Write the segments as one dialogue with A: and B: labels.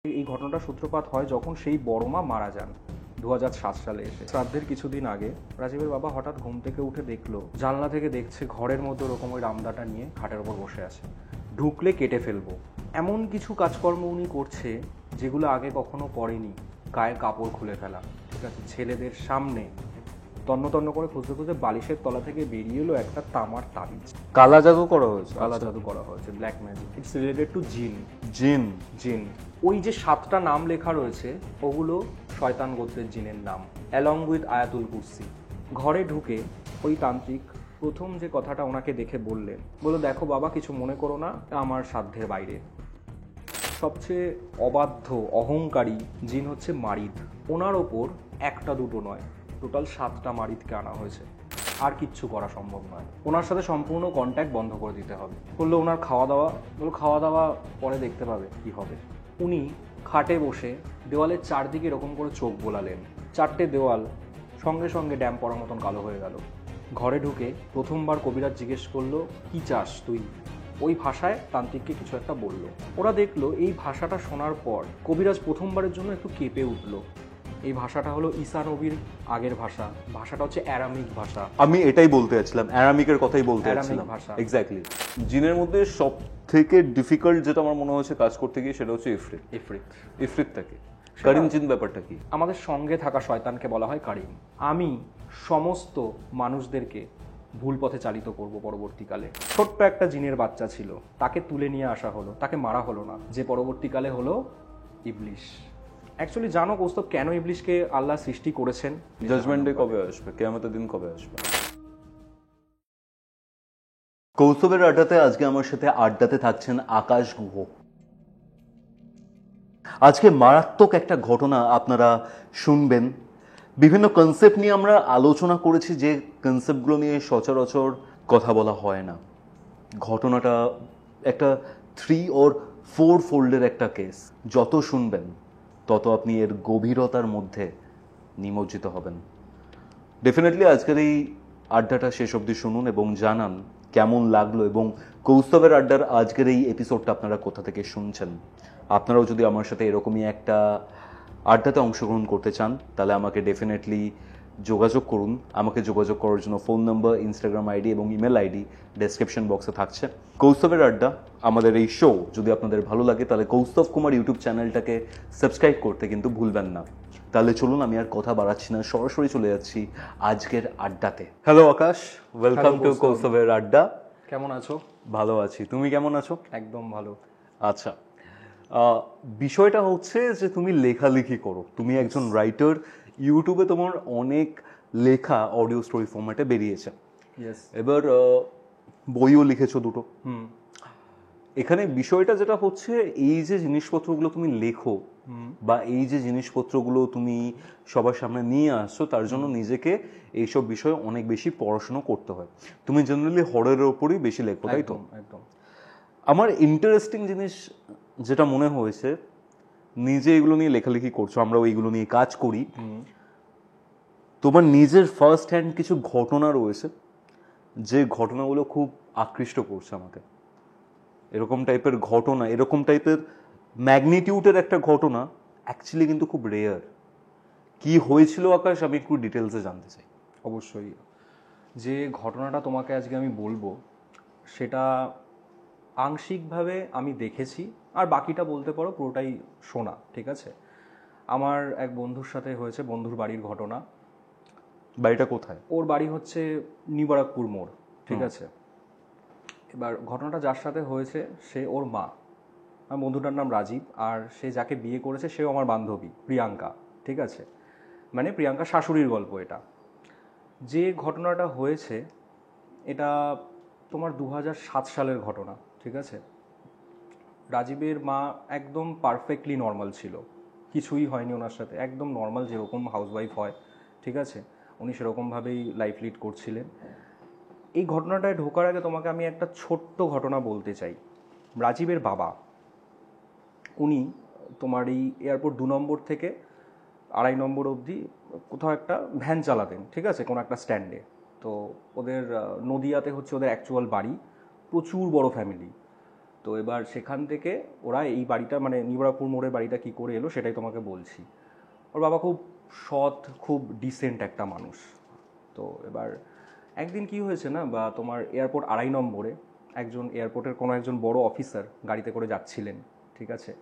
A: এই ঘটনাটা সূত্রপাত হয় যখন সেই বড় মা মারা যান 2007 সালে এসে। শ্রাদ্ধের কিছুদিন আগে রাজীবের বাবা হঠাৎ ঘুম থেকে উঠে দেখলো, জানলা থেকে দেখছে ঘরের মধ্যে ওরকম ওই রামদাটা নিয়ে খাটের ওপর বসে আছে, ঢুকলে কেটে ফেলবো এমন কিছু কাজকর্ম উনি করছে যেগুলো আগে কখনো করেনি। গায়ের কাপড় খুলে ফেলা, ঠিক আছে, ছেলেদের সামনে তন্ন তন্ন করে খুঁজতে খুঁজতে বালিশের তলা থেকে বেরিয়ে এলো একটা তামার তাবিজ।
B: কালা জাদু করা হয়েছে।
A: কালা জাদু করা হয়েছে, black magic. It's related to জিন।
B: জিন।
A: জিন, ওই যে 7টা নাম লেখা রয়েছে ওগুলো শয়তান গোত্রের জিনের নাম, অ্যালং উইথ আয়াতুল কুরসি। ঘরে ঢুকে ওই তান্ত্রিক প্রথম যে কথাটা ওনাকে দেখে বললেন, বললো দেখো বাবা, কিছু মনে করো না, আমার সাধ্যের বাইরে। সবচেয়ে অবাধ্য অহংকারী জিন হচ্ছে মারিদ। ওনার ওপর একটা দুটো নয়, টোটাল 7টা মারিদকে আনা হয়েছে। আর কিচ্ছু করা সম্ভব নয়, ওনার সাথে সম্পূর্ণ কন্ট্যাক্ট বন্ধ করে দিতে হবে। বললো ওনার খাওয়া দাওয়া, বললো খাওয়া দাওয়া পরে দেখতে পাবে কি হবে। উনি খাটে বসে দেওয়ালের চারদিকে এরকম করে চোখ বোলালেন, 4টে দেওয়াল সঙ্গে সঙ্গে ড্যাম পড়ার মতন কালো হয়ে গেল। ঘরে ঢুকে প্রথমবার কবিরাজ জিজ্ঞেস করলো, কি চাস তুই? ওই ভাষায় তান্ত্রিককে কিছু একটা বললো। ওরা দেখলো এই ভাষাটা শোনার পর কবিরাজ প্রথমবারের জন্য একটু কেঁপে উঠলো। এই ভাষাটা হলো ঈসা নবীর আগের ভাষা, ভাষাটা হচ্ছে অ্যারামিক ভাষা।
B: আমি এটাই বলতে যাচ্ছিলাম, অ্যারামিকের কথাই বলতে যাচ্ছিলাম।
A: ভাষা
B: এক্স্যাক্টলি। জিনের মধ্যে সব থেকে ডিফিকাল্ট যেটা আমার মনে হচ্ছে কাজ করতে গিয়ে সেটা হচ্ছে ইফরিত। ইফরিতটাকে কারিম জিন ব্যাপারটা কি?
A: আমাদের সঙ্গে থাকা শয়তানকে বলা হয় কারিম। আমি সমস্ত মানুষদেরকে ভুল পথে চালিত করব পরবর্তীকালে। ছোট্ট একটা জিনের বাচ্চা ছিল, তাকে তুলে নিয়ে আসা হলো, তাকে মারা হলো না, যে পরবর্তীকালে হলো ইবলিশ। অ্যাকচুয়ালি জানো কৌস্তব, কেন ইবলিশকে আল্লাহ সৃষ্টি করেছেন?
B: জাজমেন্ট ডে কবে আসবে? কিয়ামতের দিন কবে আসবে? কৌস্তবের আড্ডাতে আজকে আমার সাথে আড্ডাতে থাকছেন আকাশ গুহ। আজকে মারাত্মক একটা ঘটনা আপনারা শুনবেন। বিভিন্ন কনসেপ্ট নিয়ে আমরা আলোচনা করেছি, যে কনসেপ্টগুলো নিয়ে সচরাচর কথা বলা হয় না। ঘটনাটা একটা 3 or 4 ফোল্ডের একটা কেস। যত শুনবেন তত আপনি এর গভীরতার মধ্যে নিমজ্জিত হবেন। ডেফিনেটলি আজকের এই আড্ডাটা শেষ অবধি শুনুন এবং জানান কেমন লাগলো, এবং কৌস্তবের আড্ডার আজকের এই এপিসোডটা আপনারা কোথা থেকে শুনছেন। আপনারাও যদি আমার সাথে এরকমই একটা আড্ডাতে অংশগ্রহণ করতে চান তাহলে আমাকে ডেফিনেটলি যোগাযোগ করুন। আমাকে যোগাযোগ করার জন্য ফোন নাম্বার, ইনস্টাগ্রাম আইডি এবং ইমেল আইডি ডেসক্রিপশন বক্সে থাকছে। কৌস্তবের আড্ডা আমাদের এই শো যদি আপনাদের ভালো লাগে তাহলে কৌস্তব কুমার ইউটিউব চ্যানেলটাকে সাবস্ক্রাইব করতে কিন্তু ভুলবেন না। তাহলে চলুন, আমি আর কথা বাড়াচ্ছি না, সরাসরি চলে যাচ্ছি আজকের আড্ডাতে। হ্যালো আকাশ, ওয়েলকাম টু কৌস্তবের আড্ডা।
A: কেমন আছো?
B: ভালো আছি, তুমি কেমন আছো?
A: একদম ভালো।
B: আচ্ছা, বিষয়টা হচ্ছে যে তুমি লেখালেখি করো, তুমি একজন রাইটার। ইউটিউবে তোমার অনেক লেখা অডিও স্টোরি ফরম্যাটে বেরিয়েছে। এবার বইও লিখেছো দুটো। এখানে বিষয়টা যেটা হচ্ছে, এই যে জিনিসপত্রগুলো তুমি লেখো বা এই যে জিনিসপত্রগুলো তুমি সবার সামনে নিয়ে আসছো, তার জন্য নিজেকে এইসব বিষয়ে অনেক বেশি পড়াশোনা করতে হয়। তুমি জেনারেলি হররের ওপরই বেশি লেখো, তাই তো?
A: একদম।
B: আমার ইন্টারেস্টিং জিনিস যেটা মনে হয়েছে, নিজে এগুলো নিয়ে লেখালেখি করছো, আমরাও এইগুলো নিয়ে কাজ করি, তোমার নিজের ফার্স্ট হ্যান্ড কিছু ঘটনা রয়েছে যে ঘটনাগুলো খুব আকৃষ্ট করছে আমাকে। এরকম টাইপের ঘটনা, এরকম টাইপের ম্যাগনিটিউডের একটা ঘটনা অ্যাকচুয়ালি কিন্তু খুব রেয়ার। কি হয়েছিল আকাশ, আমি একটু ডিটেলসে জানতে চাই।
A: অবশ্যই। যে ঘটনাটা তোমাকে আজকে আমি বলবো সেটা আংশিকভাবে আমি দেখেছি, আর বাকিটা বলতে পারো পুরোটাই শোনা, ঠিক আছে? আমার এক বন্ধুর সাথে হয়েছে, বন্ধুর বাড়ির ঘটনা।
B: বাড়িটা কোথায়?
A: ওর বাড়ি হচ্ছে নিবারকপুর মোড়, ঠিক আছে? এবার ঘটনাটা যার সাথে হয়েছে সে ওর মা। আমার বন্ধুটার নাম রাজীব, আর সে যাকে বিয়ে করেছে সেও আমার বান্ধবী প্রিয়াঙ্কা, ঠিক আছে? মানে প্রিয়াঙ্কা শাশুড়ির গল্প এটা। যে ঘটনাটা হয়েছে এটা তোমার 2007 সালের ঘটনা, ঠিক আছে? রাজীবের মা একদম পারফেক্টলি নর্মাল ছিল, কিছুই হয়নি ওনার সাথে, একদম নর্মাল যেরকম হাউসওয়াইফ হয়, ঠিক আছে? উনি সেরকমভাবেই লাইফ লিড করছিলেন। এই ঘটনাটায় ঢোকার আগে তোমাকে আমি একটা ছোট্ট ঘটনা বলতে চাই। রাজীবের বাবা, উনি তোমার এই এয়ারপোর্ট 2 নম্বর থেকে 2.5 নম্বর অবধি কোথাও একটা ভ্যান চালাতেন, ঠিক আছে, কোনো একটা স্ট্যান্ডে। তো ওদের নদিয়াতে হচ্ছে ওদের অ্যাকচুয়াল বাড়ি, প্রচুর বড় ফ্যামিলি। তো এবার সেখান থেকে ওরা এই বাড়িটা মানে নিবরাপুর মোড়ের বাড়িটা কি করে এলো সেটাই তোমাকে বলছি। ওর বাবা খুব সৎ, খুব ডিসেন্ট একটা মানুষ। তো এবার একদিন কি হয়েছে না, বা তোমার এয়ারপোর্ট 2.5 নম্বরে একজন এয়ারপোর্টের কোনো একজন বড় অফিসার গাড়িতে করে যাচ্ছিলেন, ঠিক আছে।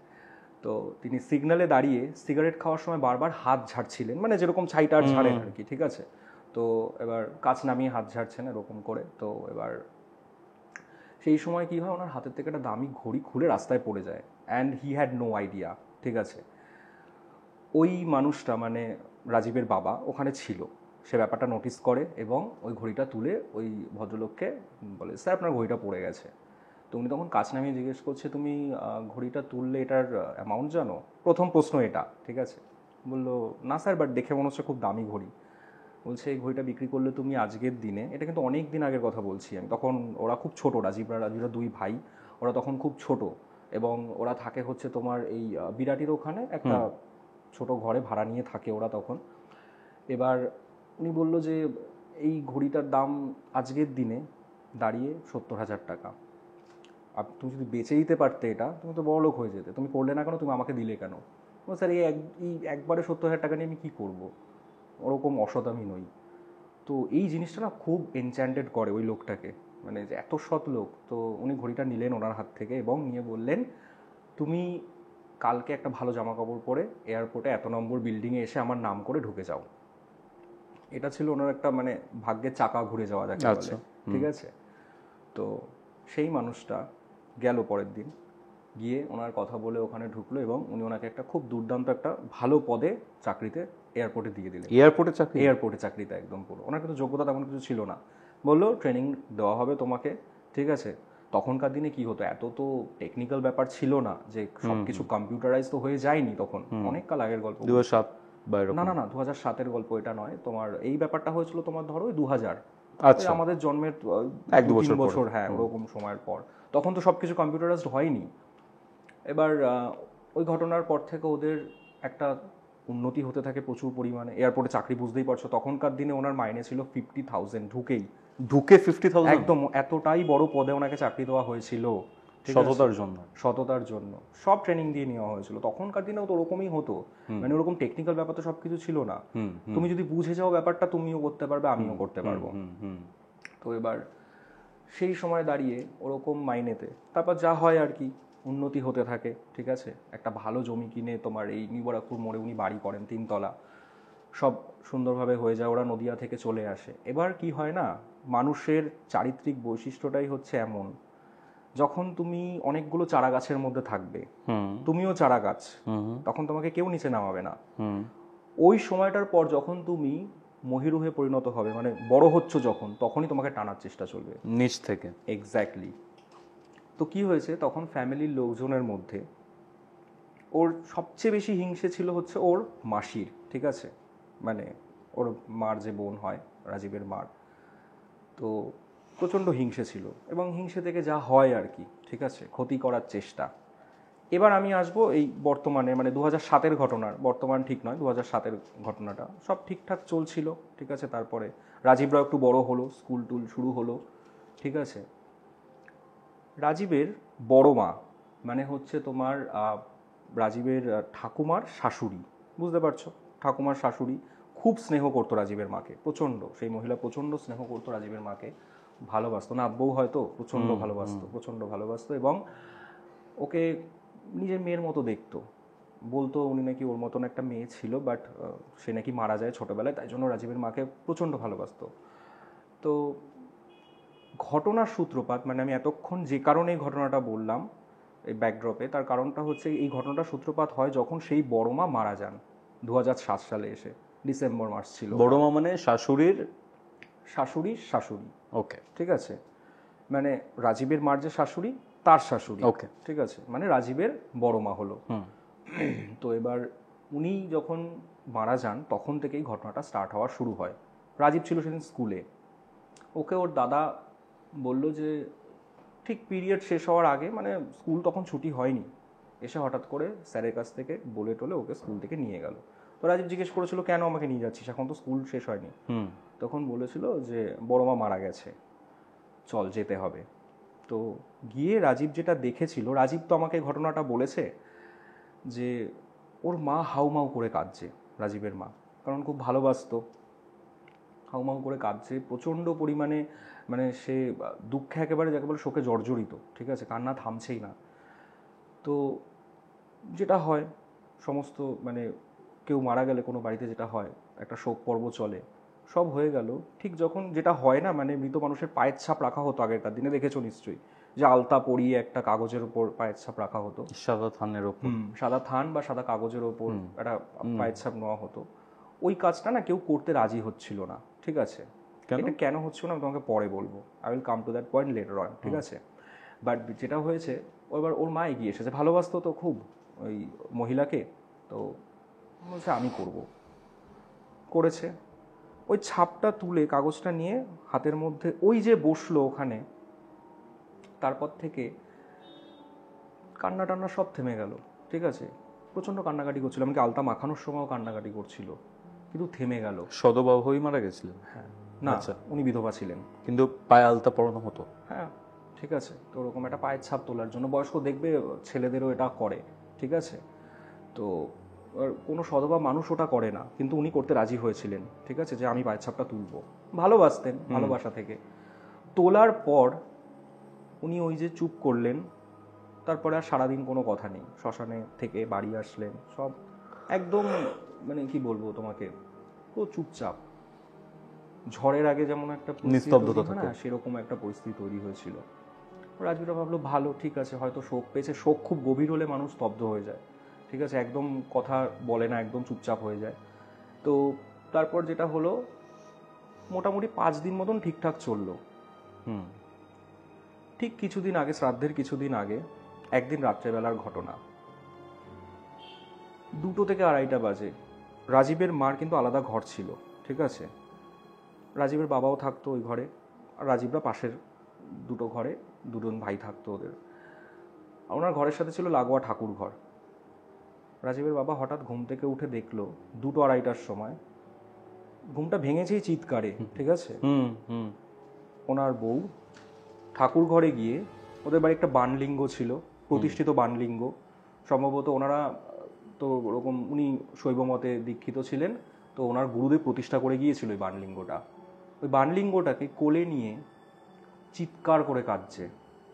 A: তো তিনি সিগন্যালে দাঁড়িয়ে সিগারেট খাওয়ার সময় বারবার হাত ঝাড়ছিলেন, মানে যেরকম ছাইটার ঝাড়েন আর কি, ঠিক আছে। তো এবার কাছ নামিয়ে হাত ঝাড়ছেন এরকম করে। তো এবার সেই সময় কি হয়, ওনার হাতের থেকে একটা দামি ঘড়ি খুলে রাস্তায় পড়ে যায়, and he had no idea, ঠিক আছে। ওই মানুষটা মানে রাজীবের বাবা ওখানে ছিল, সে ব্যাপারটা নোটিস করে এবং ওই ঘড়িটা তুলে ওই ভদ্রলোককে বলে, স্যার আপনার ঘড়িটা পড়ে গেছে। তো উনি তখন কাছ নামিয়ে জিজ্ঞেস করছে, তুমি ঘড়িটা তুললে এটার অ্যামাউন্ট জানো? প্রথম প্রশ্ন এটা, ঠিক আছে। বললো না স্যার, বাট দেখে মনে হচ্ছে খুব দামি ঘড়ি। বলছে এই ঘড়িটা বিক্রি করলে তুমি আজকের দিনে, এটা কিন্তু অনেক দিন আগের কথা বলছি আমি, তখন ওরা খুব ছোট, রাজীবরা 2 ভাই, ওরা তখন খুব ছোট, এবং ওরা থাকে হচ্ছে তোমার এই বিরাটির ওখানে একটা ছোট ঘরে ভাড়া নিয়ে থাকে ওরা তখন। এবার উনি বলল যে এই ঘড়িটার দাম আজকের দিনে দাঁড়িয়ে 70,000 টাকা। আর তুমি যদি বেচে দিতে পারতে এটা, তুমি তো বড়লোক হয়ে যেতে, তুমি করলে না কেন, তুমি আমাকে দিলে কেন? স্যার এই একবারে 70,000 টাকা নিয়ে আমি কী করবো, ওরকম অসৎ আমি নই। তো এই জিনিসটা না খুব এনচ্যান্টেড করে ওই লোকটাকে, মানে যে এত সৎ লোক। তো উনি ঘড়িটা নিলেন ওনার হাত থেকে এবং নিয়ে বললেন, তুমি কালকে একটা ভালো জামা কাপড় পরে এয়ারপোর্টে 1 নম্বর বিল্ডিংয়ে এসে আমার নাম করে ঢুকে যাও। এটা ছিল ওনার একটা মানে ভাগ্যের চাকা ঘুরে যাওয়া যাকে বলে, ঠিক আছে। তো সেই মানুষটা গেল পরের দিন, গিয়ে ওনার কথা বলে ওখানে ঢুকলো এবং উনি ওনাকে একটা খুব দুর্দান্ত একটা ভালো পদে চাকরিতে এয়ারপোর্টে দিয়ে দিলেন। এয়ারপোর্টে চাকরিতে একদম পুরো। ওনার কিন্তু যোগ্যতা তেমন কিছু ছিল না, বললো ট্রেনিং দেওয়া হবে তোমাকে, ঠিক আছে। তখনকার দিনে কি হতো, এত তো টেকনিক্যাল ব্যাপার ছিল না যে সবকিছু কম্পিউটারাইজ তো হয়ে যায়নি তখন, অনেক কাল আগের গল্প।
B: 2007
A: না না না 2007-এর গল্প এটা নয়, তোমার এই ব্যাপারটা হয়েছিল তোমার ধরো 2000,
B: আচ্ছা,
A: আমাদের জন্মের 1-2 বছর, হ্যাঁ ওরকম সময়ের পর। তখন তো সবকিছু কম্পিউটারাইজড হয়নি। এবার ওই ঘটনার পর থেকে ওদের একটা উন্নতি হতে থাকে প্রচুর পরিমাণে। এয়ারপোর্টে চাকরি বুঝতেই পারছো, তখনকার দিনে ওনার মাইনে ছিল 50,000
B: ঢুকে 50,000,
A: একদম এতটাই বড় পদে ওনাকে চাকরি দেওয়া হয়েছিল, সততার জন্য সব ট্রেনিং দিয়ে নেওয়া হয়েছিল। তখনকার দিনেও তো ওরকমই হতো, মানে ওরকম টেকনিক্যাল ব্যাপার তো সবকিছু ছিল না। তুমি যদি বুঝে যাও ব্যাপারটা, তুমিও করতে পারবে, আমিও করতে পারবো। তো এবার সেই সময় দাঁড়িয়ে ওরকম মাইনেতে তারপর যা হয় আর কি, উন্নতি হতে থাকে, ঠিক আছে। একটা ভালো জমি কিনে তোমার এই নিবরাপুর মোড়ে উনি বাড়ি করেন 3 তলা, সব সুন্দরভাবে হয়ে যায়। ওরা নদিয়া থেকে চলে আসে। এবার কি হয় না, মানুষের চারিত্রিক বৈশিষ্ট্যটাই হচ্ছে এমন, যখন তুমি অনেকগুলো চারা গাছের মধ্যে থাকবে, তুমিও চারা গাছ, তখন তোমাকে কেউ নিচে নামাবে না। ওই সময়টার পর যখন তুমি মহিরুহে পরিণত হবে, মানে বড় হচ্ছ যখন, তখনই তোমাকে টানার চেষ্টা চলবে
B: নিচ থেকে।
A: এক্স্যাক্টলি। তো কি হয়েছে, তখন ফ্যামিলির লোকজনের মধ্যে ওর সবচেয়ে বেশি হিংসে ছিল হচ্ছে ওর মাসির, ঠিক আছে, মানে ওর মার যে বোন হয়, রাজীবের মার। তো প্রচণ্ড হিংসে ছিল, এবং হিংসে থেকে যা হয় আর কি, ঠিক আছে, ক্ষতি করার চেষ্টা। এবার আমি আসবো এই বর্তমানে, মানে 2007-এর ঘটনার, বর্তমান ঠিক নয়, 2007-এর ঘটনাটা। সব ঠিকঠাক চলছিল, ঠিক আছে। তারপরে রাজীবরাও একটু বড় হলো, স্কুল টুল শুরু হলো, ঠিক আছে। রাজীবের বড় মা মানে হচ্ছে তোমার রাজীবের ঠাকুমার শাশুড়ি, বুঝতে পারছো, ঠাকুমার শাশুড়ি খুব স্নেহ করতো রাজীবের মাকে, প্রচণ্ড। সেই মহিলা প্রচণ্ড স্নেহ করতো রাজীবের মাকে, ভালোবাসতো, না বউ হয়তো প্রচণ্ড ভালোবাসতো, এবং ওকে নিজের মেয়ের মতো দেখতো। বলতো উনি নাকি ওর মতন একটা মেয়ে ছিল, বাট সে নাকি মারা যায় ছোটোবেলায়, তাই জন্য রাজীবের মাকে প্রচণ্ড ভালোবাসতো। তো ঘটনার সূত্রপাত, মানে আমি এতক্ষণ যে কারণে এই ঘটনাটা বললাম এই ব্যাকড্রপে, তার কারণটা হচ্ছে এই ঘটনাটার সূত্রপাত হয় যখন সেই বড় মা মারা যান 2007 সালে এসে, ডিসেম্বর মাস ছিল।
B: বড় মা মানে শাশুড়ির
A: শাশুড়ি,
B: ওকে,
A: ঠিক আছে, মানে রাজীবের মার যে শাশুড়ি তার শাশুড়ি,
B: ওকে,
A: ঠিক আছে, মানে রাজীবের বড় মা হলো। তো এবার উনি যখন মারা যান তখন থেকেই ঘটনাটা স্টার্ট হওয়া শুরু হয়। রাজীব ছিল সেদিন স্কুলে, ওকে ওর দাদা বলল যে ঠিক পিরিয়ড শেষ হওয়ার আগে, মানে স্কুল তখন ছুটি হয়নি, এসে হঠাৎ করে স্যারের কাছ থেকে বলে টলে ওকে স্কুল থেকে নিয়ে গেল। তো রাজীব জিজ্ঞেস করেছিল কেন আমাকে নিয়ে যাচ্ছিস, এখন তো স্কুল শেষ হয়নি। তখন বলেছিল যে বড় মা মারা গেছে, চল যেতে হবে। তো তো গিয়ে রাজীব যেটা দেখেছিল, রাজীব তো আমাকে ঘটনাটা বলেছে যে ওর মা হাউমাউ করে কাঁদছে, রাজীবের মা, কারণ খুব ভালোবাসতো, হাউমাউ করে কাঁদছে প্রচণ্ড পরিমাণে, মানে সে দুঃখে একেবারে যাকে বলে শোকে জর্জরিত, ঠিক আছে, কান্না থামছেই না। তো যেটা হয় সমস্ত, মানে কেউ মারা গেলে কোনো বাড়িতে যেটা হয়, একটা শোক পর্ব চলে, সব হয়ে গেল। ঠিক যখন যেটা হয় না, মানে মৃত মানুষের পায়ের ছাপ রাখা হতো আগেরকার দিনে, দেখেছো নিশ্চয়ই, যে আলতা পরিয়ে একটা কাগজের ওপর পায়ের ছাপ রাখা হতো,
B: সাদা থানের ওপর,
A: সাদা থান বা সাদা কাগজের ওপর একটা পায়ের ছাপ নেওয়া হতো। ওই কাজটা না কেউ করতে রাজি হচ্ছিল না, ঠিক আছে। এটা কেন হচ্ছিল না আমি তোমাকে পরে বলবো, I will come to that point later on, ঠিক আছে। বাট যেটা হয়েছে, এবার ওর মা এগিয়ে এসেছে, ভালোবাসতো তো খুব ওই মহিলাকে, তো বলছে আমি করব, করেছে। ওই ছাপটা তুলে কাগজটা নিয়ে হাতের মধ্যে ওই যে বসলো ওখানে, তারপর থেকে কান্না টান্না সব থেমে গেল, ঠিক আছে। প্রচণ্ড কান্নাকাটি করছিল, এমনকি আলতা মাখানোর সময়ও কান্নাকাটি করছিল, কিন্তু থেমে গেল।
B: সদবাবুই মারা গেছিলেন?
A: হ্যাঁ, না উনি বিধবা ছিলেন,
B: কিন্তু পায়ে আলতা পরানো হতো।
A: হ্যাঁ, ঠিক আছে। তো ওরকম একটা পায়ের ছাপ তোলার জন্য, বয়স্ক দেখবে ছেলেদেরও এটা করে, ঠিক আছে। তো কোনো সদবা মানুষ ওটা করে না, কিন্তু উনি করতে রাজি হয়েছিলেন, ঠিক আছে, যে আমি পায়ের ছাপটা তুলবো, ভালোবাসতেন, ভালোবাসা থেকে। তোলার পর উনি ওই যে চুপ করলেন, তারপরে আর সারাদিন কোনো কথা নেই, শ্মশানে থেকে বাড়ি আসলেন, সব একদম, মানে কি বলবো তোমাকে, পুরো চুপচাপ। ঝড়ের আগে যেমন একটা
B: নিস্তব্ধতা থাকে,
A: সেরকম একটা পরিস্থিতি তৈরি হয়েছিল। রাজবীরা ভাবলো ভালো, ঠিক আছে, হয়তো শোক পেয়েছে, শোক খুব গভীর হলে মানুষ স্তব্ধ হয়ে যায়, ঠিক আছে, একদম কথা বলে না, একদম চুপচাপ হয়ে যায়। তো তারপর যেটা হলো, মোটামুটি 5 দিন মতন ঠিকঠাক চললো। ঠিক কিছুদিন আগে, শ্রাদ্ধের কিছুদিন আগে, একদিন রাত্রেবেলার ঘটনা, 2টো থেকে 2:30 বাজে। রাজীবের মার কিন্তু আলাদা ঘর ছিল, ঠিক আছে, রাজীবের বাবাও থাকতো ওই ঘরে, আর রাজীবরা পাশের 2টো ঘরে, 2জন ভাই থাকতো ওদের। ওনার ঘরের সাথে ছিল লাগোয়া ঠাকুর ঘর। রাজীবের বাবা হঠাৎ ঘুম থেকে উঠে দেখলো 2:30টার সময়, ঘুমটা ভেঙেছেই চিৎকারে, ঠিক আছে, ওনার বউ ঠাকুর ঘরে গিয়ে, ওদের বাড়ি একটা বানলিঙ্গ ছিল, প্রতিষ্ঠিত বানলিঙ্গ, সম্ভবত ওনারা তো ওরকম, উনি শৈব মতে দীক্ষিত ছিলেন, তো ওনার গুরুদেব প্রতিষ্ঠা করে গিয়েছিল ওই বানলিঙ্গটা। ওই বানলিঙ্গটাকে কোলে নিয়ে চিৎকার করে কাঁদছে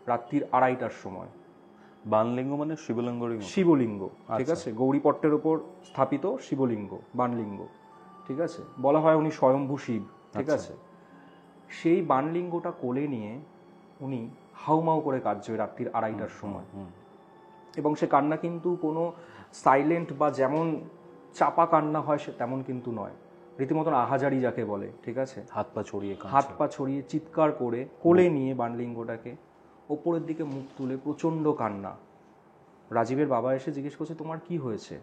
A: রাত্রির 2:30টার সময়।
B: বানলিঙ্গ মানে শিবলিঙ্গরই মতো?
A: শিবলিঙ্গ, ঠিক আছে, গৌরীপট্টের ওপর স্থাপিত শিবলিঙ্গ, বানলিঙ্গ, ঠিক আছে, বলা হয় উনি স্বয়ম্ভু শিব, ঠিক আছে। সেই বানলিঙ্গটা কোলে নিয়ে উনি হাউমাউ করে কাঁদছে ওই রাত্রির 2:30টার সময়। এবং সে কান্না কিন্তু কোনো সাইলেন্ট বা যেমন চাপা কান্না হয় সে তেমন কিন্তু নয়, রীতিমতন আহাজারি যাকে বলে, ঠিক আছে,
B: হাত পা ছড়িয়ে
A: চিৎকার করে কোলে নিয়ে বানলিঙ্গটাকে, ওপরের দিকে মুখ তুলে প্রচণ্ড কান্না। রাজীবের বাবা এসে জিজ্ঞেস করছে তোমার কি হয়েছে,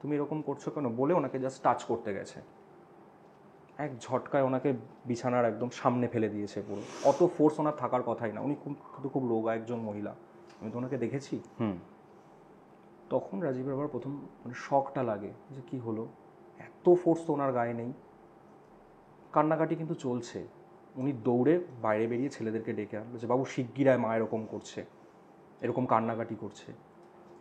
A: তুমি এরকম করছো কেন, বলে ওনাকে জাস্ট টাচ করতে গেছে, এক ঝটকায় ওনাকে বিছানার একদম সামনে ফেলে দিয়েছে পুরো। অত ফোর্স ওনার থাকার কথাই না, উনি খুব রোগা একজন মহিলা, আমি তো ওনাকে দেখেছি। তখন রাজীবের বাবার প্রথম মানে শকটা লাগে যে কি হলো, এত ফোর্স তো ওনার গায়ে নেই। কান্নাকাটি কিন্তু চলছে, উনি দৌড়ে বাইরে বেরিয়ে ছেলেদেরকে ডেকে আনলো যে বাবু শিগগিরায় মা এরকম করছে, এরকম কান্নাকাটি করছে।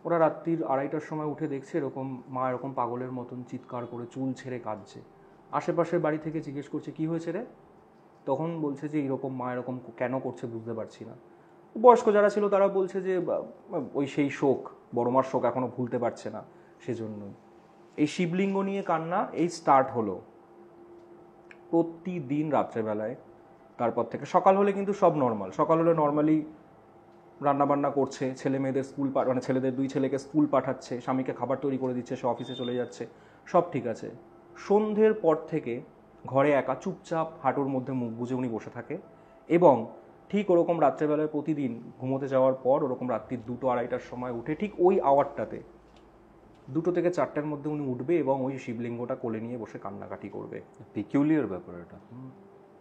A: ওরা রাত্রির 2:30টার সময় উঠে দেখছে এরকম মা এরকম পাগলের মতন চিৎকার করে চুল ছেড়ে কাঁদছে। আশেপাশের বাড়ি থেকে জিজ্ঞেস করছে কি হয়েছে রে, তখন বলছে যে এরকম মা এরকম কেন করছে বুঝতে পারছি না। বয়স্ক যারা ছিল তারা বলছে যে ওই সেই শোক, বড় মার শোক এখনো ভুলতে পারছে না, সেজন্যই। এই শিবলিঙ্গ নিয়ে কান্না এই স্টার্ট হলো প্রতিদিন রাত্রেবেলায়। তারপর থেকে সকাল হলে কিন্তু সব নর্মাল, সকাল হলে নর্মালি রান্নাবান্না করছে, ছেলে মেয়েদের স্কুল, মানে ছেলেদের 2 ছেলেকে স্কুল পাঠাচ্ছে, স্বামীকে খাবার তৈরি করে দিচ্ছে, সে অফিসে চলে যাচ্ছে, সব ঠিক আছে। সন্ধ্যের পর থেকে ঘরে একা চুপচাপ হাঁটুর মধ্যে মুখ গুজে উনি বসে থাকে, এবং ঠিক ওরকম রাত্রেবেলায় প্রতিদিন ঘুমোতে যাওয়ার পর ওরকম রাত্রির 2-2:30টার সময় উঠে ঠিক ওই আওয়ারটাতে 2 থেকে 4টার মধ্যে উনি উঠবে এবং ওই শিবলিঙ্গটা কোলে নিয়ে বসে কান্নাকাটি করবে।
B: পিকিউলিয়ার ব্যাপার এটা,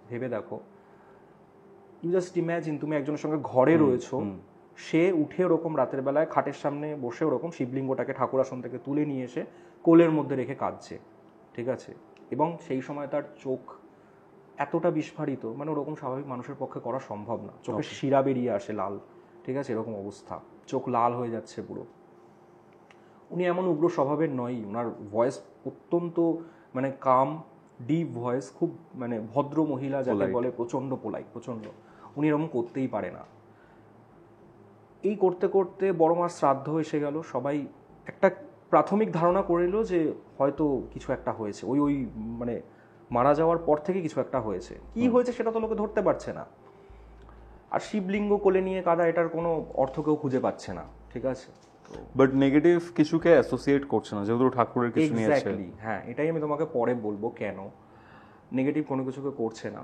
A: ভেবে দেখো, ইউ জাস্ট ইম্যাজিন তুমি একজনের সঙ্গে ঘরে রয়েছো, সে উঠে ওরকম রাতের বেলায় খাটের সামনে বসে ওরকম শিবলিঙ্গটাকে ঠাকুর আসন থেকে তুলে নিয়ে এসে কোলের মধ্যে রেখে কাঁদছে, ঠিক আছে, এবং সেই সময় তার চোখ এতটা বিস্ফারিত, মানে ওরকম স্বাভাবিক মানুষের পক্ষে করা সম্ভব না, চোখের শিরা বেরিয়ে আসে লাল, ঠিক আছে, এরকম অবস্থা, চোখ লাল হয়ে যাচ্ছে পুরো। উনি এমন উগ্র স্বভাবের নয়, ওনার ভয়েস অত্যন্ত মানে কাম ডিপ ভয়েস, খুব মানে ভদ্র মহিলা যাকে বলে, প্রচণ্ড পোলাইট, প্রচণ্ড। উনি এরকম করতেই পারে না। এই করতে করতে বড় মার শ্রাদ্ধ এসে গেল। সবাই একটা প্রাথমিক ধারণা করে নিল যে হয়তো কিছু একটা হয়েছে, ওই ওই মানে মারা যাওয়ার পর থেকে কিছু একটা হয়েছে। কি হয়েছে সেটা তো লোকে ধরতে পারছে না। আর শিবলিঙ্গ কোলে নিয়ে কাদা, এটার কোনো অর্থ কেউ খুঁজে পাচ্ছে না, ঠিক আছে।
B: বাট নেগেটিভ কিছুকে অ্যাসোসিয়েট করছে না, যেহেতু ঠাকুরের কিছু নিয়ে আছে।
A: এক্স্যাক্টলি, হ্যাঁ, এটাই আমি তোমাকে পরে বলবো কেন নেগেটিভ কোনো কিছুকে করছে না।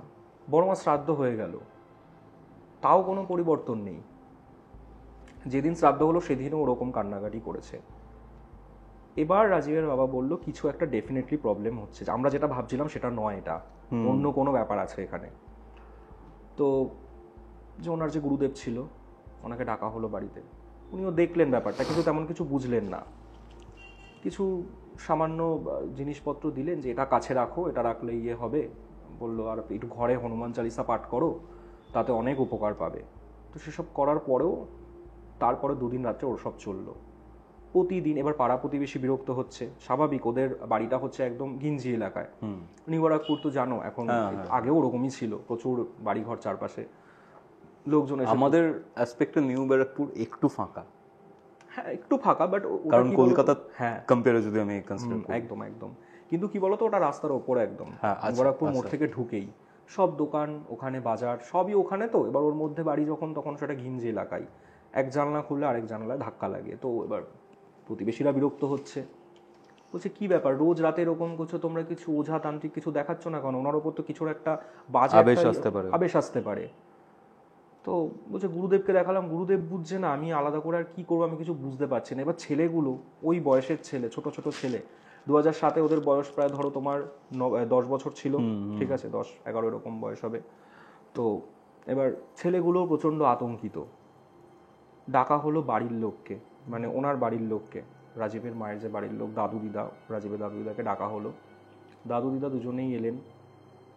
A: বড় মা শ্রাদ্ধ হয়ে গেল, তাও কোনো পরিবর্তন নেই। যেদিন শ্রাদ্ধ হলো সেদিনও ওরকম কান্নাকাটি করেছে। এবার রাজীবের বাবা বলল কিছু একটা ডেফিনেটলি প্রবলেম হচ্ছে, আমরা যেটা ভাবছিলাম সেটা নয়, এটা অন্য কোনো ব্যাপার আছে এখানে। তো যে ওনার যে গুরুদেব ছিল ওনাকে ডাকা হলো বাড়িতে। উনিও দেখলেন ব্যাপারটা, কিন্তু তেমন কিছু বুঝলেন না। কিছু সামান্য জিনিসপত্র দিলেন যে এটা কাছে রাখো, এটা রাখলে ইয়ে হবে। বললো আর একটু ঘরে হনুমান চালিসা পাঠ করো, তাতে অনেক উপকার পাবে। তো সেসব করার পরেও তারপরে দুদিন রাত্রে ওর সব চললো প্রতিদিন। এবার পাড়া প্রতিবেশী বিরক্ত হচ্ছে, স্বাভাবিক, ওদের বাড়িটা হচ্ছে একদম ঘিঞ্জি এলাকায়। নিউ-ব্যারাকপুর তো জানো এখন, আগেও ওরকমই ছিল, প্রচুর বাড়িঘর চারপাশে, লোকজন।
B: আমাদের অ্যাসপেক্টে নিউ-ব্যারাকপুর একটু ফাঁকা,
A: হ্যাঁ একটু ফাঁকা, বাট
B: কারণ কলকাতা
A: হ্যাঁ
B: কম্পেয়ারে যদি আমি কনসিডার করি,
A: একদম একদম। কিন্তু কি বলতো, ওটা রাস্তার ওপরে একদম,
B: হ্যাঁ,
A: নিউ-ব্যারাকপুর মোড় থেকে ঢুকেই সব দোকান, ওখানে বাজার, সবই ওখানে। তো এবার ওর মধ্যে বাড়ি যখন, তখন সেটা ঘিঞ্জি এলাকায়, এক জানলা খুললে আরেক জানলায় ধাক্কা লাগে। তো এবার প্রতিবেশীরা বিরক্ত হচ্ছে, বলছে কি ব্যাপার রোজ রাতে এরকম করছো তোমরা, কিছু ওঝা তান্ত্রিক কিছু দেখাচ্ছ না কেন? ওনার ওপর তো কিছুর একটা বাজে আবেশ আসতে পারে। তো বলছে গুরুদেবকে দেখালাম, গুরুদেব বুঝছে না, আমি আলাদা করে আর কি করবো, আমি কিছু বুঝতে পারছি না। এবার ছেলেগুলো, ওই বয়সের ছেলে, ছোট ছোট ছেলে, 2007 ওদের বয়স প্রায় ধরো তোমার 10 বছর ছিল, ঠিক আছে, 10-11 এরকম বয়স হবে। তো এবার ছেলেগুলো প্রচণ্ড আতঙ্কিত। ডাকা হলো বাড়ির লোককে, মানে ওনার বাড়ির লোককে, রাজীবের মায়ের যে বাড়ির লোক, দাদু দিদা, রাজীবের দাদু দিদাকে ডাকা হলো। দাদু দিদা দুজনেই এলেন,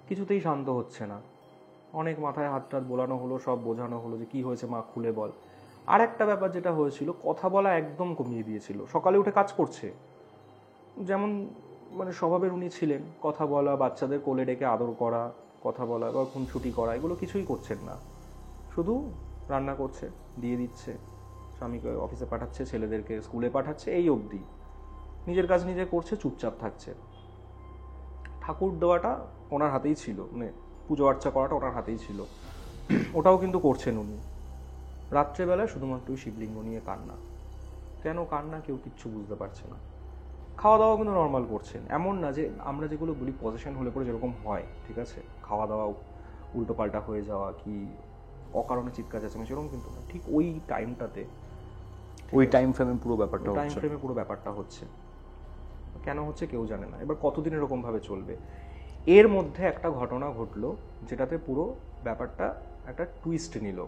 A: কিছুতেই শান্ত হচ্ছে না। অনেক মাথায় হাত টাত বোলানো হলো, সব বোঝানো হলো যে কি হয়েছে মা খুলে বল। আর একটা ব্যাপার যেটা হয়েছিল, কথা বলা একদম কমিয়ে দিয়েছিল। সকালে উঠে কাজ করছে যেমন মানে স্বভাবের উনি ছিলেন, কথা বলা, বাচ্চাদের কোলে ডেকে আদর করা, কথা বলা বা খুনছুটি করা, এগুলো কিছুই করছেন না। শুধু রান্না করছে, দিয়ে দিচ্ছে, স্বামীকে অফিসে পাঠাচ্ছে, ছেলেদেরকে স্কুলে পাঠাচ্ছে, এই অবধি। নিজের কাজ নিজে করছে, চুপচাপ থাকছে। ঠাকুর দেওয়াটা ওনার হাতেই ছিল, মানে পুজো আর্চা করাটা ওনার হাতেই ছিল, ওটাও কিন্তু করছেন উনি। রাত্রেবেলায় শুধুমাত্র শিবলিঙ্গ নিয়ে কান্না। কেন কান্না কেউ কিচ্ছু বুঝতে পারছে না। খাওয়া দাওয়া কিন্তু নর্মাল করছেন, এমন না যে আমরা যেগুলো বলি পজিশন হলে পরে যেরকম হয়, ঠিক আছে, খাওয়া দাওয়া উল্টোপাল্টা হয়ে যাওয়া কি অকারণে চিৎকার চেঁচামেচি, সেরকম কিন্তু না। ঠিক ওই টাইমটাতে,
B: ওই টাইম ফ্রেমে পুরো ব্যাপারটা হচ্ছে,
A: টাইম ফ্রেমে পুরো ব্যাপারটা হচ্ছে। কেন হচ্ছে কেউ জানে না। এবার কতদিন এরকমভাবে চলবে? এর মধ্যে একটা ঘটনা ঘটলো যেটাতে পুরো ব্যাপারটা একটা টুইস্ট নিল।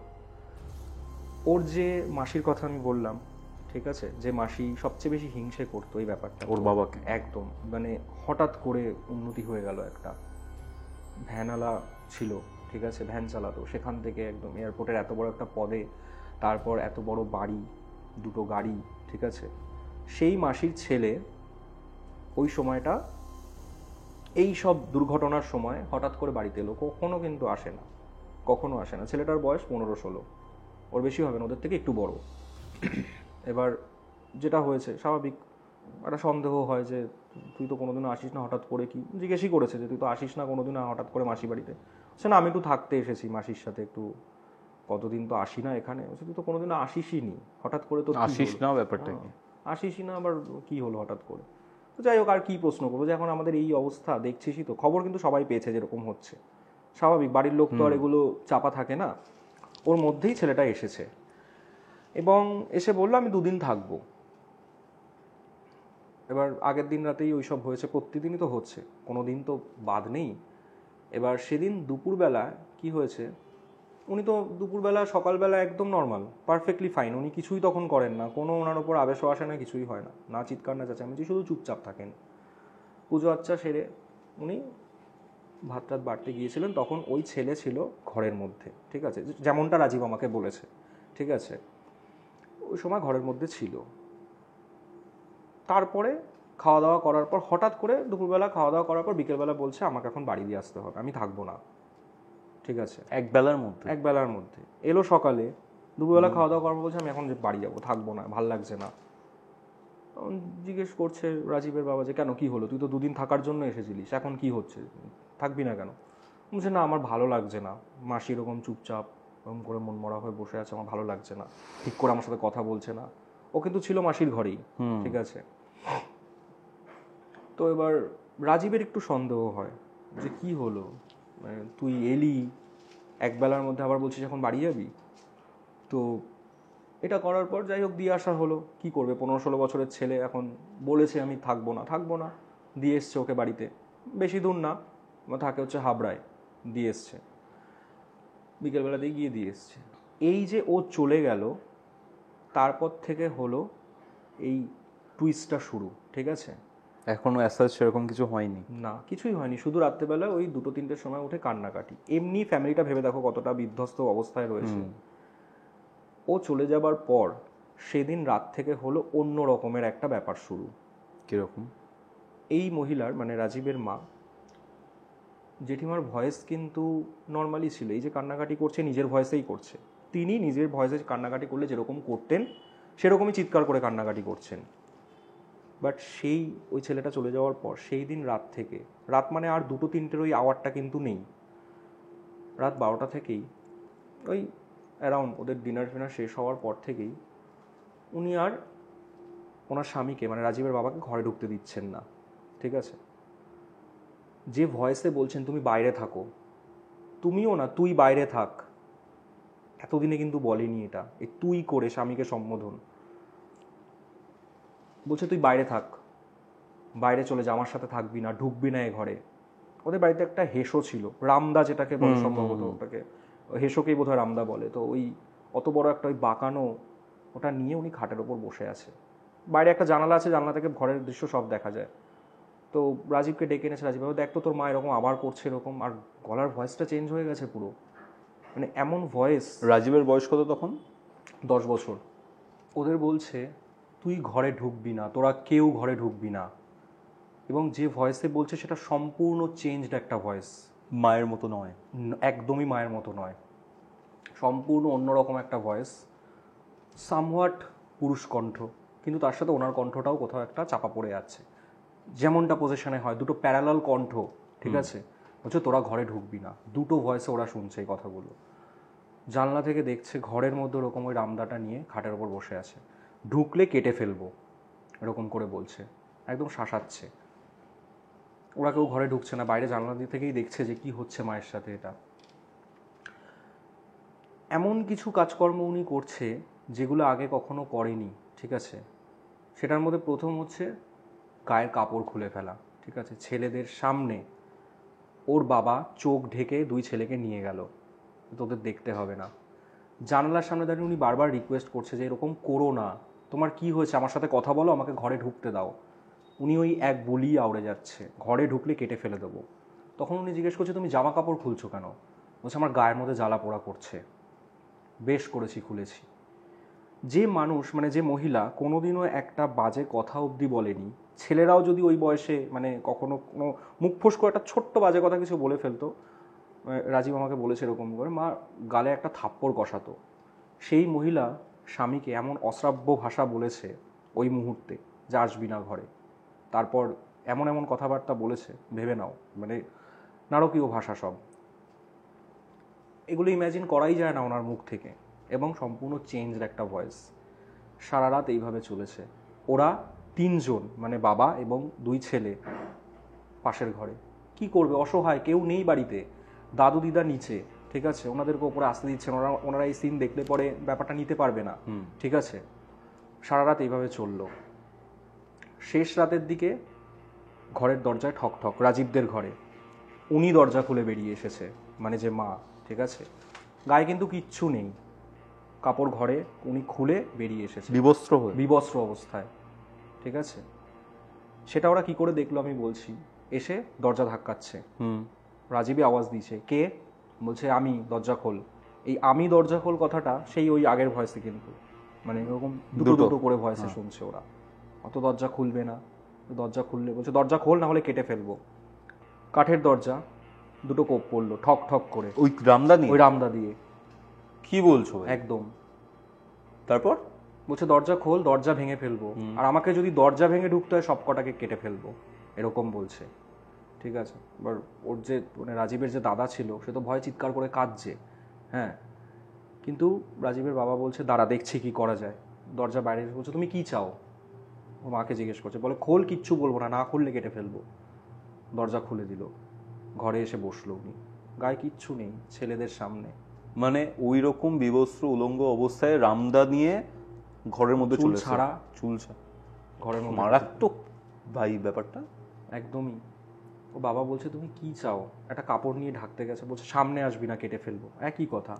A: ওর যে মাসির কথা আমি বললাম, ঠিক আছে, যে মাসি সবচেয়ে বেশি হিংসে করতো এই ব্যাপারটা,
B: ওর বাবাকে
A: একদম, মানে হঠাৎ করে উন্নতি হয়ে গেল। একটা ভ্যানওয়ালা ছিল, ঠিক আছে, ভ্যান চালাতো, সেখান থেকে একদম এয়ারপোর্টের এত বড় একটা পদে, তারপর এত বড় বাড়ি, দুটো গাড়ি, ঠিক আছে। সেই মাসির ছেলে ওই সময়টা, এই সব দুর্ঘটনার সময় হঠাৎ করে বাড়িতে এলো, কখনো কিন্তু আসে না, কখনো আসে না। ছেলেটার বয়স 15-16, ওর বেশি হবে না, ওদের থেকে একটু বড়। এবার যেটা হয়েছে, স্বাভাবিক একটা সন্দেহ হয় যে তুই তো কোনোদিনও আসিস না, হঠাৎ করে কি, জিজ্ঞেসই করেছে যে তুই তো আসিস না কোনোদিন হঠাৎ করে মাসি বাড়িতে। সে না, আমি একটু থাকতে এসেছি মাসির সাথে, একটু কতদিন তো আসি না এখানে। তুই তো কোনোদিনও আসিসই নি, হঠাৎ করে তো
B: আসিস না, ব্যাপারটা
A: আসিসই না, আবার কি হলো হঠাৎ করে? তো যাই হোক, আর কি প্রশ্ন করবো, যে এখন আমাদের এই অবস্থা দেখছিসই তো, খবর কিন্তু সবাই পেয়েছে যেরকম হচ্ছে, স্বাভাবিক, বাড়ির লোক তো আর এগুলো চাপা থাকে না। ওর মধ্যেই ছেলেটা এসেছে এবং এসে বললো আমি 2 দিন থাকবো। এবার আগের দিন রাতেই ওইসব হয়েছে, প্রতিদিনই তো হচ্ছে, কোনো দিন তো বাদ নেই। এবার সেদিন দুপুরবেলা কি হয়েছে, উনি তো দুপুরবেলা সকালবেলা একদম নর্মাল, পারফেক্টলি ফাইন, উনি কিছুই তখন করেন না, কোনো ওনার ওপর আবেশও আসে না, কিছুই হয় না, না চিৎকার না চেঁচামেচি, শুধু চুপচাপ থাকেন। পুজো আচ্চা সেরে উনি ভাত টাত বাড়তে গিয়েছিলেন, তখন ওই ছেলে ছিল ঘরের মধ্যে, ঠিক আছে, যেমনটা রাজীব আমাকে বলেছে, ঠিক আছে, ওই সময় ঘরের মধ্যে ছিল। তারপরে খাওয়া দাওয়া করার পর হঠাৎ করে দুপুরবেলা খাওয়া দাওয়া করার পর বিকেলবেলা বলছে আমাকে এখন বাড়ি দিয়ে আসতে হবে, আমি থাকবো না। ঠিক আছে,
B: এক বেলার মধ্যে?
A: এক বেলার মধ্যে এলো সকালে, দুপুরবেলা খাওয়া দাওয়া করার পর বলছে আমি এখন বাড়ি যাবো, থাকবো না, ভাল লাগছে না। জিজ্ঞেস করছে রাজীবের বাবা যে কেন, কি হলো, তুই তো দুদিন থাকার জন্য এসেছিলিস, এখন কি হচ্ছে, থাকবি না কেন? বলছে না আমার ভালো লাগছে না, মাসি এরকম চুপচাপ এরকম করে মনমরা হয়ে বসে আছে, আমার ভালো লাগছে না, ঠিক করে আমার সাথে কথা বলছে না। ও কিন্তু ছিল মাসির ঘরেই, ঠিক আছে। তো এবার রাজীবের একটু সন্দেহ হয় যে কি হলো, মানে তুই এলি একবেলার মধ্যে আবার বলছিস এখন বাড়ি যাবি। তো এটা করার পর যাই হোক দিয়ে আসা হলো, কি করবে, 15-16 বছরের ছেলে এখন বলেছে আমি থাকবো না, দিয়ে এসছে ওকে বাড়িতে। বেশি দূর না, থাকে হচ্ছে হাবড়ায়, দিয়ে এসছে, বিকেলবেলাতেই গিয়ে দিয়ে এসছে। এই যে ও চলে গেল, তারপর থেকে হলো এই টুইস্টটা শুরু, ঠিক আছে।
B: এখনো অ্যাসাজ সেরকম কিছু হয়নি?
A: না, কিছুই হয়নি, শুধু রাত্রেবেলা ওই 2-3টের সময় উঠে কান্নাকাটি। এমনি ফ্যামিলিটা ভেবে দেখো কতটা বিধ্বস্ত অবস্থায় রয়েছে। ও চলে যাবার পর সেদিন রাত থেকে হলো অন্য রকমের একটা ব্যাপার শুরু।
B: কিরকম?
A: এই মহিলার মানে রাজীবের মা, জেঠিমার ভয়েস কিন্তু নর্মালি ছিল, এই যে কান্নাকাটি করছে নিজের ভয়েসেই করছে, তিনি নিজের ভয়েসে কান্নাকাটি করলে যেরকম করতেন সেরকমই চিৎকার করে কান্নাকাটি করছেন। বাট সেই ওই ছেলেটা চলে যাওয়ার পর সেই দিন রাত থেকে, রাত মানে আর 2-3টের ওই আওয়ারটা কিন্তু নেই, রাত 12টা থেকেই ওই অ্যারাউন্ড ওদের ডিনার ফিনার শেষ হওয়ার পর থেকেই উনি আর ওনার স্বামীকে মানে রাজীবের বাবাকে ঘরে ঢুকতে দিচ্ছেন না, ঠিক আছে। যে ভয়েসে বলছেন তুমি বাইরে থাকো, তুমিও না, তুই বাইরে থাক, এতদিনে কিন্তু বলেনি এটা, এই তুই করে স্বামীকে সম্বোধন বলছে, তুই বাইরে থাক, বাইরে চলে যা, আমার সাথে থাকবি না, ঢুকবি না এ ঘরে। ওদের বাড়িতে একটা হেসো ছিল, রামদা যেটাকে বলে সম্ভবত, ওটাকে হেসোকেই বোধহয় রামদা বলে। তো ওই অত বড় একটা ওই বাঁকানো ওটা নিয়ে উনি খাটের ওপর বসে আছে, বাইরে একটা জানালা আছে, জানালা থেকে ঘরের দৃশ্য সব দেখা যায়। তো রাজীবকে ডেকে এনেছে, রাজীব দেখ তো তোর মা এরকম আবার করছে এরকম, আর গলার ভয়েসটা চেঞ্জ হয়ে গেছে পুরো, মানে এমন ভয়েস।
B: রাজীবের বয়স কত তখন?
A: 10 বছর। ওদের বলছে তুই ঘরে ঢুকবি না, তোরা কেউ ঘরে ঢুকবি না, এবং যে ভয়েসে বলছে সেটা সম্পূর্ণ চেঞ্জড একটা ভয়েস,
B: মায়ের মতো নয়,
A: একদমই মায়ের মতো নয়, সম্পূর্ণ অন্যরকম একটা ভয়েস, সামওয়াট পুরুষ কণ্ঠ, কিন্তু তার সাথে ওনার কণ্ঠটাও কোথাও একটা চাপা পড়ে আছে, যেমনটা পজিশনে হয়, দুটো প্যারালাল কণ্ঠ, ঠিক আছে। বলছে তোরা ঘরে ঢুকবি না, দুটো ভয়েসে ওরা শুনছে এই কথাগুলো। জানলা থেকে দেখছে ঘরের মধ্যে ওরকম ওই রামদাটা নিয়ে খাটের ওপর বসে আছে, ঢুকলে কেটে ফেলবো এরকম করে বলছে, একদম শাসাচ্ছে। ওরা কেউ ঘরে ঢুকছে না, বাইরে জানলা দিয়ে থেকেই দেখছে যে কি হচ্ছে মায়ের সাথে। এটা এমন কিছু কাজকর্ম উনি করছে যেগুলো আগে কখনো করেনি, ঠিক আছে। সেটার মধ্যে প্রথম হচ্ছে গায়ের কাপড় খুলে ফেলা, ঠিক আছে, ছেলেদের সামনে। ওর বাবা চোখ ঢেকে 2 ছেলেকে নিয়ে গেল, তোদের দেখতে হবে না। জানালার সামনে দাঁড়িয়ে উনি বারবার রিকোয়েস্ট করছে যে এরকম করো না, তোমার কি হয়েছে, আমার সাথে কথা বলো, আমাকে ঘরে ঢুকতে দাও। উনি ওই এক বলি আউড়ে যাচ্ছে, ঘরে ঢুকলে কেটে ফেলে দেবো। তখন উনি জিজ্ঞেস করছে তুমি জামা কাপড় খুলছো কেন? বলছে আমার গায়ের মধ্যে জ্বালা পোড়া করছে। বেশ করেছি, খুলেছি। যে মানুষ মানে যে মহিলা কোনোদিনও একটা বাজে কথা অবধি বলেনি, ছেলেরাও যদি ওই বয়সে মানে কখনো কোনো মুখ ফোঁস করে একটা ছোট্ট বাজে কথা কিছু বলে ফেলতো, রাজীব আমাকে বলেছে এরকম করে, মা গালে একটা থাপ্পড় কষাতো। সেই মহিলা স্বামীকে এমন অশ্রাব্য ভাষা বলেছে ওই মুহূর্তে যে আসবি না ঘরে, তারপর এমন এমন কথাবার্তা বলেছে ভেবে নাও, মানে নারকীয় ভাষা সব। এগুলো ইম্যাজিন করাই যায় না ওনার মুখ থেকে, এবং সম্পূর্ণ চেঞ্জড একটা ভয়েস। সারা রাত এইভাবে চলেছে। ওরা 3 জন মানে বাবা এবং 2 ছেলে পাশের ঘরে, কি করবে, অসহায়, কেউ নেই বাড়িতে, দাদু দিদা নিচে, ঠিক আছে, ওনাদেরকে ওপরে আসতে দিচ্ছেন, ওনারা এই সিন দেখলে পরে ব্যাপারটা নিতে পারবে না, ঠিক আছে। সারা রাত এইভাবে চললো। শেষ রাতের দিকে ঘরের দরজায় ঠক ঠক, রাজীবদের ঘরে। উনি দরজা খুলে বেরিয়ে এসেছে, মানে যে মা, ঠিক আছে, গায়ে কিন্তু কিচ্ছু নেই, কাপড় ঘরে, উনি খুলে বেরিয়ে এসেছে বিবস্ত্র অবস্থায়, ঠিক আছে। সেটা ওরা কি করে দেখলো আমি বলছি। এসে দরজা ধাক্কাচ্ছে, রাজীবই আওয়াজ দিয়েছে, কে? বলছে আমি, দরজা খোল। এই আমি দরজা খোল কথাটা সেই ওই আগের ভয়েসে কিন্তু, মানে এরকম দুটো
B: দুটো।
A: দুটো করে ভয়েসে শুনছে ওরা। অত দরজা খুলবে না, দরজা খুললে বলছে দরজা খোল না হলে কেটে ফেলবো। কাঠের দরজা, দুটো কোপ পড়লো ঠক ঠক করে,
B: ওই রামদানি?
A: ওই রামদা দিয়ে
B: কি বলছো ভাই?
A: একদম।
B: তারপর
A: বলছে দরজা খোল, দরজা ভেঙে ফেলবো, আর আমাকে যদি দরজা ভেঙে ঢুকতে হয় সব কটাকে কেটে ফেলবো, এরকম বলছে। ঠিক আছে, এবার ওর যে মানে রাজীবের যে দাদা ছিল সে তো ভয় চিৎকার করে কাঁদছে। হ্যাঁ, কিন্তু রাজীবের বাবা বলছে দাঁড়া দেখছি কি করা যায়। দরজা বাইরে এসে বলছে তুমি কি চাও, ও মাকে জিজ্ঞেস করছে, বলে খোল, কিচ্ছু বলবো না, না খুললে কেটে ফেলবো। দরজা খুলে দিল, ঘরে এসে বসলো উনি, গায়ে কিচ্ছু নেই, ছেলেদের সামনে।
B: মানে ওই রকম বিবস্ত্র উলঙ্গ অবস্থায় রামদা নিয়ে ঘরের মধ্যে
A: চুল
B: চলে এসেছে।
A: ছাড়া,
B: চুল ছাড়া,
A: ঘরের মধ্যে।
B: মারাত্মক ভাই ব্যাপারটা।
A: একদমই। ও বাবা বলছে তুমি কি চাও, একটা কাপড় নিয়ে ঢাকতে গেছে, বলছে সামনে আসবি না কেটে ফেলবো, একই কথা।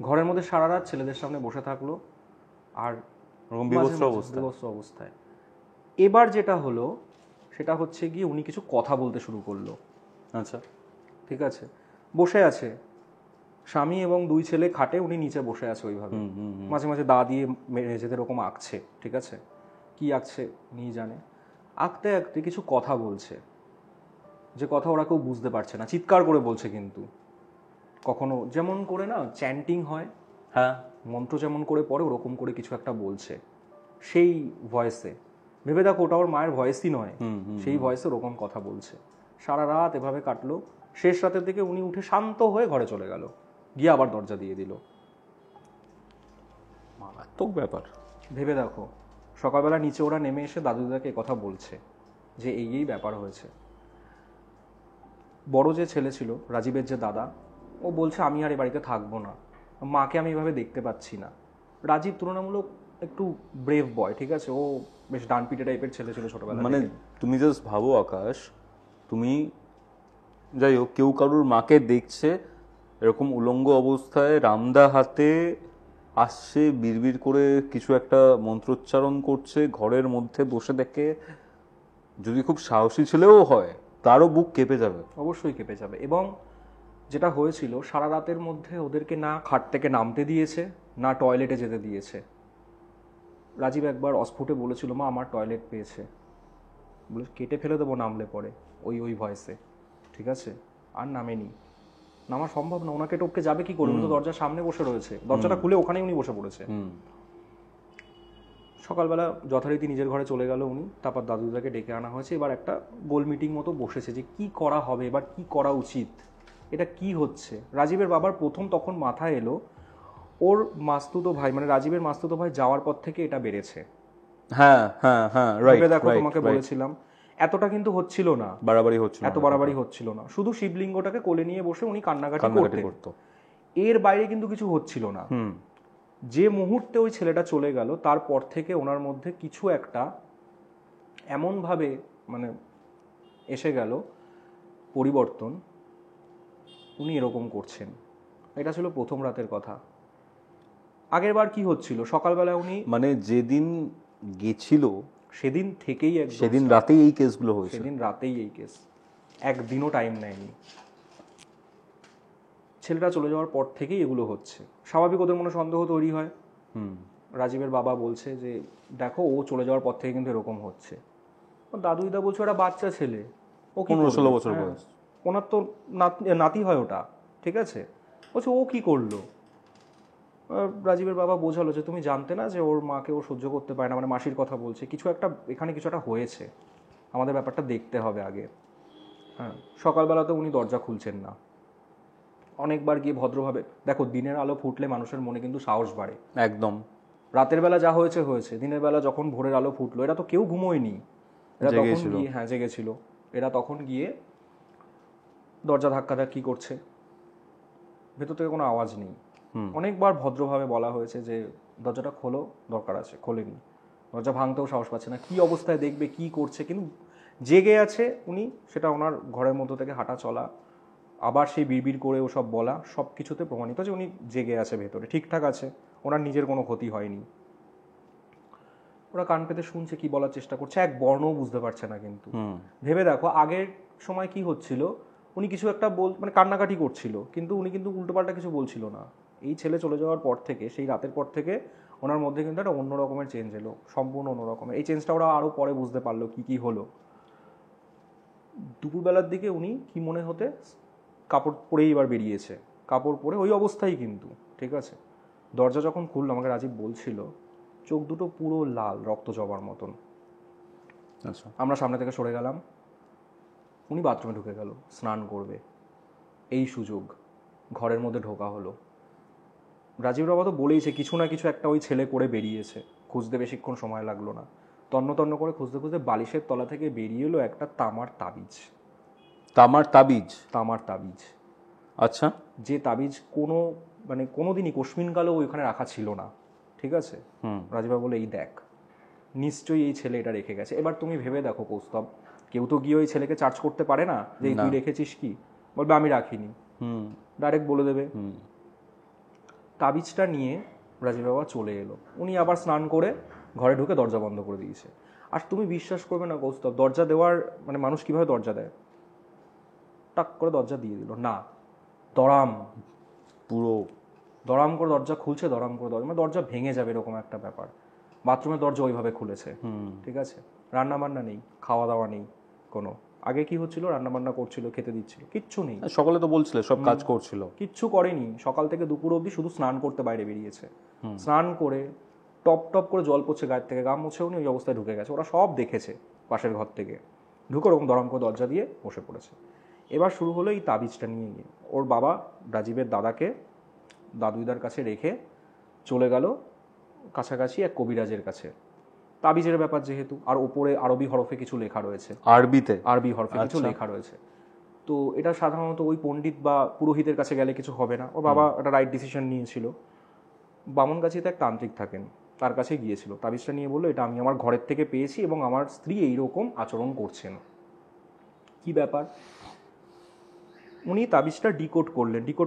A: ঘরের মধ্যে সারা রাত ছেলেদের সামনে বসে থাকলো, আর
B: ওরকম বিবস্ত্র অবস্থা।
A: বিবস্ত্র অবস্থায়। এবার যেটা হলো সেটা হচ্ছে গিয়ে উনি কিছু কথা বলতে শুরু করলো।
B: আচ্ছা,
A: ঠিক আছে, বসে আছে স্বামী এবং দুই ছেলে খাটে, উনি নিচে বসে আছে ওইভাবে, মাঝে মাঝে দা দিয়ে মেঝেতে এরকম আঁকছে। ঠিক আছে, কি আঁকছে উনি জানে। আঁকতে আঁকতে কিছু কথা বলছে, যে কথা ওরা কেউ বুঝতে পারছে না, চিৎকার করে বলছে কিন্তু। কখনো যেমন করে না চ্যান্টিং হয়,
B: হ্যাঁ,
A: মন্ত্র যেমন করে পড়ে ওরকম করে কিছু একটা বলছে সেই ভয়েসে। ভেবে দেখো ওটা ওর মায়ের ভয়েসই নয়, সেই ভয়েসে ওরকম কথা বলছে। সারা রাত এভাবে কাটলো, শেষ রাতের দিকে উনি উঠে শান্ত হয়ে ঘরে চলে গেল, গিয়ে আবার দরজা দিয়ে দিল।
B: মারাত্মক ব্যাপার।
A: ভেবে দেখো, সকালবেলা নিচে ওরা নেমে এসে দাদু দিদাকে কথা বলছে যে এই এই ব্যাপার হয়েছে। বড় যে ছেলে ছিল রাজীবের যে দাদা, ও বলছে আমি আর এ বাড়িতে থাকবো না, মাকে আমি এভাবে দেখতে পাচ্ছি না। রাজীব তুলনামূলক একটু ব্রেভ বয়, ঠিক আছে, ও বেশ ডানপিটে টাইপের ছেলে ছিল ছোটবেলা
B: মানে
A: থেকে।
B: তুমি জাস্ট ভাবো আকাশ, তুমি যাই হোক কেউ কারুর মাকে দেখছে এরকম উলঙ্গ অবস্থায়, রামদা হাতে আসছে, বিড়বিড় করে কিছু একটা মন্ত্রোচ্চারণ করছে, ঘরের মধ্যে বসে দেখে যদি খুব সাহসী ছেলেও হয় তারও বুক কেঁপে যাবে।
A: অবশ্যই কেঁপে যাবে। এবং যেটা হয়েছিল সারা রাতের মধ্যে ওদেরকে না খাট থেকে নামতে দিয়েছে, না টয়লেটে যেতে দিয়েছে। রাজীব একবার অস্ফুটে বলেছিল মা আমার টয়লেট পেয়েছে, বলে কেটে ফেলে দেবো নামলে পরে, ওই ওই ভয়েসে। ঠিক আছে, আর নামেনি, নামা সম্ভব না, ওনাকে টপকে যাবে কি করে, উনি তো দরজার সামনে বসে রয়েছে, দরজাটা খুলে ওখানেই উনি বসে পড়েছে। সকালবেলা যথারীতি নিজের ঘরে চলে গেল উনি, তারপর দাদুদাকে ডেকে আনা হয়েছে। এবার একটা গোল মিটিং মতো বসেছে যে কি করা হবে, এবার কি করা উচিত, এটা কি হচ্ছে। রাজীবের বাবার প্রথম তখন মাথায় এলো ওর মাস্তুতো ভাই, মানে রাজীবের মাস্তুতো ভাই যাওয়ার পর থেকে এটা বেড়েছে।
B: হ্যাঁ হ্যাঁ হ্যাঁ, রাইট,
A: ভেবে দেখো, তোমাকে বলেছিলাম এতটা কিন্তু হচ্ছিল না,
B: বাড়াবাড়ি হচ্ছিল,
A: এত বাড়াবাড়ি হচ্ছিল না, শুধু শিবলিঙ্গটাকে কোলে নিয়ে বসে উনি কান্নাকাটি করতেন,
B: করতো।
A: এর বাইরে কিন্তু কিছু হচ্ছিল না। যে মুহূর্তে ওই ছেলেটা চলে গেল তারপর থেকে ওনার মধ্যে কিছু একটা এমনভাবে মানে এসে গেল পরিবর্তন, উনি এরকম করছেন। এটা ছিল প্রথম রাতের কথা। আগের বার কি হচ্ছিল, সকালবেলা উনি
B: মানে যেদিন গেছিল
A: সেদিন থেকেই
B: সেদিন রাতেই এই কেসগুলো হয়েছে।
A: সেদিন রাতেই এই কেস, একদিনও টাইম নেয়নি। ছেলেটা চলে যাওয়ার পর থেকেই এগুলো হচ্ছে। স্বাভাবিক ওদের মনে সন্দেহ তৈরি হয়। রাজীবের বাবা বলছে যে দেখো ও চলে যাওয়ার পর থেকে কিন্তু এরকম হচ্ছে। দাদু দিদা বলছে ওটা বাচ্চা ছেলে, ও কি
B: 15-16 বছর বয়স,
A: ওনার তো নাতি হয় ওটা, ঠিক আছে, বলছে ও কি করলো। রাজীবের বাবা বোঝালো যে তুমি জানতে না যে ওর মাকে ও সহ্য করতে পারে না, মানে মাসির কথা বলছে, কিছু একটা এখানে কিছু একটা হয়েছে, আমাদের ব্যাপারটা দেখতে হবে আগে। হ্যাঁ, সকালবেলাতে উনি দরজা খুলছেন না, অনেকবার গিয়ে ভদ্রভাবে, দেখো দিনের আলো ফুটলে মানুষের মনে কিন্তু সাহস বাড়ে।
B: একদম।
A: রাতের বেলা যা হয়েছে হয়েছে, দিনের বেলা যখন ভোরের আলো ফুটলো, এরা তো কেউ ঘুমোয়নি, এরা তখন গিয়ে, হ্যাঁ জেগেছিল, এরা তখন গিয়ে দরজা ধাক্কি করছে, ভেতর থেকে কোনো আওয়াজ নেই। অনেকবার ভদ্রভাবে বলা হয়েছে যে দরজাটা খোলো, দরকার আছে, খোলেনি। দরজা ভাঙতেও সাহস পাচ্ছে না, কি অবস্থায় দেখবে কি করছে, কিন্তু জেগে আছে উনি, সেটা ওনার ঘরের মধ্য থেকে হাঁটা চলা, আবার সেই বিড়বিড় করে ওসব বলা, সব কিছুতে প্রমাণিত যে উনি জেগে আছে, ভেতরে ঠিকঠাক আছে, ওনার নিজের কোনো ক্ষতি হয়নি। ওরা কান পেতে শুনছে, কি বলার চেষ্টা করছে, এক বর্ণও বুঝতে পারছে না। কিন্তু ভেবে দেখো আগের সময় কি হচ্ছিল, উনি কিছু একটা মানে কান্নাকাটি করছিল, কিন্তু উনি কিন্তু উল্টোপাল্টা কিছু বলছিল না। এই ছেলে চলে যাওয়ার পর থেকে, সেই রাতের পর থেকে ওনার মধ্যে কিন্তু একটা অন্য রকমের চেঞ্জ এলো, সম্পূর্ণ অন্য রকমের। এই চেঞ্জটা ওরা আরও পরে বুঝতে পারলো কি কি হলো। দুপুরবেলার দিকে উনি কি মনে হতে কাপড় পরেই এবার বেরিয়েছে, কাপড় পরে ওই অবস্থায় কিন্তু, ঠিক আছে। দরজা যখন খুললো, আমাকে রাজীব বলছিল চোখ দুটো পুরো লাল, রক্ত জবার মতন।
B: আচ্ছা,
A: আমরা সামনে থেকে সরে গেলাম, উনি বাথরুমে ঢুকে গেল, স্নান করবে। এই সুযোগ ঘরের মধ্যে ঢোকা হলো। রাজীব বাবা তো বলেইছে কিছু না কিছু একটা ওই ছেলে করে বেরিয়েছে, খুঁজতে বেশিক্ষণ সময় লাগলো না। তন্ন তন্ন করে খুঁজতে খুঁজতে বালিশের তলা থেকে বেরিয়ে এলো একটা তামার তাবিজ।
B: তামার তাবিজ?
A: তামার তাবিজ।
B: আচ্ছা।
A: যে তাবিজ মানে কোনোদিনই কোশ্মিনকালেও ওইখানে রাখা ছিল না, ঠিক আছে। রাজীব বলে এই দেখ, নিশ্চয়ই এই ছেলে এটা রেখে গেছে। এবার তুমি ভেবে দেখো কৌস্তব, কেউ তো গিয়ে ওই ছেলেকে চার্জ করতে পারে না যে তুই রেখেছিস কি, বলবে আমি রাখিনি, ডাইরেক্ট বলে দেবে। তাবিজটা নিয়ে রাজীব বাবা চলে এলো। উনি আবার স্নান করে ঘরে ঢুকে দরজা বন্ধ করে দিয়েছে। আর তুমি বিশ্বাস করবে না কৌস্তব, দরজা দেওয়ার মানে মানুষ কিভাবে দরজা দেয়, টাক করে দরজা দিয়ে দিল না, দরাম,
B: পুরো
A: দরাম করে দরজা খুলছে, দরাম করে দরজা, মানে দরজা ভেঙে যাবে এরকম একটা ব্যাপার। বাথরুমের দরজা ওইভাবে খুলেছে, ঠিক আছে। রান্না বান্না নেই, খাওয়া দাওয়া নেই কোনো। আগে কি হচ্ছিল, রান্না বান্না করছিল, খেতে দিচ্ছিল, কিচ্ছু নেই।
B: সকালে তো বলছিলে সব কাজ করছিল,
A: কিচ্ছু করেনি। সকাল থেকে দুপুর অবধি শুধু স্নান করতে বাইরে বেরিয়েছে। স্নান করে টপ টপ করে জল পড়ছে গায়ের থেকে, গা মুছেও নি, ওই অবস্থায় ঢুকে গেছে। ওরা সব দেখেছে পাশের ঘর থেকে, ঢুকে ওরকম দরম করে দরজা দিয়ে বসে পড়েছে। এবার শুরু হলো এই তাবিজটা নিয়ে গিয়ে ওর বাবা রাজীবের দাদাকে দাদুইদার কাছে রেখে চলে গেল কাছাকাছি এক কবিরাজের কাছে। তাবিজের ব্যাপার যেহেতু, আর ওপরে আরবি হরফে কিছু লেখা রয়েছে,
B: আরবিতে,
A: আরবি হরফে কিছু লেখা রয়েছে। তো এটা সাধারণত ওই পণ্ডিত বা পুরোহিতের কাছে গেলে কিছু হবে না। ওর বাবা একটা রাইট ডিসিশন নিয়েছিল। বামনগাছিতে এক তান্ত্রিক থাকেন, তার কাছে গিয়েছিল। তাবিজটা নিয়ে বললো এটা আমি আমার ঘরের থেকে পেয়েছি এবং আমার স্ত্রী এইরকম আচরণ করছেন, কি ব্যাপার। উনি তাবিজটা ডিকোড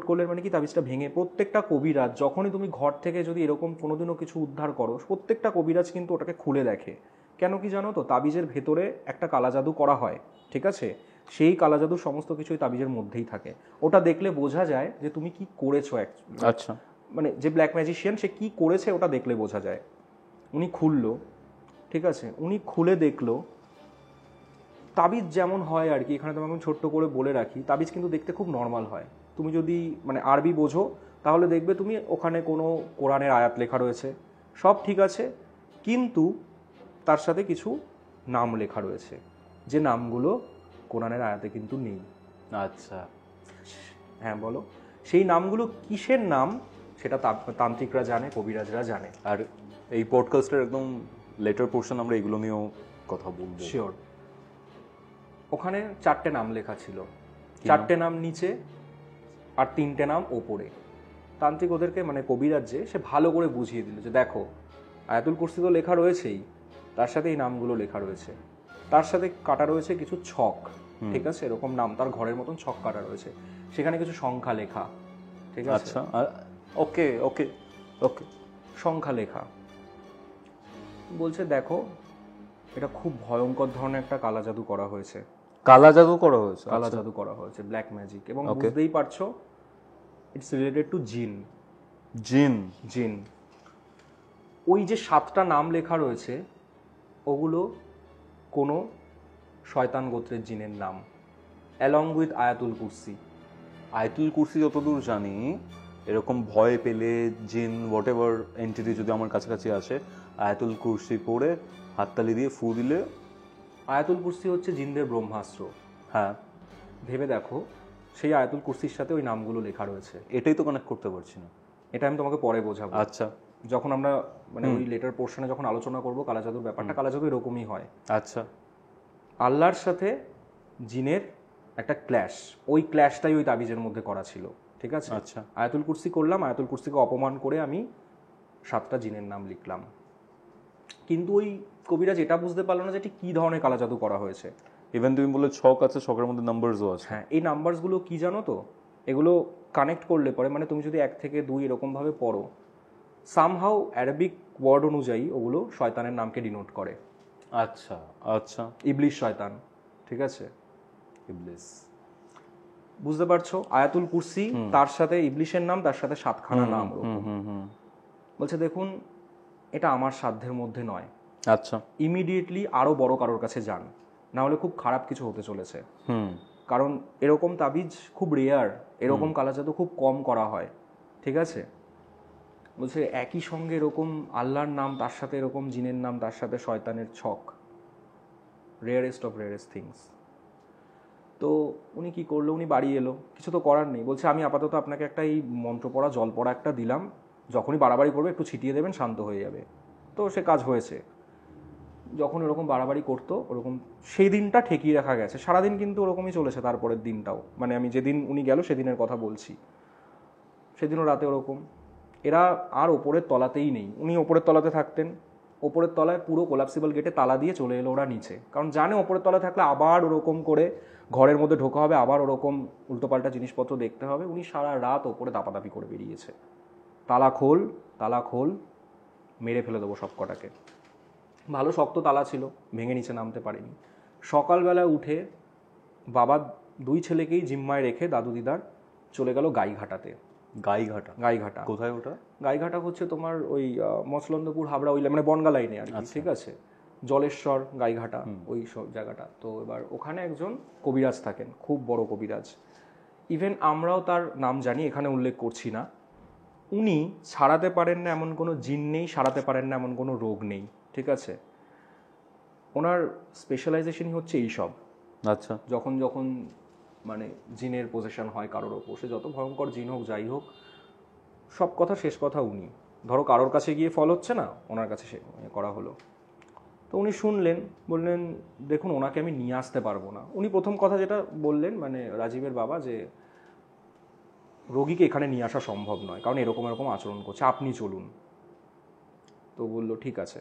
A: করলেন মানে কি, তাবিজটা ভেঙে প্রত্যেকটা কবিরাজ যখনই তুমি ঘর থেকে যদি এরকম কোনোদিনও কিছু উদ্ধার করো, প্রত্যেকটা কবিরাজ কিন্তু ওটাকে খুলে দেখে। কেন কি জানো তো, তাবিজের ভেতরে একটা কালা জাদু করা হয়, ঠিক আছে। সেই কালা জাদুর সমস্ত কিছুই তাবিজের মধ্যেই থাকে। ওটা দেখলে বোঝা যায় যে তুমি কি করেছো।
B: আচ্ছা,
A: মানে যে ব্ল্যাক ম্যাজিশিয়ান সে কি করেছে ওটা দেখলে বোঝা যায়। উনি খুললো, ঠিক আছে, উনি খুলে দেখলো তাবিজ যেমন হয় আর কি। এখানে তোমাকে ছোট্ট করে বলে রাখি, তাবিজ কিন্তু দেখতে খুব নর্মাল হয়। তুমি যদি মানে আরবি বোঝো তাহলে দেখবে তুমি ওখানে কোনো কোরআনের আয়াত লেখা রয়েছে, সব ঠিক আছে, কিন্তু তার সাথে কিছু নাম লেখা রয়েছে, যে নামগুলো কোরআনের আয়াতে কিন্তু নেই।
B: আচ্ছা,
A: হ্যাঁ বলো, সেই নামগুলো কিসের নাম সেটা তান্ত্রিকরা জানে, কবিরাজরা জানে।
B: আর এই পডকাস্টের একদম লেটার পোর্শন আমরা এগুলো নিয়েও কথা বলবো।
A: শিওর। ওখানে 4টে নাম লেখা ছিল, 4টে নাম নিচে আর 3টে নাম ওপরে। তান্ত্রিক ওদেরকে মানে কবিরাজ সে ভালো করে বুঝিয়ে দিল যে দেখো আয়াতুল কুরসি তো লেখা রয়েছেই, তার সাথে এই নামগুলো লেখা রয়েছে, তার সাথে কাটা রয়েছে কিছু ছক, ঠিক আছে, এরকম নাম তার ঘরের মতন ছক কাটা রয়েছে, সেখানে কিছু সংখ্যা লেখা, ঠিক আছে।
B: আচ্ছা, ওকে ওকে ওকে,
A: সংখ্যা লেখা। বলছে দেখো এটা খুব ভয়ঙ্কর ধরনের একটা কালা জাদু করা হয়েছে,
B: কালা জাদু করা হয়েছে,
A: কালা জাদু করা হয়েছে, ব্ল্যাক ম্যাজিক। এবং বুঝতেই পারছো ইটস রিলেটেড টু জিন।
B: জিন?
A: জিন। ওই যে 7টা নাম লেখা রয়েছে ওগুলো কোনো শয়তান গোত্রের জিনের নাম, অ্যালং উইথ আয়াতুল কুরসি।
B: আয়াতুল কুরসি যতদূর জানি, এরকম ভয় পেলে জিন হোয়াট এভার এন্টিটি যদি আমার কাছাকাছি আসে, আয়াতুল কুরসি পড়ে হাততালি দিয়ে ফু দিলে।
A: আয়াতুল কুরসি হচ্ছে জিনদের ব্রহ্মাস্ত্র।
B: হ্যাঁ,
A: ভেবে দেখো সেই আয়াতুল কুরসির সাথে ওই নামগুলো লেখা রয়েছে।
B: এটাই তো কানেক্ট করতে পারছি না।
A: এটা আমি তোমাকে পরে বোঝাবো।
B: আচ্ছা,
A: যখন আমরা মানে ওই লেটার পোর্শনে যখন আলোচনা করবো কালা জাদুর ব্যাপারটা, কালা জাদু এরকমই হয়।
B: আচ্ছা,
A: আল্লাহর সাথে জিনের একটা ক্ল্যাশ, ওই ক্ল্যাশটাই ওই তাবিজের মধ্যে করা ছিল, ঠিক আছে।
B: আচ্ছা,
A: আয়াতুল কুরসি করলাম, আয়াতুল কুরসিকে অপমান করে আমি 7টা জিনের নাম লিখলাম, কিন্তু ওই কবিরাজ এটা বুঝতে পারলো না যে এটি কী ধরনের কালা জাদু করা হয়েছে।
B: ইভেন তুমি বলে ছক আছে, ছকের মধ্যে নাম্বারসও আছে।
A: হ্যাঁ, এই নাম্বারসগুলো কি জানো তো, এগুলো কানেক্ট করলে পরে মানে তুমি যদি 1 থেকে 2 এরকমভাবে পড়ো, সামহাউ অ্যারাবিক ওয়ার্ড অনুযায়ী ওগুলো শয়তানের নামকে ডিনোট করে।
B: আচ্ছা আচ্ছা,
A: ইবলিশ শয়তান, ঠিক আছে।
B: ইবলিস।
A: বুঝতে পারছো, আয়াতুল কুরসি, তার সাথে ইবলিশের নাম, তার সাথে 7খানা নাম ওরকম। বলছে দেখুন এটা আমার সাধ্যের মধ্যে নয়,
B: আচ্ছা,
A: ইমিডিয়েটলি আরো বড় কারোর কাছে যান, না হলে খুব খারাপ কিছু হতে চলেছে।
B: হুম,
A: কারণ এরকম তাবিজ খুব রেয়ার, এরকম কালাজাদু খুব কম করা হয়, ঠিক আছে। বলছে একই সঙ্গে এরকম আল্লাহর নাম, তার সাথে এরকম জিনের নাম, তার সাথে শয়তানের ছক, রেয়ারেস্ট অফ রেয়ারেস্ট থিংস। তো উনি কি করলো, উনি বাড়ি এলো, কিছু তো করার নেই। বলছে আমি আপাতত আপনাকে একটা এই মন্ত্র পড়া জল পড়া একটা দিলাম, যখনই বাড়াবাড়ি করবে একটু ছিটিয়ে দেবেন, শান্ত হয়ে যাবে। তো সে কাজ হয়েছে। যখন ওরকম বাড়াবাড়ি করতো ওরকম সেই দিনটা ঠেকিয়ে রাখা গেছে, সারাদিন কিন্তু ওরকমই চলেছে। তারপরের দিনটাও, মানে আমি যেদিন উনি গেল সেদিনের কথা বলছি, সেদিনও রাতে ওরকম। এরা আর ওপরের তলাতেই নেই, উনি ওপরের তলাতে থাকতেন। ওপরের তলায় পুরো কোলাপসিবল গেটে তালা দিয়ে চলে এলো ওরা নিচে, কারণ জানে ওপরের তলায় থাকলে আবার ওরকম করে ঘরের মধ্যে ঢোকা হবে, আবার ওরকম উল্টোপাল্টা জিনিসপত্র দেখতে হবে। উনি সারা রাত ওপরে দাপাদাপি করে বেরিয়েছে, তালা খোল, তালা খোল, মেরে ফেলে দেবো সব কটাকে। ভালো শক্ত তালা ছিল, ভেঙে নিচে নামতে পারেনি। সকালবেলা উঠে বাবা 2 ছেলেকেই জিম্মায় রেখে দাদু দিদার চলে গেল গাইঘাটাতে।
B: গাইঘাটা?
A: গাইঘাটা
B: কোথায় ওটা?
A: গাইঘাটা হচ্ছে তোমার ওই মচলন্দপুর হাবড়া ওই মানে বনগা লাইনে আর কি, ঠিক আছে। জলেশ্বর গাইঘাটা ওই সব জায়গাটা। তো এবার ওখানে একজন কবিরাজ থাকেন, খুব বড় কবিরাজ। ইভেন আমরাও তার নাম জানি, এখানে উল্লেখ করছি না। উনি সারাতে পারেন না এমন কোনো জিন নেই, সারাতে পারেন না এমন কোনো রোগ নেই, ঠিক আছে। ওনার স্পেশালাইজেশনই হচ্ছে এইসব।
B: আচ্ছা,
A: যখন যখন মানে জিনের পজিশন হয় কারোর ওপর, সে যত ভয়ঙ্কর জিন হোক যাই হোক, সব কথা শেষ কথা উনি। ধরো কারোর কাছে গিয়ে ফল হচ্ছে না, ওনার কাছে সে করা হলো। তো উনি শুনলেন, বললেন দেখুন ওনাকে আমি নিয়ে আসতে পারবো না। উনি প্রথম কথা যেটা বললেন, মানে রাজীবের বাবা, যে রোগীকে এখানে নিয়ে আসা সম্ভব নয়, কারণ এরকম এরকম আচরণ করছে, আপনি চলুন। তো বললো ঠিক আছে,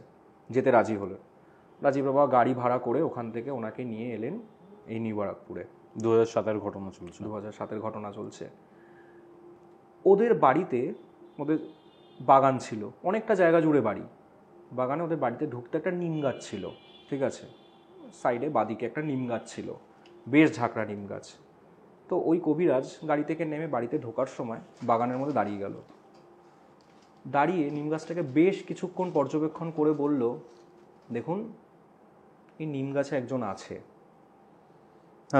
A: যেতে রাজি হলো। রাজীব বাবা গাড়ি ভাড়া করে ওখান থেকে ওনাকে নিয়ে এলেন এই নিউ বারাকপুরে।
B: 2007-এর ঘটনা চলছে।
A: 2007-এর ঘটনা চলছে। ওদের বাড়িতে, ওদের বাগান ছিল, অনেকটা জায়গা জুড়ে বাড়ি। বাগানে ওদের বাড়িতে ঢুকতে একটা নিম গাছ ছিল, ঠিক আছে। সাইডে বাদিকে একটা নিম গাছ ছিল, বেশ ঝাঁকড়া নিম গাছ। তো ওই কবিরাজ গাড়ি থেকে নেমে বাড়িতে ঢোকার সময় বাগানের মধ্যে দাঁড়িয়ে গেল। দাঁড়িয়ে নিম গাছটাকে বেশ কিছুক্ষণ পর্যবেক্ষণ করে বলল, দেখুন এই নিম গাছে একজন আছে,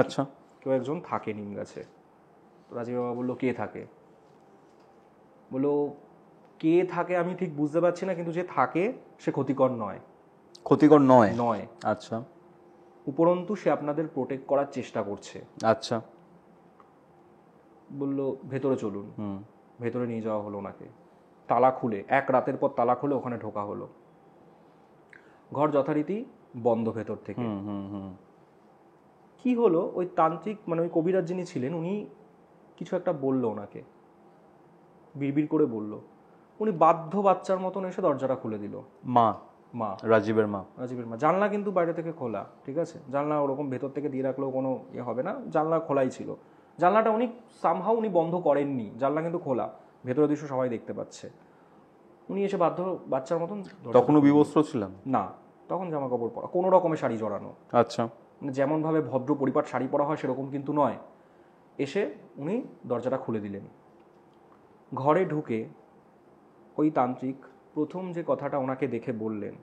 B: আচ্ছা,
A: কেউ একজন থাকে নিম গাছে। তো রাজীব বাবা বললো কে থাকে? বললো কে থাকে আমি ঠিক বুঝতে পারছি না, কিন্তু যে থাকে সে ক্ষতিকর নয়।
B: ক্ষতিকর নয়?
A: নয়।
B: আচ্ছা,
A: উপরন্তু সে আপনাদের প্রোটেক্ট করার চেষ্টা করছে।
B: আচ্ছা।
A: বললো ভেতরে চলুন। ভেতরে নিয়ে যাওয়া হলো ওনাকে, তালা খুলে, এক রাতের পর তালা খুলে ওখানে ঢোকা হলো। ঘর যথারীতি বন্ধ ভেতর থেকে। কি হলো, ওই তান্ত্রিক মানে ওই কবিরাজ যিনি ছিলেন উনি কিছু একটা বললো ওনাকে, বিড়বিড় করে বলল। উনি বাধ্য বাচ্চার মতন এসে দরজাটা খুলে দিল।
B: মা?
A: মা,
B: রাজীবের মা?
A: রাজীবের মা। জানলা কিন্তু বাইরে থেকে খোলা, ঠিক আছে, জানলা ওরকম ভেতর থেকে দিয়ে রাখলেও কোনো ইয়ে হবে না, জানলা খোলাই ছিল। জানলাটা উনি সামহাও উনি বন্ধ করেননি, জানলা কিন্তু খোলা, ভেতরের দৃশ্য সবাই দেখতে পাচ্ছে। উনি এসে বাধ্য বাচ্চার মতন।
B: তখনও বিবস্ত্র ছিলেন
A: না, তখন জামা কাপড় পরা, কোনো রকমের শাড়ি জড়ানো।
B: আচ্ছা,
A: মানে যেমনভাবে ভদ্র পরিপাট শাড়ি পরা হয় সেরকম কিন্তু নয়। এসে উনি দরজাটা খুলে দিলেন। ঘরে ঢুকে ওই তান্ত্রিক প্রথম যে কথাটা ওনাকে দেখে বললেন,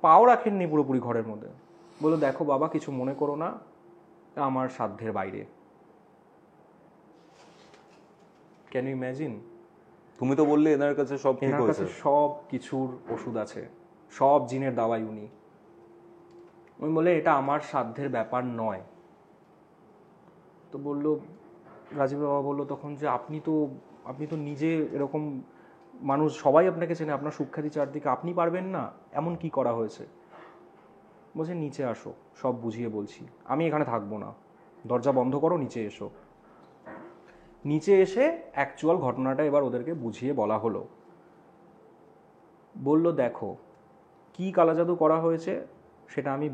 A: পাও রাখেননি পুরোপুরি ঘরের মধ্যে, বললো দেখো বাবা কিছু মনে করো না, আমার সাধ্যের বাইরে। Can you imagine?
B: তুমি তো বললে এনার কাছে সব ঠিক
A: এনার
B: হয়েছে।
A: কাছে সব কিছুর ওষুধ আছে, সব জিনের দাওয়াই উনি। উনি বলে এটা আমার সাধ্যের ব্যাপার নয়। তো বললো, রাজীব বাবা বললো তখন যে আপনি তো নিজে এরকম মানুষ, সবাই আপনাকে চেনে, আপনার সুখ্যাতি চারদিকে, আপনি পারবেন না? এমন কি করা হয়েছে? বলছে নিচে আসো, সব বুঝিয়ে বলছি, আমি এখানে থাকবো না, দরজা বন্ধ করো, নিচে এসো। নিচে এসে অ্যাকচুয়াল ঘটনাটা এবার ওদেরকে বুঝিয়ে বলা হলো। বলল দেখো কি কালাজাদু করা হয়েছে সেটা আমি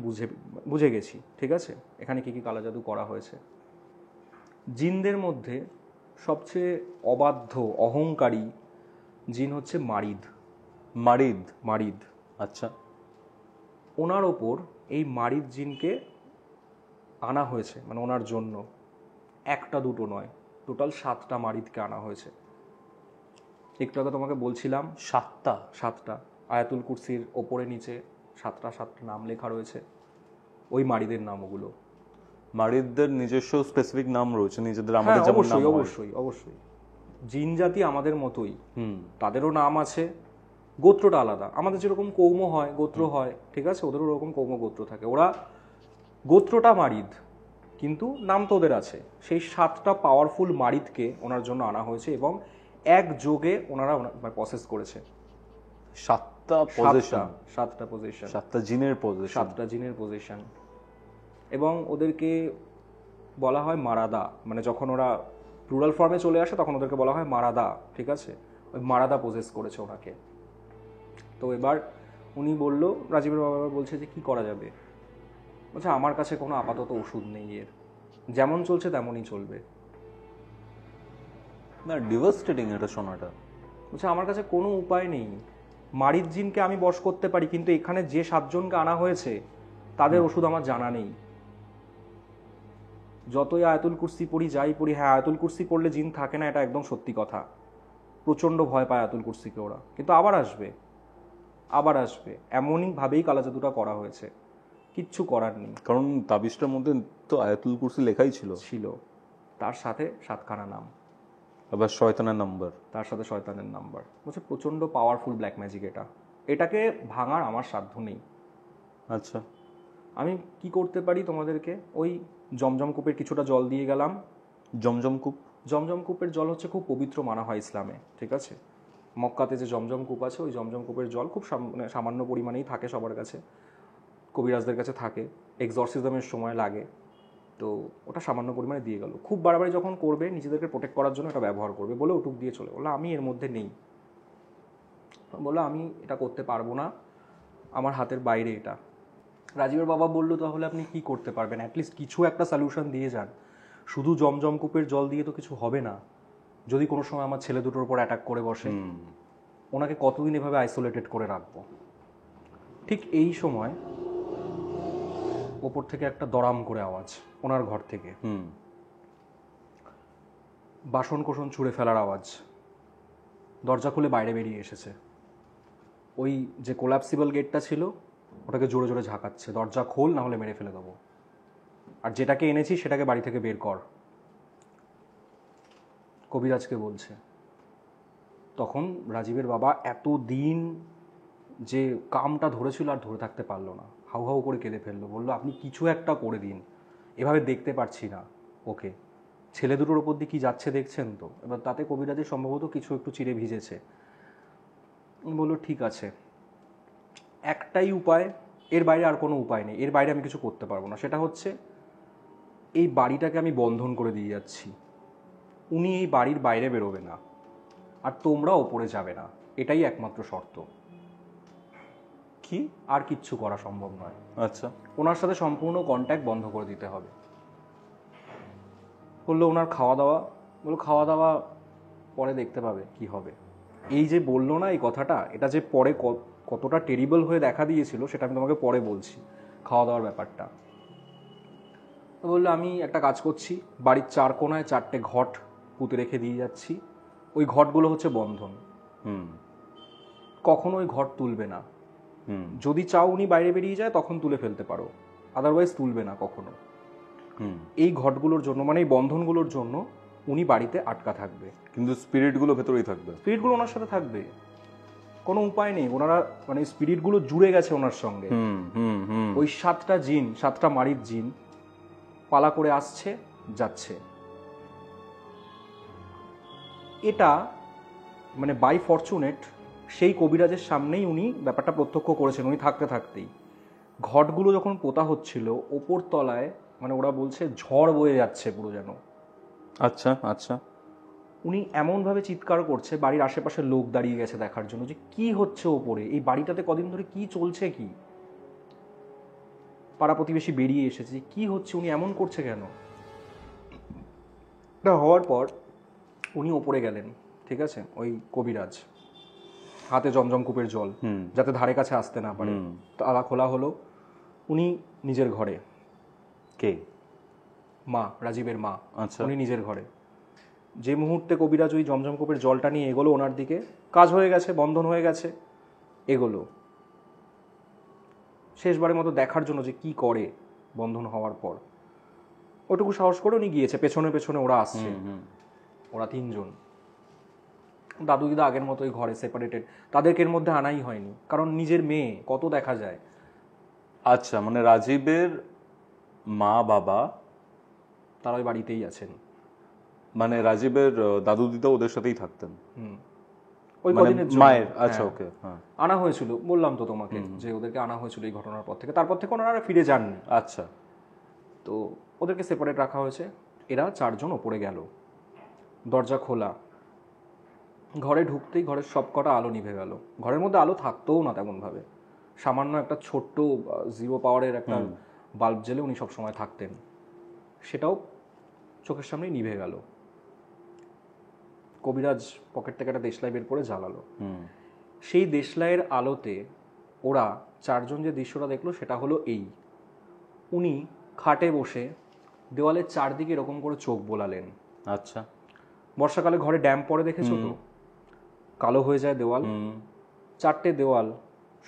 A: বুঝে গেছি, ঠিক আছে। এখানে কি কি কালাজাদু করা হয়েছে। জিনদের মধ্যে সবচেয়ে অবাধ্য অহংকারী জিন হচ্ছে মারিদ।
B: মারিদ?
A: মারিদ,
B: আচ্ছা।
A: ওনার ওপর এই মারিদ জিনকে আনা হয়েছে, মানে ওনার জন্য একটা দুটো নয়, টোটাল 7টা মারিদকে আনা হয়েছে। একটু আগে তোমাকে বলছিলাম 7টা আয়াতুল কুরসির ওপরে নিচে 7টা নাম লেখা রয়েছে, ওই মারিদের নাম ওগুলো।
B: মারিদদের নিজস্ব স্পেসিফিক নাম রয়েছে নিজেদের,
A: হ্যাঁ,
B: আমাদের যেমন নাম
A: অবশ্যই
B: হয়।
A: অবশ্যই অবশ্যই। জিন জাতি আমাদের মতোই, তাদেরও নাম আছে, গোত্রটা আলাদা। আমাদের যেরকম কৌম হয়, গোত্র হয়, ঠিক আছে, ওদেরও ওরকম কৌম গোত্র থাকে। ওরা গোত্রটা মারিদ, কিন্তু নাম তো ওদের আছে। সেই 7টা পাওয়ারফুল মারিদকে ওনার জন্য আনা হয়েছে এবং একযোগে ওনারা প্রসেস করেছে।
B: 7টা পজিশন,
A: 7টা পজিশন,
B: 7টা জিনের পজিশন,
A: 7টা জিনের পজিশন। এবং ওদেরকে বলা হয় মারাদা, মানে যখন ওরা প্লুরাল ফর্মে চলে আসে তখন ওদেরকে বলা হয় মারাদা, ঠিক আছে। ওই মারাদা পজেস করেছে ওনাকে। তো এবার উনি বলল, রাজীবের বাবা বলছে যে কি করা যাবে। বলছে আমার কাছে কোনো আপাতত ওষুধ নেই, এর যেমন চলছে তেমনই চলবে।
B: না, ডিভাস্টেটিং এটা শোনাটা।
A: বলছে আমার কাছে কোনো উপায় নেই, মারিদ জিনকে আমি বশ করতে পারি, কিন্তু এখানে যে 7জনকে আনা হয়েছে তাদের ওষুধ আমার জানা নেই। যতই আয়াতুল কুরসি পড়ি, যাই পড়ি, হ্যাঁ আয়াতুল কুরসি পড়লে জিন থাকে না, এটা একদম সত্যি কথা। প্রচণ্ড ভয় পায় আয়াতুল কুরসিকে ওরা, কিন্তু আবার আসবে, আবার আসবে। এমনই ভাবেই কালা জাদুটা করা হয়েছে, কিচ্ছু করার নেই।
B: কারণ তাবিজটার মধ্যে তো আয়াতুল কুরসি লেখাই ছিল,
A: তার সাথে 7খানা নাম,
B: আবার শয়তানের নাম্বার,
A: তার সাথে শয়তানের নাম্বার। বলছে প্রচণ্ড পাওয়ারফুল ব্ল্যাক ম্যাজিক এটা, এটাকে ভাঙার আমার সাধ্য নেই।
B: আচ্ছা,
A: আমি কি করতে পারি তোমাদেরকে, ওই জমজম কূপের কিছুটা জল দিয়ে গেলাম।
B: জমজম কূপ,
A: জমজম কূপের জল হচ্ছে খুব পবিত্র মানা হয় ইসলামে, ঠিক আছে। মক্কাতে যে জমজম কূপ আছে, ওই জমজম কূপের জল খুব সামান্য পরিমাণেই থাকে সবার কাছে, কবিরাজদের কাছে থাকে, এক্সরসিজমের সময় লাগে। তো ওটা সামান্য পরিমাণে দিয়ে গেল। খুব বাড়াবাড়ি যখন করবে, নিজেদেরকে প্রোটেক্ট করার জন্য এটা ব্যবহার করবে বলে ওটুক দিয়ে চলে। বললো আমি এর মধ্যে নেই, বললো আমি এটা করতে পারবো না, আমার হাতের বাইরে এটা। রাজীবের বাবা বললো তাহলে আপনি কি করতে পারবেন, অ্যাটলিস্ট কিছু একটা সলিউশন দিয়ে যান। শুধু জমজম কূপের জল দিয়ে তো কিছু হবে না, যদি কোনো সময় আমার ছেলে দুটোর উপর অ্যাটাক করে বসে, ওনাকে কতদিন এভাবে আইসোলেটেড করে রাখবো। ঠিক এই সময় ওপর থেকে একটা দরাম করে আওয়াজ, ওনার ঘর থেকে বাসন কোসন ছুঁড়ে ফেলার আওয়াজ। দরজা খুলে বাইরে বেরিয়ে এসেছে। ওই যে কোলাপসিবল গেটটা ছিল ওটাকে জোরে জোরে ঝাঁকাচ্ছে, দরজা খোল না হলে মেরে ফেলে দেবো, আর যেটাকে এনেছি সেটাকে বাড়ি থেকে বের কর, কবিরাজকে বলছে। তখন রাজীবের বাবা এত দিন যে কামটা ধরেছিল আর ধরে থাকতে পারলো না, হাউ হাউ করে কেঁদে ফেললো। বললো আপনি কিছু একটা করে দিন, এভাবে দেখতে পারছি না ওকে, ছেলে দুটোর ওপর দিয়ে কি যাচ্ছে দেখছেন তো। এবার তাতে কবিরাজের সম্ভবত কিছু একটু চিড়ে ভিজেছে। বললো ঠিক আছে, একটাই উপায়, এর বাইরে আর কোনো উপায় নেই, এর বাইরে আমি কিছু করতে পারবো না। সেটা হচ্ছে এই বাড়িটাকে আমি বন্ধন করে দিয়ে যাচ্ছি, উনি এই বাড়ির বাইরে বেরোবে না, আর তোমরা ওপরে যাবে না, এটাই একমাত্র শর্ত। কি আর কিচ্ছু করা সম্ভব নয়।
B: আচ্ছা,
A: ওনার সাথে সম্পূর্ণ কন্ট্যাক্ট বন্ধ করে দিতে হবে। বললো ওনার খাওয়া দাওয়া, বললো খাওয়া দাওয়া পরে দেখতে পাবে কি হবে। এই যে বললো না এই কথাটা, এটা যে পরে কতটা টেরিবল হয়ে দেখা দিয়েছিল সেটা আমি তোমাকে পরে বলছি, খাওয়া দাওয়ার ব্যাপারটা। তো বললো আমি একটা কাজ করছি, বাড়ির 4 কোণায় 4টে ঘট পুঁতে রেখে দিয়ে যাচ্ছি, ওই ঘটগুলো হচ্ছে বন্ধন, কখনো ওই ঘট তুলবে না। যদি চাও উনি বাইরে বেরিয়ে যায় তখন তুলে ফেলতে পারো, আদারওয়াইজ তুলবে না কখনো। এই ঘটগুলোর জন্য, মানে এই বন্ধনগুলোর জন্য উনি বাড়িতে আটকা থাকবে,
B: কিন্তু স্পিরিটগুলো ভেতরেই থাকবে,
A: স্পিরিটগুলো ওনার সাথে থাকবে, কোনো উপায় নেই। ওনারা মানে স্পিরিটগুলো জুড়ে গেছে ওনার সঙ্গে। ওই 7টা জিন, 7টা মারিদ জিন পালা করে আসছে যাচ্ছে। এটা মানে বাই ফরচুনেট সেই কবিরাজের সামনেই উনি ব্যাপারটা প্রত্যক্ষ করেছেন। উনি থাকতে থাকতেই ঘটগুলো যখন পোতা হচ্ছিল ওপর তলায়, মানে ওরা বলছে ঝড় বয়ে যাচ্ছে পুরো যেন।
B: আচ্ছা আচ্ছা,
A: উনি এমনভাবে চিৎকার করছে, বাড়ির আশেপাশে লোক দাঁড়িয়ে গেছে দেখার জন্য যে কি হচ্ছে ওপরে, এই বাড়িটাতে কদিন ধরে কি চলছে, কি পাড়া প্রতিবেশী বেরিয়ে এসেছে কি হচ্ছে, উনি এমন করছে কেন। এটা হওয়ার পর উনি ওপরে গেলেন, ঠিক আছে, ওই কবিরাজ হাতে জমজম কূপের জল, যাতে ধারে কাছে আসতে না পারে। তালা খোলা হলো, উনি নিজের ঘরে।
B: কে?
A: মা, রাজীবের মা,
B: আচ্ছা।
A: উনি নিজের ঘরে। যে মুহূর্তে কবিরাজ ওই জমজম কূপের জলটা নিয়ে এগোলো ওনার দিকে, কাজ হয়ে গেছে, বন্ধন হয়ে গেছে, এগোলো শেষবারের মতো দেখার জন্য যে কি করে বন্ধন হওয়ার পর। ওটুকু সাহস করে উনি গিয়েছে, পেছনে পেছনে ওরা আসছে, ওরা 3 জন। দাদু দিদা আগের মতোই ঘরে সেপারেটেড, তাদেরকে এর মধ্যে আনাই হয়নি, কারণ নিজের মেয়ে কত দেখা যায়।
B: আচ্ছা, মানে রাজীবের মা বাবা
A: তারা ওই বাড়িতেই আছেন।
B: মানে রাজীবের দাদু দিদা ওদের সাথেই থাকতেন
A: ওই
B: মানে
A: কদিনের জন্য।
B: মায়ের, আচ্ছা, ওকে, হ্যাঁ,
A: আনা হয়েছিল, বললাম তো তোমাকে যে ওদেরকে আনা হয়েছিল এই ঘটনার পর থেকে, তারপর থেকে ওনারা ফিরে যাননি।
B: আচ্ছা।
A: তো ওদেরকে সেপারেট রাখা হয়েছে। এরা 4 জন ওপরে গেল, দরজা খোলা, ঘরে ঢুকতেই ঘরের সব কটা আলো নিভে গেল। ঘরের মধ্যে আলো থাকতেও না তেমন ভাবে, সামান্য একটা ছোট্ট 0 পাওয়ারের একটা বাল্ব জ্বেলে উনি সবসময় থাকতেন, সেটাও চোখের সামনেই নিভে গেল। কবিরাজ পকেট থেকে একটা দেশলাই বের করে জ্বালালো। সেই দেশলাইয়ের আলোতে ওরা 4 জন যে দৃশ্যটা দেখলো সেটা হলো এই: উনি খাটে বসে দেওয়ালের চারদিকে এরকম করে চোখ বোলালেন।
B: আচ্ছা।
A: বর্ষাকালে ঘরে ড্যাম পড়ে দেখেছো তো, কালো হয়ে যায় দেওয়াল, 4টে দেওয়াল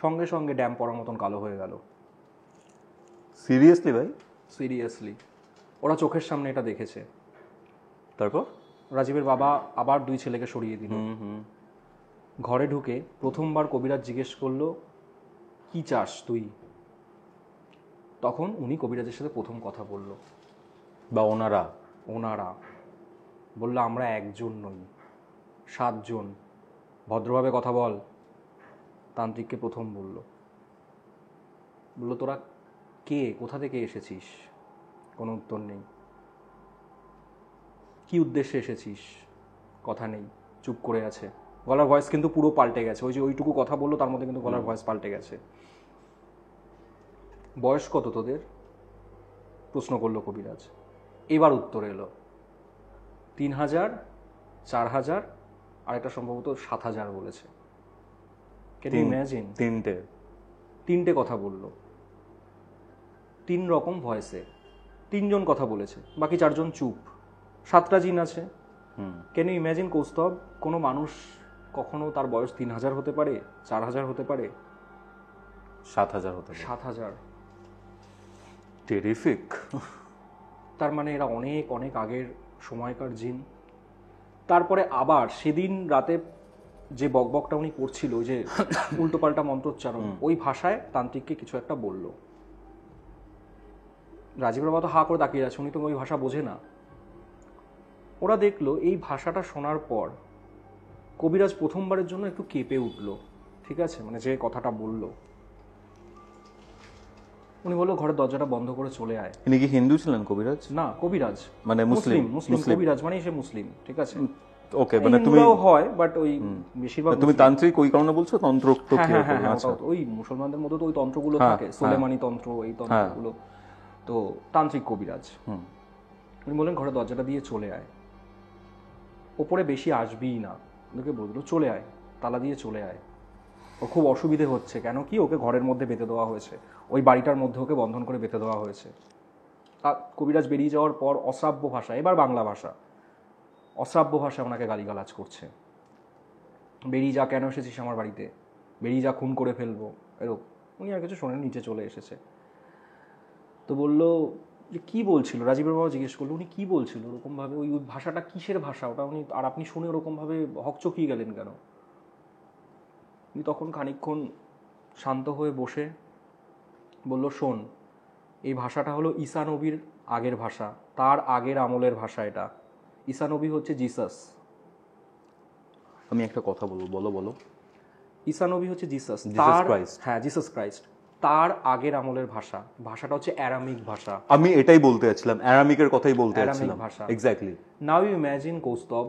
A: সঙ্গে সঙ্গে ড্যাম পড়ার মতন কালো হয়ে গেল।
B: সিরিয়াসলি ভাই?
A: সিরিয়াসলি, ওরা চোখের সামনে এটা দেখেছে।
B: তারপর
A: রাজীবের বাবা আবার 2 ছেলেকে সরিয়ে দিল। ঘরে ঢুকে প্রথমবার কবিরাজ জিজ্ঞেস করলো, কি চাস তুই? তখন উনি কবিরাজের সাথে প্রথম কথা বলল,
B: বা
A: ওনারা বলল, আমরা 1 জন নই, 7 জন, ভদ্রভাবে কথা বল। তান্ত্রিককে প্রথম বলল, তোরা কে, কোথা থেকে এসেছিস? কোনো উত্তর নেই। কি উদ্দেশ্যে এসেছিস? কথা নেই, চুপ করে আছে। গলার ভয়েস কিন্তু পুরো পাল্টে গেছে, ওই যে ওইটুকু কথা বললো তার মধ্যে কিন্তু গলার ভয়েস পাল্টে গেছে। বয়স কত তোদের? প্রশ্ন করলো কবিরাজ। এবার উত্তর এলো, 3000, 4000, আর একটা সম্ভবত 7000 বলেছে। Can you imagine? 3টে কথা বললো, 3 রকম ভয়েসে, 3 জন কথা বলেছে, বাকি 4 জন চুপ। 7টা জিন আছে। ক্যান ইউ ইমাজিন কৌস্তব, কোনো মানুষ কখনো তার বয়স 3000 হতে পারে, 4000 হতে পারে,
B: 7000 হতে পারে?
A: 7000।
B: টেরিফিক।
A: তার মানে এরা অনেক অনেক আগের সময়কার জিন। তারপরে আবার সেদিন রাতে যে বকবকটা উনি করছিল, ওই যে উল্টোপাল্টা মন্ত্রোচ্চারণ, ওই ভাষায় তান্ত্রিককে কিছু একটা বলল। রাজীবের বাবা তো হা করে তাকিয়ে আছে, উনি তো ওই ভাষা বোঝে না। ওরা দেখলো এই ভাষাটা শোনার পর কবিরাজ প্রথমবারের জন্য একটু কেঁপে উঠল। ঠিক আছে, মানে যে কথাটা বলল, উনি বললো ঘরের দরজাটা বন্ধ করে চলে আয়।
B: ইনি কি হিন্দু ছিলেন কবিরাজ?
A: না, কবিরাজ
B: মানে মুসলিম।
A: কবিরাজ মানে সে মুসলিম, ঠিক আছে।
B: ওকে, মানে তুমি
A: হয়, বাট ওই বেশিরভাগ
B: তুমি তান্ত্রিক ওই কারণে বলছো? তন্ত্রোক্ত কি?
A: আচ্ছা, ওই মুসলমানদের মধ্যে তো ওই তন্ত্রগুলো থাকে, সোলেমানি তন্ত্র, এই তন্ত্রগুলো। তো তান্ত্রিক কবিরাজ। উনি বললেন ঘরের দরজাটা দিয়ে চলে আয়, ওপরে বেশি আসবিই না। ওকে বললো চলে আয়, তালা দিয়ে চলে আয়। ও খুব অসুবিধে হচ্ছে, কেন কি ওকে ঘরের মধ্যে বেঁধে দেওয়া হয়েছে, ওই বাড়িটার মধ্যে ওকে বন্ধন করে বেঁধে দেওয়া হয়েছে। কবিরাজ বেরিয়ে যাওয়ার পর অশ্রাব্য ভাষা, এবার বাংলা ভাষা, অশ্রাব্য ভাষায় ওনাকে গালিগালাজ করছে। বেরিয়ে যা, কেন এসেছিস আমার বাড়িতে, বেরিয়ে যা, খুন করে ফেলবো, এরকম। উনি আর কিছু শোনেন, নিচে চলে এসেছে। তো বললো যে কী বলছিল, রাজীবের বাবা জিজ্ঞেস করলো উনি কী বলছিল ওরকমভাবে, ওই ভাষাটা কিসের ভাষা ওটা, উনি আর আপনি শুনে ওরকমভাবে হকচকিয়ে গেলেন কেন? উনি তখন খানিকক্ষণ শান্ত হয়ে বসে বলল, শোন, এই ভাষাটা হলো ঈসা নবীর আগের ভাষা, তার আগের আমলের ভাষা এটা। ঈসা নবী হচ্ছে জিসাস।
B: আমি একটা কথা বলবো, বলো।
A: ঈসা নবী হচ্ছে জিসাস, হ্যাঁ, জিসাস ক্রাইস্ট, তার আগের আমলের ভাষা। ভাষাটা হচ্ছে অ্যারামিক ভাষা।
B: আমি এটাই বলতে যাচ্ছিলাম, অ্যারামিকের কথাই বলতে যাচ্ছিলাম।
A: ভাষা,
B: exactly.
A: Now you imagine Kaustav,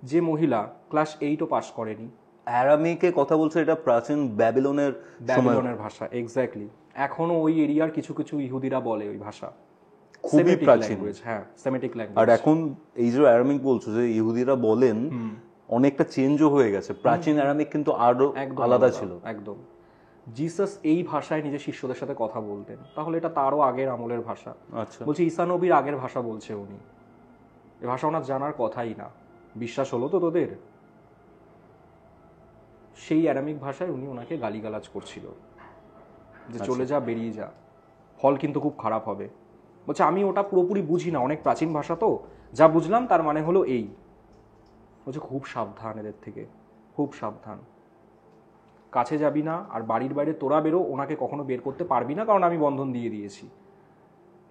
A: যে মহিলা ক্লাস 8ও পাস করেনি,
B: অ্যারামিকে কথা বলছে, এটা প্রাচীন ব্যাবিলনের
A: ভাষা। এক্স্যাক্টলি, এখনো ওই এরিয়ার কিছু কিছু ইহুদিরা বলে ওই ভাষা,
B: খুবই প্রাচীন।
A: হ্যাঁ, সেমেটিক ল্যাঙ্গুয়েজ।
B: আর এখন এই যে অ্যারামিক বলছো যে ইহুদিরা বলেন, অনেকটা চেঞ্জও হয়ে গেছে। প্রাচীন অ্যারামিক কিন্তু আরো আলাদা ছিল।
A: একদম। জিসাস এই ভাষায় নিজের শিষ্যদের সাথে কথা বলতেন, তাহলে এটা তারও আগের আমলের ভাষা।
B: আচ্ছা,
A: বলছি ঈসা নবীর আগের ভাষা বলছে উনি, এ ভাষা ওনার জানার কথাই না। বিশ্বাস হলো তো তোদের? সেই অ্যারামিক ভাষায় উনি ওনাকে গালিগালাজ করছিল যে চলে যা, বেরিয়ে যা, ফল কিন্তু খুব খারাপ হবে। বলছে আমি ওটা পুরোপুরি বুঝি না, অনেক প্রাচীন ভাষা তো, যা বুঝলাম তার মানে হলো এই। বলছে খুব সাবধান এদের থেকে, খুব সাবধান, কাছে যাবি না, আর বাড়ির বাইরে তোরা বেরো, ওনাকে কখনো বের করতে পারবি না, কারণ আমি বন্ধন দিয়ে দিয়েছি,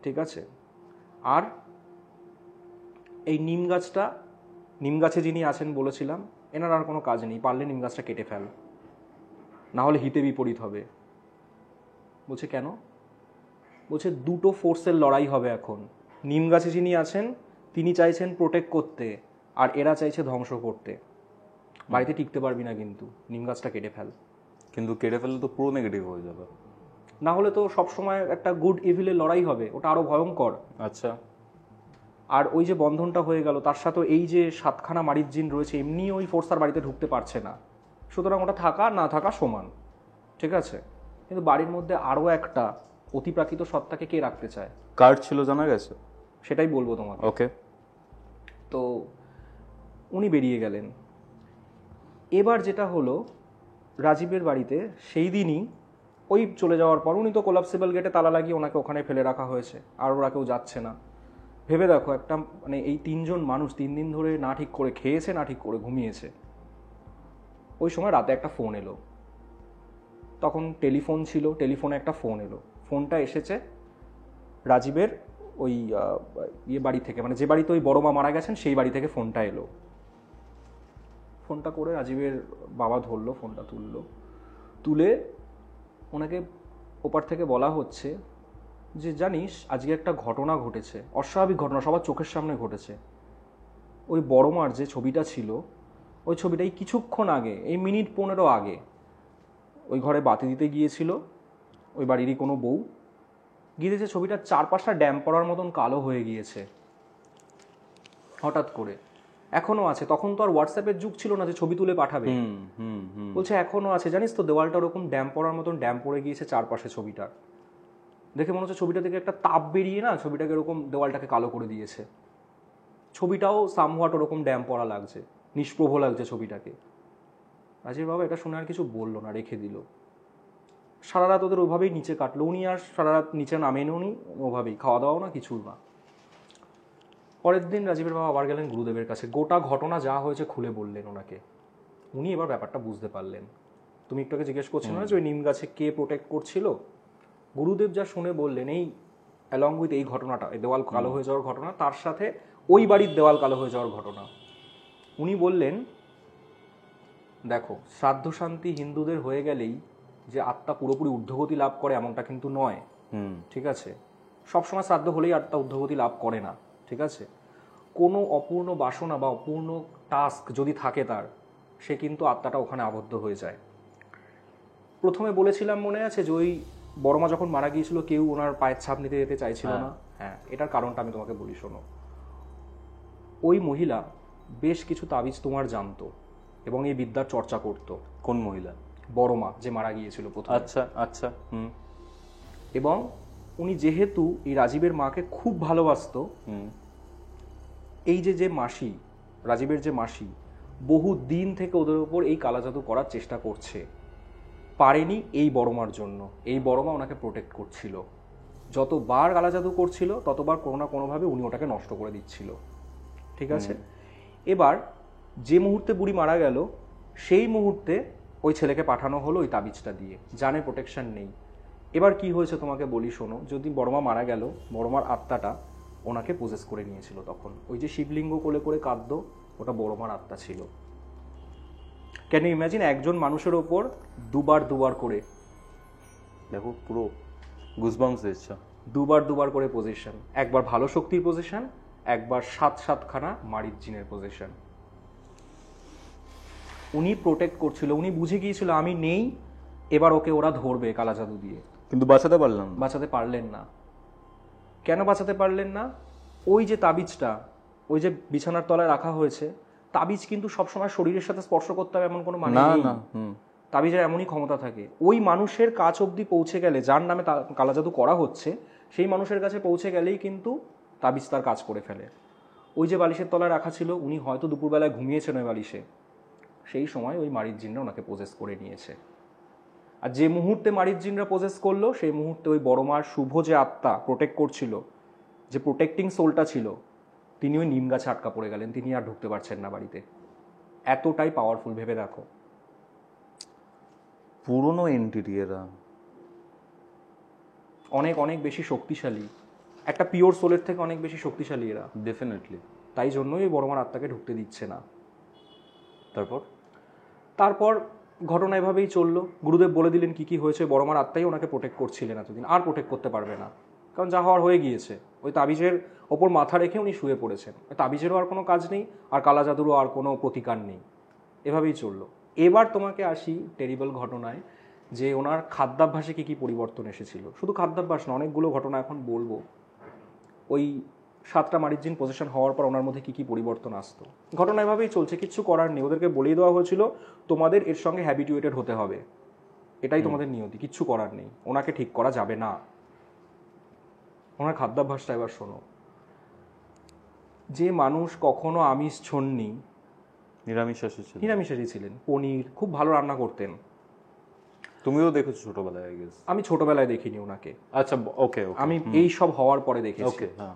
A: ঠিক আছে? আর এই নিম গাছে যিনি আছেন বলেছিলাম, এনার আর কোনো কাজ নেই, পারলে নিম গাছটা কেটে ফেল, না হলে হিতে বিপরীত হবে। বলছে কেন? বলছে দুটো ফোর্সের লড়াই হবে এখন। নিম গাছে যিনি আছেন তিনি চাইছেন প্রোটেক্ট করতে, আর এরা চাইছে ধ্বংস করতে। বাড়িতে টিকতে পারবি না কিন্তু, নিম গাছটা কেটে ফেল।
B: কিন্তু কেটে ফেললে তো পুরো নেগেটিভ হয়ে যাবে।
A: না হলে তো সবসময় একটা গুড ইভিলের লড়াই হবে, ওটা আরো ভয়ঙ্কর।
B: আচ্ছা,
A: আর ওই যে বন্ধনটা হয়ে গেল, তার সাথে এই যে 7খানা মারিচ জিন রয়েছে, এমনি ওই ফোর্স আর বাড়িতে ঢুকতে পারছে না, সুতরাং ওটা থাকা না থাকা সমান, ঠিক আছে? কিন্তু বাড়ির মধ্যে আরও একটা অতিপ্রাকৃত সত্তাকে কে রাখতে চায়?
B: কার্ড ছিল জানা গেছে?
A: সেটাই বলবো তোমাকে।
B: ওকে।
A: তো উনি বেরিয়ে গেলেন। এবার যেটা হলো, রাজীবের বাড়িতে সেই দিনই ওই চলে যাওয়ার পর উনি তো কোলাপসিবল গেটে তালা লাগিয়ে ওনাকে ওখানে ফেলে রাখা হয়েছে, আর ওরা কেউ যাচ্ছে না। ভেবে দেখো, একটা মানে এই 3জন মানুষ 3 দিন ধরে না ঠিক করে খেয়েছে, না ঠিক করে ঘুমিয়েছে। ওই সময় রাতে একটা ফোন এলো, তখন টেলিফোন ছিল, টেলিফোনে একটা ফোন এলো। ফোনটা এসেছে রাজীবের ওই বাড়ি থেকে, মানে যে বাড়িতে ওই বড় মা মারা গেছেন সেই বাড়ি থেকে ফোনটা এলো। ফোনটা করে রাজীবের বাবা ধরলো, ফোনটা তুলে ওনাকে ওপার থেকে বলা হচ্ছে যে জানিস আজকে একটা ঘটনা ঘটেছে, অস্বাভাবিক ঘটনা, সবার চোখের সামনে ঘটেছে। ওই বড় মার যে ছবিটা ছিল, ওই ছবিটাই কিছুক্ষণ আগে, এই মিনিট 15 আগে ওই ঘরে বাতি দিতে গিয়েছিল ওই বাড়িরই কোনো বউ, গিয়েছে, ছবিটার চারপাশটা ড্যাম পড়ার মতন কালো হয়ে গিয়েছে হঠাৎ করে। এখনো আছে, তখন তো আর হোয়াটসঅ্যাপের যুগ ছিল না যে ছবি তুলে পাঠাবে। বলছে এখনো আছে, জানিস তো দেওয়ালটা ওরকম ড্যাম পড়ার মতন ড্যাম পড়ে গিয়েছে চারপাশে ছবিটার। দেখে মনে হচ্ছে ছবিটা থেকে একটা তাপ বেরিয়ে না ছবিটাকে এরকম দেওয়ালটাকে কালো করে দিয়েছে। ছবিটাও সামহাট ওরকম ড্যাম পড়া লাগছে, নিষ্প্রভ লাগছে ছবিটাকে। রাজীব বাবা এটা শুনে আর কিছু বললো না, রেখে দিল। সারা রাত ওদের ওভাবেই নিচে কাটলো, উনি আর সারা রাত নিচে নামেন, উনি ওভাবেই খাওয়া দাওয়াও না, কিছুই না। পরের দিন রাজীবের বাবা আবার গেলেন গুরুদেবের কাছে, গোটা ঘটনা যা হয়েছে খুলে বললেন ওনাকে। উনি এবার ব্যাপারটা বুঝতে পারলেন। তুমি একটু আগে জিজ্ঞেস করছিল না যে ওই নিম গাছে কে প্রোটেক্ট করছিল, গুরুদেব যা শুনে বললেন, এই অ্যালং উইথ এই ঘটনাটা, এই দেওয়াল কালো হয়ে যাওয়ার ঘটনা, তার সাথে ওই বাড়ির দেওয়াল কালো হয়ে যাওয়ার ঘটনা, উনি বললেন দেখো, শ্রাদ্ধ শান্তি হিন্দুদের হয়ে গেলেই যে আত্মা পুরোপুরি ঊর্ধ্বগতি লাভ করে এমনটা কিন্তু নয়, ঠিক আছে? সবসময় শ্রাদ্ধ হলেই আত্মা ঊর্ধ্বগতি লাভ করে না, ঠিক আছে? কোনো অপূর্ণ বাসনা বা অপূর্ণ টাস্ক যদি থাকে তার, সে কিন্তু আত্মাটা ওখানে আবদ্ধ হয়ে যায়। প্রথমে বলেছিলাম মনে আছে যে ওই বড়মা যখন মারা গিয়েছিল কেউ ওনার পায়ের ছাপ নিতে যেতে চাইছিল না। হ্যাঁ, এটার কারণটা আমি তোমাকে বলি, শোনো। ওই মহিলা বেশ কিছু তাবিজ তোমার জানতো এবং এই বিদ্যার চর্চা করত।
B: কোন মহিলা?
A: বড়মা যে মারা গিয়েছিল প্রথমে।
B: আচ্ছা আচ্ছা।
A: এবং উনি যেহেতু এই রাজীবের মাকে খুব ভালোবাসতো, এই যে মাসি, রাজীবের যে মাসি, বহু দিন থেকে ওদের উপর এই কালাজাদু করার চেষ্টা করছে, পারেনি এই বড়মার জন্য। এই বড়মা ওনাকে প্রোটেক্ট করছিল, যতবার কালাজাদু করছিল ততবার কোনো না কোনোভাবে উনি ওটাকে নষ্ট করে দিচ্ছিল, ঠিক আছে? এবার যে মুহূর্তে বুড়ি মারা গেল সেই মুহূর্তে ওই ছেলেকে পাঠানো হলো ওই তাবিজটা দিয়ে, জানে প্রোটেকশন নেই। এবার কি হয়েছে তোমাকে বলি, শোনো। যদি বড়মা মারা গেল, বড়মার আত্মাটা ওনাকে প্রসেস করে নিয়েছিল। তখন ওই যে শিবলিঙ্গ কোলে করে কাঁদতো, ওটা বড়মার আত্মা ছিল। ক্যান ইউ ইমাজিন একজন মানুষের ওপর দুবার করে,
B: দেখো পুরো গুজবাম্পস দিচ্ছে,
A: দুবার করে পজিশন। একবার ভালো শক্তির পজিশন, একবার 7-7খানা মারিচ জিনের পজিশন। উনি প্রোটেক্ট করছিল, উনি বুঝে গিয়েছিল আমি নেই, এবার ওকে ওরা ধরবে কালা জাদু দিয়ে।
B: কিন্তু বাঁচাতে পারলাম না।
A: বাঁচাতে পারলেন না। কেন বাঁচাতে পারলেন না? ওই যে তাবিজটা ওই যে বিছানার তলায় রাখা হয়েছে, তাবিজ কিন্তু সবসময় শরীরের সাথে স্পর্শ করতে হবে এমন কোনো মানে নেই। তাবিজের এমনই ক্ষমতা থাকে, ওই মানুষের কাছ অবধি পৌঁছে গেলে, যার নামে কালা জাদু করা হচ্ছে, সেই মানুষের কাছে পৌঁছে গেলেই কিন্তু তাবিজ তার কাজ করে ফেলে। ওই যে বালিশের তলায় রাখা ছিল, উনি হয়তো দুপুরবেলায় ঘুমিয়েছেন ওই বালিশে, সেই সময় ওই মারিচ জিনরা ওনাকে পোজেস করে নিয়েছে। আর যে মুহূর্তে মারিচ জিনরা পোজেস করলো, সেই মুহূর্তে ওই বড় মার শুভ যে আত্মা প্রোটেক্ট করছিল, যে প্রোটেক্টিং সোলটা ছিল, তিনি ওই নিম গাছে আটকা পড়ে গেলেন, তিনি আর ঢুকতে পারছেন না বাড়িতে। এতটাই পাওয়ারফুল, ভেবে দেখো।
B: পুরনো এন্টিটি এরা
A: অনেক অনেক বেশি শক্তিশালী, একটা পিওর সোলের থেকে অনেক বেশি শক্তিশালী এরা।
B: ডেফিনেটলি।
A: তাই জন্যই ওই বড়মার আত্মাকে ঢুকতে দিচ্ছে না।
B: তারপর
A: ঘটনা এভাবেই চললো। গুরুদেব বলে দিলেন কি কি হয়েছে, বড়মার আত্মাই ওনাকে প্রোটেক্ট করছিলেন এতদিন, আর প্রোটেক্ট করতে পারবে না, কারণ যা হওয়ার হয়ে গিয়েছে। ওই তাবিজের ওপর মাথা রেখে উনি শুয়ে পড়েছেন, ওই তাবিজেরও আর কোনো কাজ নেই, আর কালা জাদুরও আর কোনো প্রতিকার নেই। এভাবেই চললো। এবার তোমাকে আসি টেরিবল ঘটনায়, যে ওনার খাদ্যাভ্যাসে কী কী পরিবর্তন এসেছিল। শুধু খাদ্যাভ্যাস না, অনেকগুলো ঘটনা এখন বলবো। ওই 7টা মারিচ জিন পজিশন হওয়ার পর ওনার মধ্যে কী কী পরিবর্তন আসতো। ঘটনা এভাবেই চলছে, কিচ্ছু করার নেই। ওদেরকে বলেই দেওয়া হয়েছিল তোমাদের এর সঙ্গে হ্যাবিটুয়েটেড হতে হবে, এটাই তোমাদের নিয়তি, কিচ্ছু করার নেই, ওনাকে ঠিক করা যাবে না। ওনার খাদ্যাভ্যাসটা এবার শোনো। যে মানুষ কখনো আমিষ ছোননি, নিরামিষাশী ছিলেন, পনির খুব ভালো রান্না করতেন।
B: তুমিও দেখেছো ছোটবেলায়, আই গেস।
A: আমি ছোটবেলায় দেখিনি ওনাকে।
B: আচ্ছা, ওকে।
A: আমি এই সব হওয়ার পরে দেখেছি।
B: ওকে, হ্যাঁ।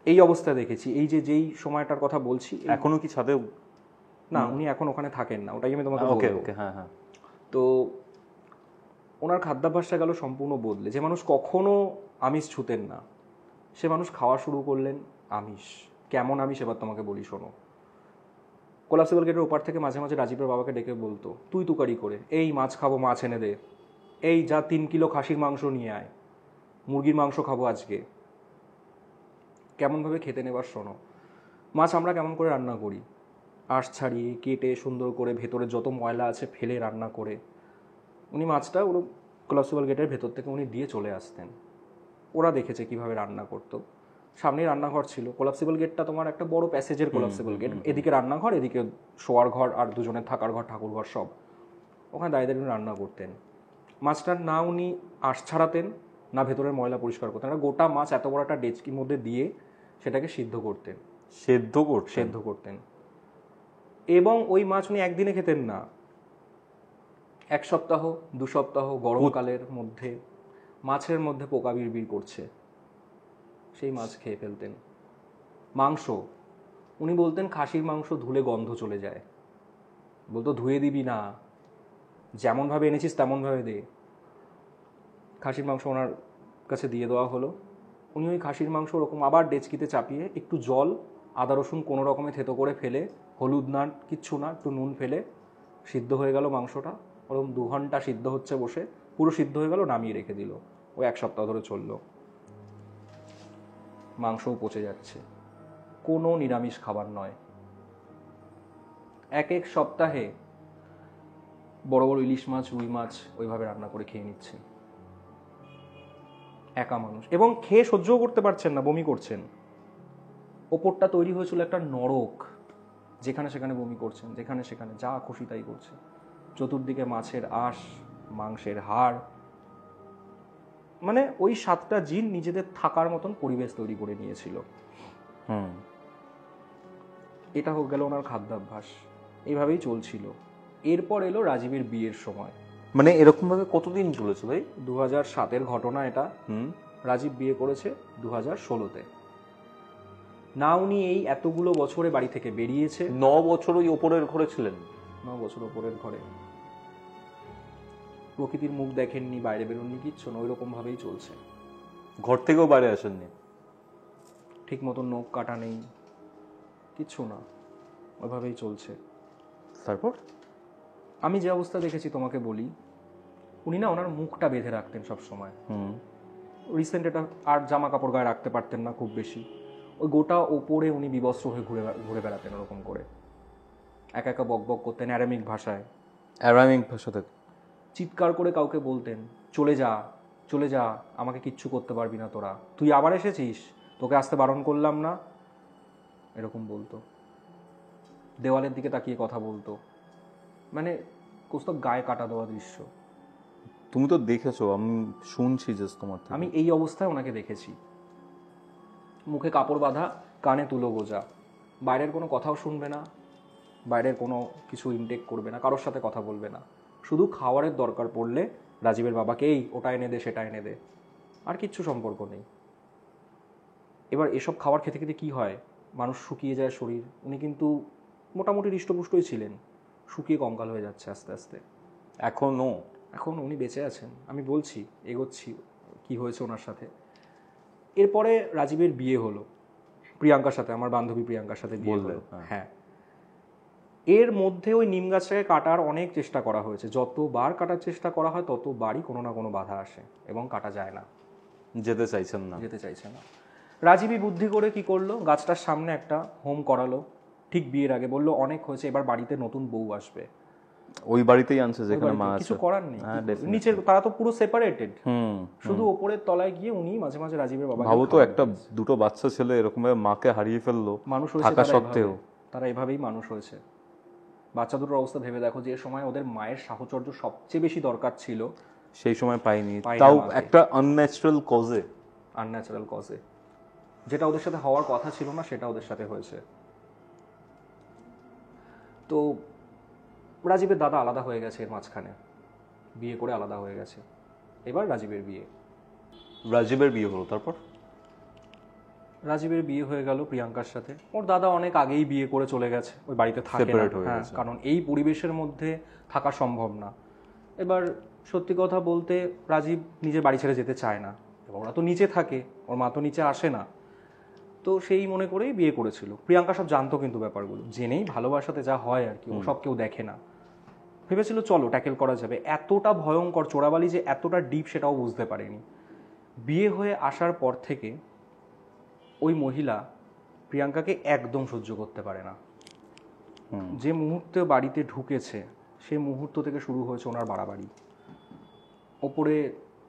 A: এই অবস্থায় দেখেছি, এই যে যেই সময়টার কথা বলছি।
B: এখনো কি ছাদে?
A: না, উনি এখন ওখানে থাকেন না, ওটাই আমি তোমাকে
B: ওকে
A: বলবো।
B: ওকে, হ্যাঁ হ্যাঁ।
A: তো ওনার খাদ্যাভ্যাসটা গেল সম্পূর্ণ বদলে। যে মানুষ কখনো আমিষ ছুতেন না, সে মানুষ খাওয়া শুরু করলেন আমিষ। কেমন আমিষ এবার তোমাকে বলি, শোনো। কোলাপসিবল গেটের ওপার থেকে মাঝে মাঝে রাজীবের বাবাকে ডেকে বলতো তুই তুকারি করে, এই মাছ খাবো, মাছ এনে দে, এই যা 3 কিলো খাসির মাংস নিয়ে আয়, মুরগির মাংস খাবো আজকে। কেমনভাবে খেতে নেবার শোনো। মাছ আমরা কেমন করে রান্না করি, আঁশ ছাড়িয়ে কেটে সুন্দর করে ভেতরে যত ময়লা আছে ফেলে রান্না করে। উনি মাছটা ওর কোলাপসিবল গেটের ভেতর থেকে উনি দিয়ে চলে আসতেন। ওরা দেখেছে কিভাবে রান্না করতো। সামনেই রান্নাঘর ছিল। কোলাপসিবল গেটটা তোমার একটা বড় প্যাসেজের কোলাপসিবল গেট, এদিকে রান্নাঘর, এদিকে শোয়ার ঘর আর দুজনের থাকার ঘর, ঠাকুর ঘর সব। ওখানে দাঁড়িয়ে দাঁড়িয়ে রান্না করতেন। মাছটার না উনি আঁশ ছাড়াতেন, না ভেতরের ময়লা পরিষ্কার করতেন। একটা গোটা মাছ এত বড় একটা ডেচকির মধ্যে দিয়ে সেটাকে সিদ্ধ করতেন। সেদ্ধ করতেন। এবং ওই মাছ উনি একদিনে খেতেন না, 1 সপ্তাহ 2 সপ্তাহ, গরমকালের মধ্যে মাছের মধ্যে পোকা বিড়বিড় করছে, সেই মাছ খেয়ে ফেলতেন। মাংস উনি বলতেন খাসির মাংস ধুলে গন্ধ চলে যায়, বলতো ধুয়ে দিবি না, যেমনভাবে এনেছিস তেমনভাবে দে। খাসির মাংস ওনার কাছে দিয়ে দেওয়া হলো। উনি ওই খাসির মাংস ওরকম আবার ডেচকিতে চাপিয়ে একটু জল, আদা রসুন কোনো রকমে থেতো করে ফেলে, হলুদ না কিচ্ছু না, একটু নুন ফেলে, সিদ্ধ হয়ে গেল মাংসটা। ওরকম 2 ঘন্টা সিদ্ধ হচ্ছে বসে, পুরো সিদ্ধ হয়ে গেল, নামিয়ে রেখে দিল। ওই 1 সপ্তাহ ধরে চললো। মাংসও পচে যাচ্ছে। কোনো নিরামিষ খাবার নয়। 1 সপ্তাহে বড় বড় ইলিশ মাছ, রুই মাছ ওইভাবে রান্না করে খেয়ে নিচ্ছে একা মানুষ, এবং খেয়ে সহ্যও করতে পারছেন না, বমি করছেন। ওপরটা তৈরি হয়েছিল একটা নরক, যেখানে সেখানে বমি করছেন, যেখানে সেখানে যা খুশি তাই করছে। চতুর্দিকে মাছের আঁশ, মাংসের হাড়, মানে ওই 7টা জিন নিজেদের থাকার মতন পরিবেশ তৈরি করে নিয়েছিল। এটা হোক গেল ওনার খাদ্যাভ্যাস, এইভাবেই চলছিল। এরপর এলো রাজীবের বিয়ের সময়।
B: মানে এরকম ভাবে কতদিন চলেছে ভাই?
A: 2007-এর ঘটনা এটা। রাজীব বিয়ে করেছে 2016-তে। না উনি এই এতগুলো বছরে বাড়ি থেকে বেরিয়েছে।
B: 9 বছর ওই ওপরের ঘরে ছিলেন।
A: 9 বছর ওপরের ঘরে, প্রকৃতির মুখ দেখেননি, বাইরে বেরোননি, কিচ্ছু না, ওই রকম ভাবেই চলছে।
B: ঘর থেকেও বাইরে আসেননি,
A: ঠিক মতন নখ কাটা নেই, কিচ্ছু না, ওইভাবেই চলছে।
B: তারপর
A: আমি যে অবস্থা দেখেছি তোমাকে বলি, উনি না ওনার মুখটা বেঁধে রাখতেন সব সময়। রিসেন্ট এটা আর জামা কাপড় গায়ে রাখতে পারতেন না খুব বেশি, ওই গোটা ওপরে উনি বিবস্ত্র হয়ে ঘুরে বেড়াতেন ওরকম করে, একা একা বক বক করতেন অ্যারামিক ভাষায়। চিৎকার করে কাউকে বলতেন চলে যা, চলে যা, আমাকে কিচ্ছু করতে পারবি না তোরা, তুই আবার এসেছিস, তোকে আসতে বারণ করলাম না, এরকম বলতো। দেওয়ালের দিকে তাকিয়ে কথা বলতো। মানে কৌস্তব গায়ে কাটা দেওয়া দৃশ্য।
B: তুমি তো দেখেছো, আমি শুনছি জাস্ট তোমার থেকে।
A: আমি এই অবস্থায় ওনাকে দেখেছি, মুখে কাপড় বাঁধা, কানে তুলো গোজা, বাইরের কোনো কথাও শুনবে না, বাইরের কোনো কিছু ইনটেক করবে না, কারোর সাথে কথা বলবে না, শুধু খাওয়ারের দরকার পড়লে রাজীবের বাবাকে এই ওটা এনে দে সেটা এনে দে, আর কিচ্ছু সম্পর্ক নেই। এবার এসব খাবার খেতে খেতে কী হয়, মানুষ শুকিয়ে যায় শরীর। উনি কিন্তু মোটামুটি হৃষ্টপুষ্টই ছিলেন, শুকিয়ে কঙ্কাল হয়ে যাচ্ছে আস্তে আস্তে। এখন উনি বেঁচে আছেন, আমি বলছি, এগোচ্ছি কি হয়েছে ওনার সাথে। এরপরে রাজীবের বিয়ে হলো প্রিয়াঙ্কার সাথে, আমার বান্ধবী প্রিয়াঙ্কার সাথে বিয়ে হলো। হ্যাঁ, এর মধ্যে ওই নিম গাছটাকে কাটার অনেক চেষ্টা করা হয়েছে। যতবার কাটার চেষ্টা করা হয় ততবারই কোনো না কোনো বাধা আসে এবং কাটা যায় না,
B: যেতে চাইছে না।
A: রাজীবই বুদ্ধি করে কি করলো, গাছটার সামনে একটা হোম করালো ঠিক বিয়ের আগে। বললো অনেক হয়েছে, এবার বাড়িতে নতুন বউ আসবে।
B: ওই বাড়িতেই আনছে যেখানে মা আছে,
A: কিছু করার নেই। নিচের তারা তো পুরো সেপারেটেড, শুধু ওপরের তলায় গিয়ে উনি মাঝে মাঝে রাজীবের বাবা।
B: ভাবো তো, একটা দুটো বাচ্চা ছেলে এরকম ভাবে মাকে হারিয়ে ফেললো,
A: মানুষ
B: থাকা সত্ত্বেও
A: তারা এভাবেই মানুষ হয়েছে। বাচ্চা দুটোর অবস্থা ভেবে দেখো, যে সময় ওদের মায়ের সাহচর্য সবচেয়ে বেশি দরকার ছিল
B: সেই সময় পাইনি, তাও একটা আনন্যাচারাল
A: কজে, যেটা ওদের সাথে হওয়ার কথা ছিল না সেটা ওদের সাথে হয়েছে। তো রাজীবের দাদা আলাদা হয়ে গেছে এর মাঝখানে, বিয়ে করে আলাদা হয়ে গেছে। এবার রাজীবের বিয়ে
B: হলো। তারপর
A: রাজীবের বিয়ে হয়ে গেল প্রিয়াঙ্কার সাথে। ওর দাদা অনেক আগেই বিয়ে করে চলে গেছে, ওই বাড়িতে থাকে না, কারণ এই পরিবেশের মধ্যে থাকা সম্ভব না। এবার সত্যি কথা বলতে রাজীব নিজের বাড়ি ছেড়ে যেতে চায় না, এবং ওরা তো নিচে থাকে, ওর মা তো নিচে আসে না, তো সেই মনে করেই বিয়ে করেছিল। প্রিয়াঙ্কা সব জানতো কিন্তু ব্যাপারগুলো, জেনেই ভালোবাসাতে যা হয় আর কি, ও সব কেউ দেখে না। ভেবেছিল চলো ট্যাকেল করা যাবে। এতটা ভয়ঙ্কর চোরাবালি যে এতটা ডিপ সেটাও বুঝতে পারেনি। বিয়ে হয়ে আসার পর থেকে ওই মহিলা প্রিয়াঙ্কাকে একদম সহ্য করতে পারে না। যে মুহূর্তে বাড়িতে ঢুকেছে সেই মুহূর্ত থেকে শুরু হয়েছে ওনার বাড়াবাড়ি, ওপরে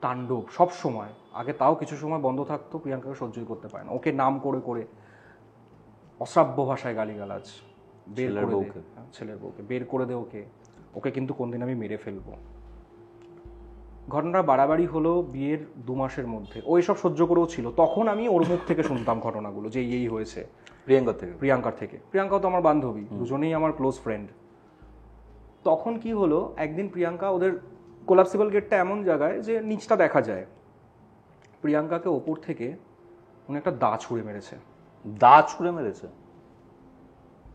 A: তাণ্ডব সব সময়। আগে তাও কিছু সময় বন্ধ থাকতো, প্রিয়াঙ্কাকে সহ্যই করতে পারে না। ওকে নাম করে করে অশ্রাব্য ভাষায় গালিগালাজ, ছেলের বউকে বের করে দে, ওকে কিন্তু কোনদিন আমি মেরে ফেলবো। ঘটনাটা বাড়াবাড়ি হলো বিয়ের 2 মাসের মধ্যে। ও এসব সহ্য করেও ছিল। তখন আমি ওর মুখ থেকে শুনতাম ঘটনাগুলো, যে এই হয়েছে প্রিয়াঙ্কার থেকে। প্রিয়াঙ্কাও তো আমার বান্ধবী, দুজনেই আমার ক্লোজ ফ্রেন্ড। তখন কি হলো, একদিন প্রিয়াঙ্কা, ওদের কোলাপসিবল গেটটা এমন জায়গায় যে নিচটা দেখা যায়, প্রিয়াঙ্কাকে ওপর থেকে উনি একটা দা ছুঁড়ে মেরেছে।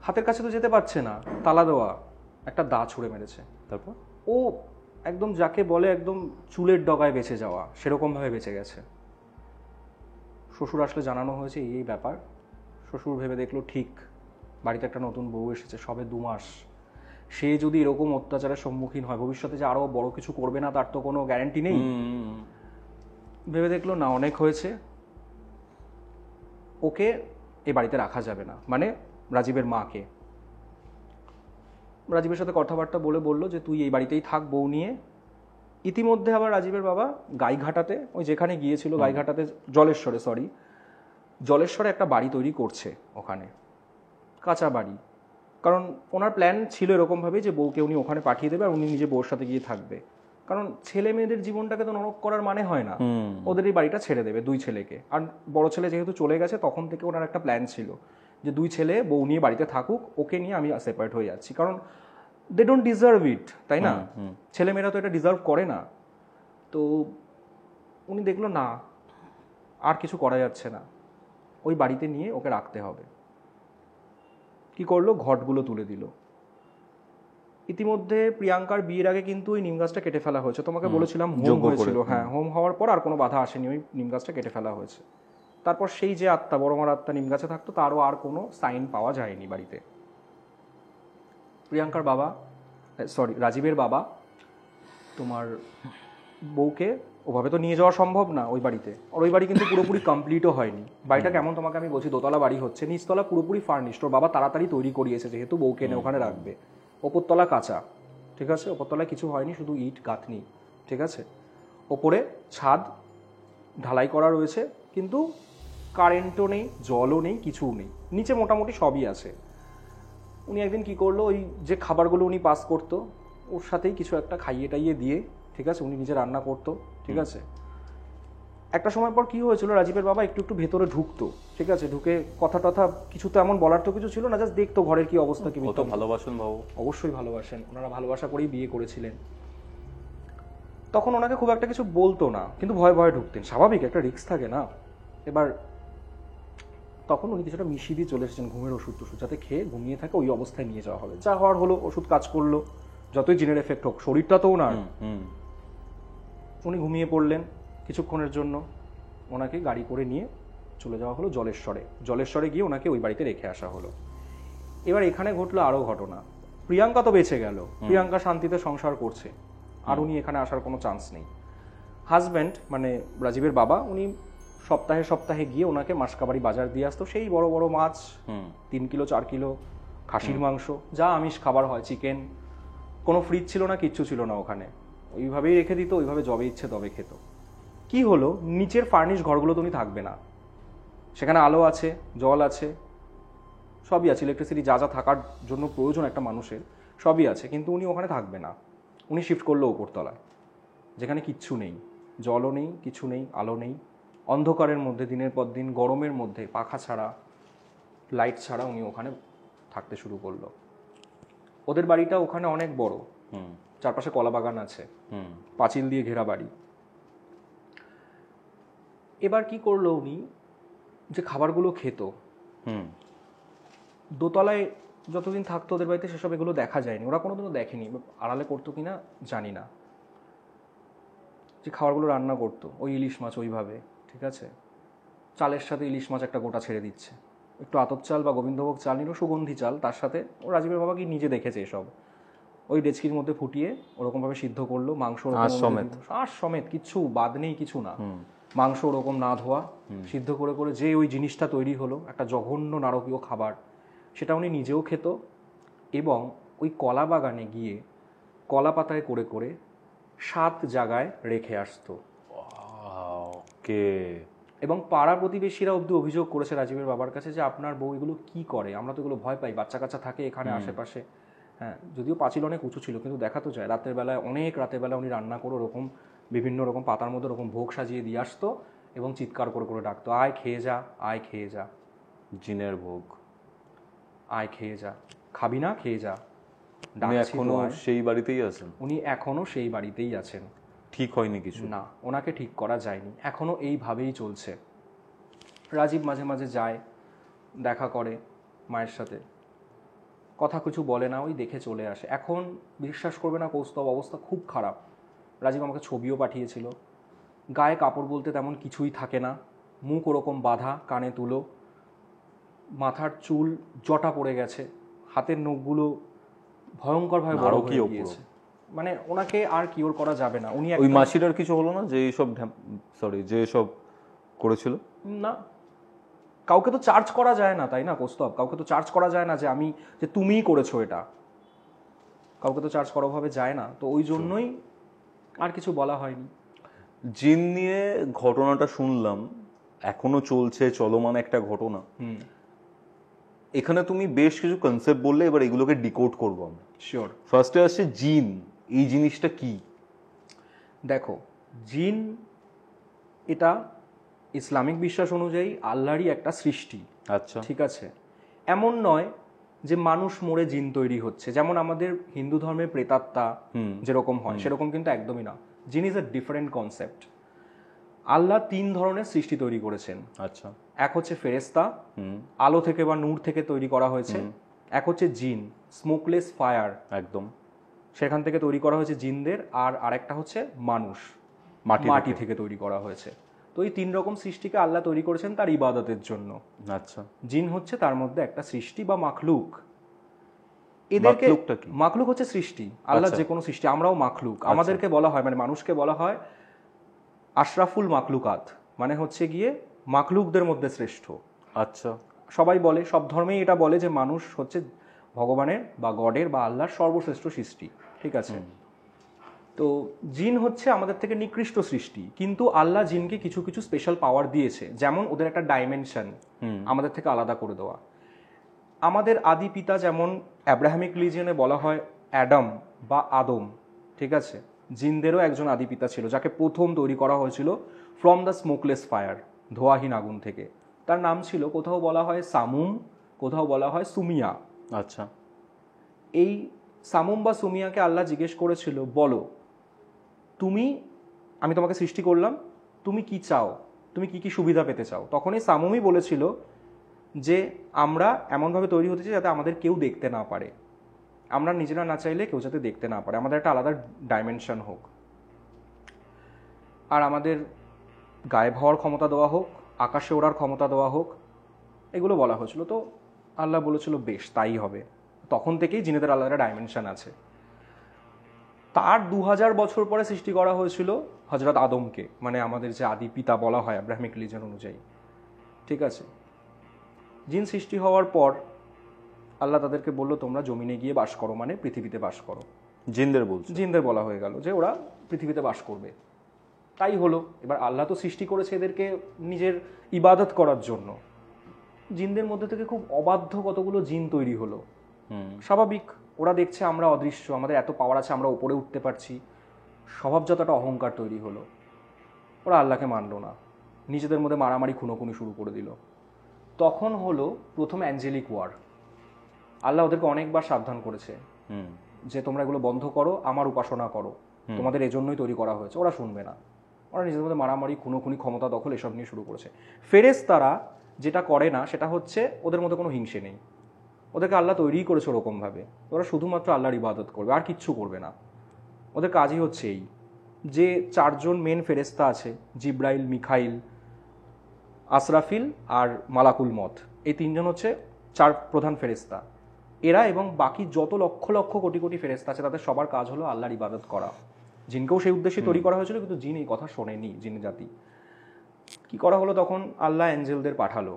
A: হাতের কাছে তো যেতে পারছে না, তালা দেওয়া, একটা দা ছুঁড়ে মেরেছে।
B: তারপর
A: ও একদম যাকে বলে একদম চুলের ডগায় বেঁচে যাওয়া, সেরকমভাবে বেঁচে গেছে। শ্বশুর আসলে জানানো হয়েছে এই ব্যাপার। শ্বশুর ভেবে দেখলো ঠিক, বাড়িতে একটা নতুন বউ এসেছে, সবে 2 মাস, সে যদি এরকম অত্যাচারের সম্মুখীন হয়, ভবিষ্যতে যে আরো বড় কিছু করবে না তার তো কোনো গ্যারান্টি নেই। ভেবে দেখলো না, অনেক হয়েছে, ওকে এ বাড়িতে রাখা যাবে না, মানে রাজীবের মাকে। রাজীবের সাথে কথাবার্তা বললো যে তুই এই বাড়িতেই থাক বউ নিয়ে। ইতিমধ্যে আবার রাজীবের বাবা গাইঘাটাতে, ওই যেখানে গিয়েছিল গাইঘাটাতে, জলেশ্বরে একটা বাড়ি তৈরি করছে ওখানে, কাঁচা বাড়ি। কারণ ওনার প্ল্যান ছিল এরকমভাবে যে বউকে উনি ওখানে পাঠিয়ে দেবে আর উনি নিজে বউর সাথে গিয়ে থাকবে। কারণ ছেলে মেয়েদের জীবনটাকে তো নরক করার মানে হয় না, ওদের এই বাড়িটা ছেড়ে দেবে 2 ছেলেকে। আর বড় ছেলে যেহেতু চলে গেছে, তখন থেকে ওনার একটা প্ল্যান ছিল যে 2 ছেলে বউ নিয়ে বাড়িতে থাকুক, ওকে নিয়ে আমি সেপারেট হয়ে যাচ্ছি। কারণ দে ডোন্ট ডিজার্ভ ইট, তাই না? ছেলেমেয়েরা তো এটা ডিজার্ভ করে না। তো উনি দেখলো না, আর কিছু করা যাচ্ছে না, ওই বাড়িতে নিয়ে ওকে রাখতে হবে। কি করলো, ঘটগুলো তুলে দিল। ইতিমধ্যে প্রিয়াঙ্কার বিয়ের আগে কিন্তু ওই নিম গাছটা কেটে ফেলা হয়েছে, তোমাকে বলেছিলাম হোম হয়েছিল। হ্যাঁ, হোম হওয়ার পর আর কোনো বাধা আসেনি, ওই নিম গাছটা কেটে ফেলা হয়েছে। তারপর সেই যে আত্মা, বড়মার আত্মা নিম গাছে থাকতো, তারও আর কোনো সাইন পাওয়া যায়নি বাড়িতে। প্রিয়াঙ্কার বাবা, রাজীবের বাবা, তোমার বউকে ওভাবে তো নিয়ে যাওয়া সম্ভব না ওই বাড়িতে। আর ওই বাড়ি কিন্তু পুরোপুরি কমপ্লিটও হয়নি। বাড়িটা কেমন তোমাকে আমি বলছি, দোতলা বাড়ি হচ্ছে, নিচতলা পুরোপুরি ফার্নিশড। ওর বাবা তাড়াতাড়ি তৈরি করিয়েছে, যেহেতু বউকে এনে ওখানে রাখবে। ওপরতলা কাঁচা, ঠিক আছে, ওপরতলায় কিছু হয়নি, শুধু ইট গাঁথনি, ঠিক আছে। ওপরে ছাদ ঢালাই করা রয়েছে, কিন্তু কারেন্টও নেই, জলও নেই, কিছুও নেই। নিচে মোটামুটি সবই আছে। উনি একদিন কি করলো, ওই যে খাবারগুলো উনি পাস করতো, ওর সাথেই কিছু একটা খাইয়ে টাইয়ে দিয়ে, ঠিক আছে, উনি নিজে রান্না করতো, ঠিক আছে। একটা সময় পর কি হয়েছিল, রাজীবের বাবা একটু একটু ভেতরে ঢুকতো, ঠিক আছে, ঢুকে কথা টথা কিছু তো এমন বলার তো কিছু ছিল না, জাস্ট দেখতো ঘরের কি অবস্থা, কি
B: কত ভালোবাসেন বাবু।
A: অবশ্যই ভালোবাসেন, ওনারা ভালোবাসা করেই বিয়ে করেছিলেন। তখন ওনাকে খুব একটা কিছু বলতো না, কিন্তু ভয়ে ভয়ে ঢুকতেন, স্বাভাবিক, একটা রিস্ক থাকে না। এবার তখন উনি কিছুটা মিশিয়ে দিয়ে চলে এসেছেন ঘুমের ওষুধ টষুধ, যাতে খেয়ে ঘুমিয়ে থাকে, ওই অবস্থায় নিয়ে যাওয়া হবে। যা হওয়ার হলো, ওষুধ কাজ করলো, যতই জিনের এফেক্ট হোক, শরীরটা তো ওনার। উনি ঘুমিয়ে পড়লেন। কিছুক্ষণের জন্য ওনাকে গাড়ি করে নিয়ে চলে যাওয়া হলো জলেশ্বরে গিয়ে ওনাকে ওই বাড়িতে রেখে আসা হলো। এবার এখানে ঘটলো আরও ঘটনা। প্রিয়াঙ্কা তো বেঁচে গেল, প্রিয়াঙ্কা শান্তিতে সংসার করছে, আর উনি এখানে আসার কোনো চান্স নেই। হাজব্যান্ড মানে রাজীবের বাবা, উনি সপ্তাহে সপ্তাহে গিয়ে ওনাকে মাসকাবাড়ি বাজার দিয়ে আসতো, সেই বড় বড় মাছ, 3 কিলো 4 কিলো খাসির মাংস, যা আমিষ খাবার হয়, চিকেন। কোনো ফ্রিজ ছিল না, কিচ্ছু ছিল না ওখানে, ওইভাবেই রেখে দিত, ওইভাবে যবে ইচ্ছে তবে খেত। কি হলো, নিচের ফার্নিশ ঘরগুলো তো উনি থাকবে না, সেখানে আলো আছে, জল আছে, সবই আছে, ইলেকট্রিসিটি যা যা থাকার জন্য প্রয়োজন একটা মানুষের সবই আছে, কিন্তু উনি ওখানে থাকবে না। উনি শিফট করলো ওপরতলায়, যেখানে কিচ্ছু নেই, জলও নেই, কিছু নেই, আলো নেই, অন্ধকারের মধ্যে দিনের পর দিন, গরমের মধ্যে, পাখা ছাড়া, লাইট ছাড়া উনি ওখানে থাকতে শুরু করলো। ওদের বাড়িটা ওখানে অনেক বড়, চারপাশে কলা বাগান আছে, পাঁচিল দিয়ে ঘেরা বাড়ি। এবার কি করলো উনি, যে খাবারগুলো খেত, দোতলায় যতদিন থাকতো ওদের বাড়িতে, সেসব এগুলো দেখা যায়নি, ওরা কোনোদিনও দেখেনি, আড়ালে করতো কিনা জানি না। যে খাবারগুলো রান্না করতো, ওই ইলিশ মাছ ওইভাবে, ঠিক আছে, চালের সাথে ইলিশ মাছ একটা গোটা ছেড়ে দিচ্ছে, একটু আতপ চাল বা গোবিন্দভোগ চাল নিল, সুগন্ধি চাল, তার সাথে ও রাজীবের বাবা কি নিজে দেখেছে এসব, ওই ডেচকির মধ্যে ফুটিয়ে ওরকমভাবে সিদ্ধ করলো, মাংস আর সমেত কিচ্ছু বাদ নেই, কিছু না, মাংস ওরকম না ধোয়া সিদ্ধ করে করে যে ওই জিনিসটা তৈরি হলো, একটা জঘন্য নারকীয় খাবার, সেটা উনি নিজেও খেত, এবং ওই কলা বাগানে গিয়ে কলা পাতায় করে করে 7 জায়গায় রেখে আসতো। এবং পাড়া প্রতিবেশীরা অব্দি অভিযোগ করেছে রাজীবের বাবার কাছে যে আপনার বউ এগুলো কি করে, আমরা তো এগুলো ভয় পাই, বাচ্চা কাচ্চা থাকে এখানে আশেপাশে। হ্যাঁ, যদিও পাঁচিল অনেক উঁচু ছিল, কিন্তু দেখা তো যায় রাতের বেলায়, অনেক রাতের বেলায় উনি রান্না করে ওরকম বিভিন্ন রকম পাতার মধ্যে ওরকম ভোগ সাজিয়ে দিয়ে আসতো, এবং চিৎকার করে করে ডাকতো, আয় খেয়ে যা, আয় খেয়ে যা,
B: জিনের ভোগ,
A: আয় খেয়ে যা, খাবি না, খেয়ে যা।
B: উনি এখনো সেই বাড়িতেই আছেন?
A: উনি এখনো সেই বাড়িতেই আছেন।
B: ঠিক হয়নি কিছু?
A: না, ওনাকে ঠিক করা যায়নি, এখনো এইভাবেই চলছে। রাজীব মাঝে মাঝে যায়, দেখা করে মায়ের সাথে, কথা কিছু বলে না, ওই দেখে চলে আসে। এখন বিশ্বাস করবে না কৌস্তব, অবস্থা খুব খারাপ। রাজীব আমাকে ছবিও পাঠিয়েছিল, গায়ে কাপড় বলতে তেমন কিছুই থাকে না, মুখ ওরকম বাঁধা, কানে তুলো, মাথার চুল জটা পড়ে গেছে, হাতের নখগুলো ভয়ঙ্করভাবে বড় হয়ে গিয়েছে, মানে ওনাকে আর কিওর করা যাবে না। উনি
B: ওই মাসির আর কিছু হলো না যে এইসব যে সব করেছিল?
A: না, কাউকে তো চার্জ করা যায় না, তাই না কৌস্তব, কাউকে তো চার্জ করা যায় না যে আমি, যে তুমিই করেছো এটা, কাউকে তো চার্জ করা ভাবে যায় না, তো ওই জন্যই আর কিছু বলা হয়নি।
B: জিন নিয়ে ঘটনাটা শুনলাম, এখনো চলছে, চলমান একটা ঘটনা। এখানে তুমি বেশ কিছু কনসেপ্ট বললে, এবার এগুলোকে ডিকোড করবো আমরা।
A: শিওর।
B: ফার্স্টে আসছে জিন, এই জিনিসটা কি?
A: দেখো, জিন এটা ইসলামিক বিশ্বাস অনুযায়ী আল্লাহরই একটা সৃষ্টি।
B: আচ্ছা,
A: ঠিক আছে, এমন নয় যে মানুষ মরে জিন তৈরি হচ্ছে, যেমন আমাদের হিন্দু ধর্মে প্রেতাত্মা যেরকম হয় সেরকম কিন্তু একদমই না। জিন ইজ এ ডিফারেন্ট কনসেপ্ট। আল্লাহ 3 ধরনের সৃষ্টি তৈরি করেছেন।
B: আচ্ছা, এক
A: হচ্ছে ফেরেশতা, আলো থেকে বা নূর থেকে তৈরি করা হয়েছে। এক হচ্ছে জিন, স্মোকলেস ফায়ার, একদম সেখান থেকে তৈরি করা হয়েছে জিনদের। আর আরেকটা হচ্ছে মানুষ, মাটি থেকে তৈরি করা হয়েছে। তো এই 3 রকম সৃষ্টিকে আল্লাহ তৈরি করেছেন তার ইবাদতের জন্য।
B: আচ্ছা,
A: জিন হচ্ছে তার মধ্যে একটা সৃষ্টি বা মাখলুক। এদেরকে মাখলুক হচ্ছে সৃষ্টি, আল্লাহ যে কোনো সৃষ্টি, আমরাও মাখলুক। আমাদেরকে বলা হয়, মানে মানুষকে বলা হয় আশরাফুল মাখলুকাত, মানে হচ্ছে গিয়ে মাখলুকদের মধ্যে শ্রেষ্ঠ।
B: আচ্ছা,
A: সবাই বলে, সব ধর্মেই এটা বলে যে মানুষ হচ্ছে ভগবানের বা গডের বা আল্লাহর সর্বশ্রেষ্ঠ সৃষ্টি। ঠিক আছে, তো জিন হচ্ছে আমাদের থেকে নিকৃষ্ট সৃষ্টি, কিন্তু আল্লাহ জিনকে কিছু কিছু স্পেশাল পাওয়ার দিয়েছে, যেমন ওদের একটা ডাইমেনশন আমাদের থেকে আলাদা করে দেওয়া। আমাদের আদি পিতা, যেমন অ্যাব্রাহামিক রিলিজিয়নে বলা হয় অ্যাডাম, বা আদম, ঠিক আছে, জিনদেরও একজন আদি পিতা ছিল যাকে প্রথম তৈরি করা হয়েছিল ফ্রম দ্য স্মোকলেস ফায়ার, ধোঁয়াহীন আগুন থেকে। তার নাম ছিল, কোথাও বলা হয় সামুম, কোথাও বলা হয় সুমিয়া।
B: আচ্ছা।
A: এই সামুম বা সুমিয়াকে আল্লাহ জিজ্ঞেস করেছিল, বলো তুমি, আমি তোমাকে সৃষ্টি করলাম, তুমি কি চাও, তুমি কি কি সুবিধা পেতে চাও? তখন এই সামুমই বলেছিল যে আমরা এমনভাবে তৈরি হতে চাই যাতে আমাদের কেউ দেখতে না পারে, আমরা নিজেরা না চাইলে কেউ যাতে দেখতে না পারে, আমাদের একটা আলাদা ডাইমেনশন হোক, আর আমাদের গায়েব হওয়ার ক্ষমতা দেওয়া হোক, আকাশে ওড়ার ক্ষমতা দেওয়া হোক, এগুলো বলা হয়েছিল। তো আল্লাহ বলেছিল বেশ তাই হবে। তখন থেকেই জিনেদের আলাদা ডাইমেনশন আছে। তার 2000 বছর পরে সৃষ্টি করা হয়েছিল হজরত আদমকে, মানে আমাদের যে আদি পিতা বলা হয় আব্রাহামিক রিলিজন অনুযায়ী, ঠিক আছে। জিন সৃষ্টি হওয়ার পর আল্লাহ তাদেরকে বললো তোমরা জমিনে গিয়ে বাস করো, মানে পৃথিবীতে বাস করো।
B: জিনদের বলছে?
A: জিনদের বলা হয়ে গেল যে ওরা পৃথিবীতে বাস করবে। তাই হলো। এবার আল্লাহ তো সৃষ্টি করেছে এদেরকে নিজের ইবাদত করার জন্য। জিনদের মধ্যে থেকে খুব অবাধ্য কতগুলো জিন তৈরি হলো। স্বাভাবিক, ওরা দেখছে আমরা অদৃশ্য, আমাদের এত পাওয়ার আছে, আমরা উপরে উঠতে পারছি, স্বভাবজাত একটা অহংকার তৈরি হলো। ওরা আল্লাহকে মানলো না, নিজেদের মধ্যে মারামারি খুনোখুনি শুরু করে দিল। তখন হলো প্রথম অ্যাঞ্জেলিক ওয়ার। আল্লাহ ওদেরকে অনেকবার সাবধান করেছে যে তোমরা এগুলো বন্ধ করো, আমার উপাসনা করো, তোমাদের এজন্যই তৈরি করা হয়েছে। ওরা শুনবে না, ওরা নিজেদের মধ্যে মারামারি খুনোখুনি ক্ষমতা দখল এসব নিয়ে শুরু করেছে। ফেরেশতারা যেটা করে না সেটা হচ্ছে ওদের মধ্যে কোনো হিংসে নেই। ওদেরকে আল্লাহ তৈরিই করেছে ওরকমভাবে, ওরা শুধুমাত্র আল্লাহর ইবাদত করবে, আর কিচ্ছু করবে না। ওদের কাজই হচ্ছে এই যে 4 জন মেন ফেরেশতা আছে, জিব্রাইল, মিখাইল, আসরাফিল আর মালাকুল মত, এই 3 জন হচ্ছে 4 প্রধান ফেরেশতা। এরা এবং বাকি যত লক্ষ লক্ষ কোটি কোটি ফেরেশতা আছে তাদের সবার কাজ হলো আল্লাহর ইবাদত করা। জিনকেও সেই উদ্দেশ্যে তৈরি করা হয়েছিল, কিন্তু জিন এই কথা শোনেনি। জিন জাতি কি করা হলো, তখন আল্লাহ অ্যাঞ্জেলদের পাঠালো,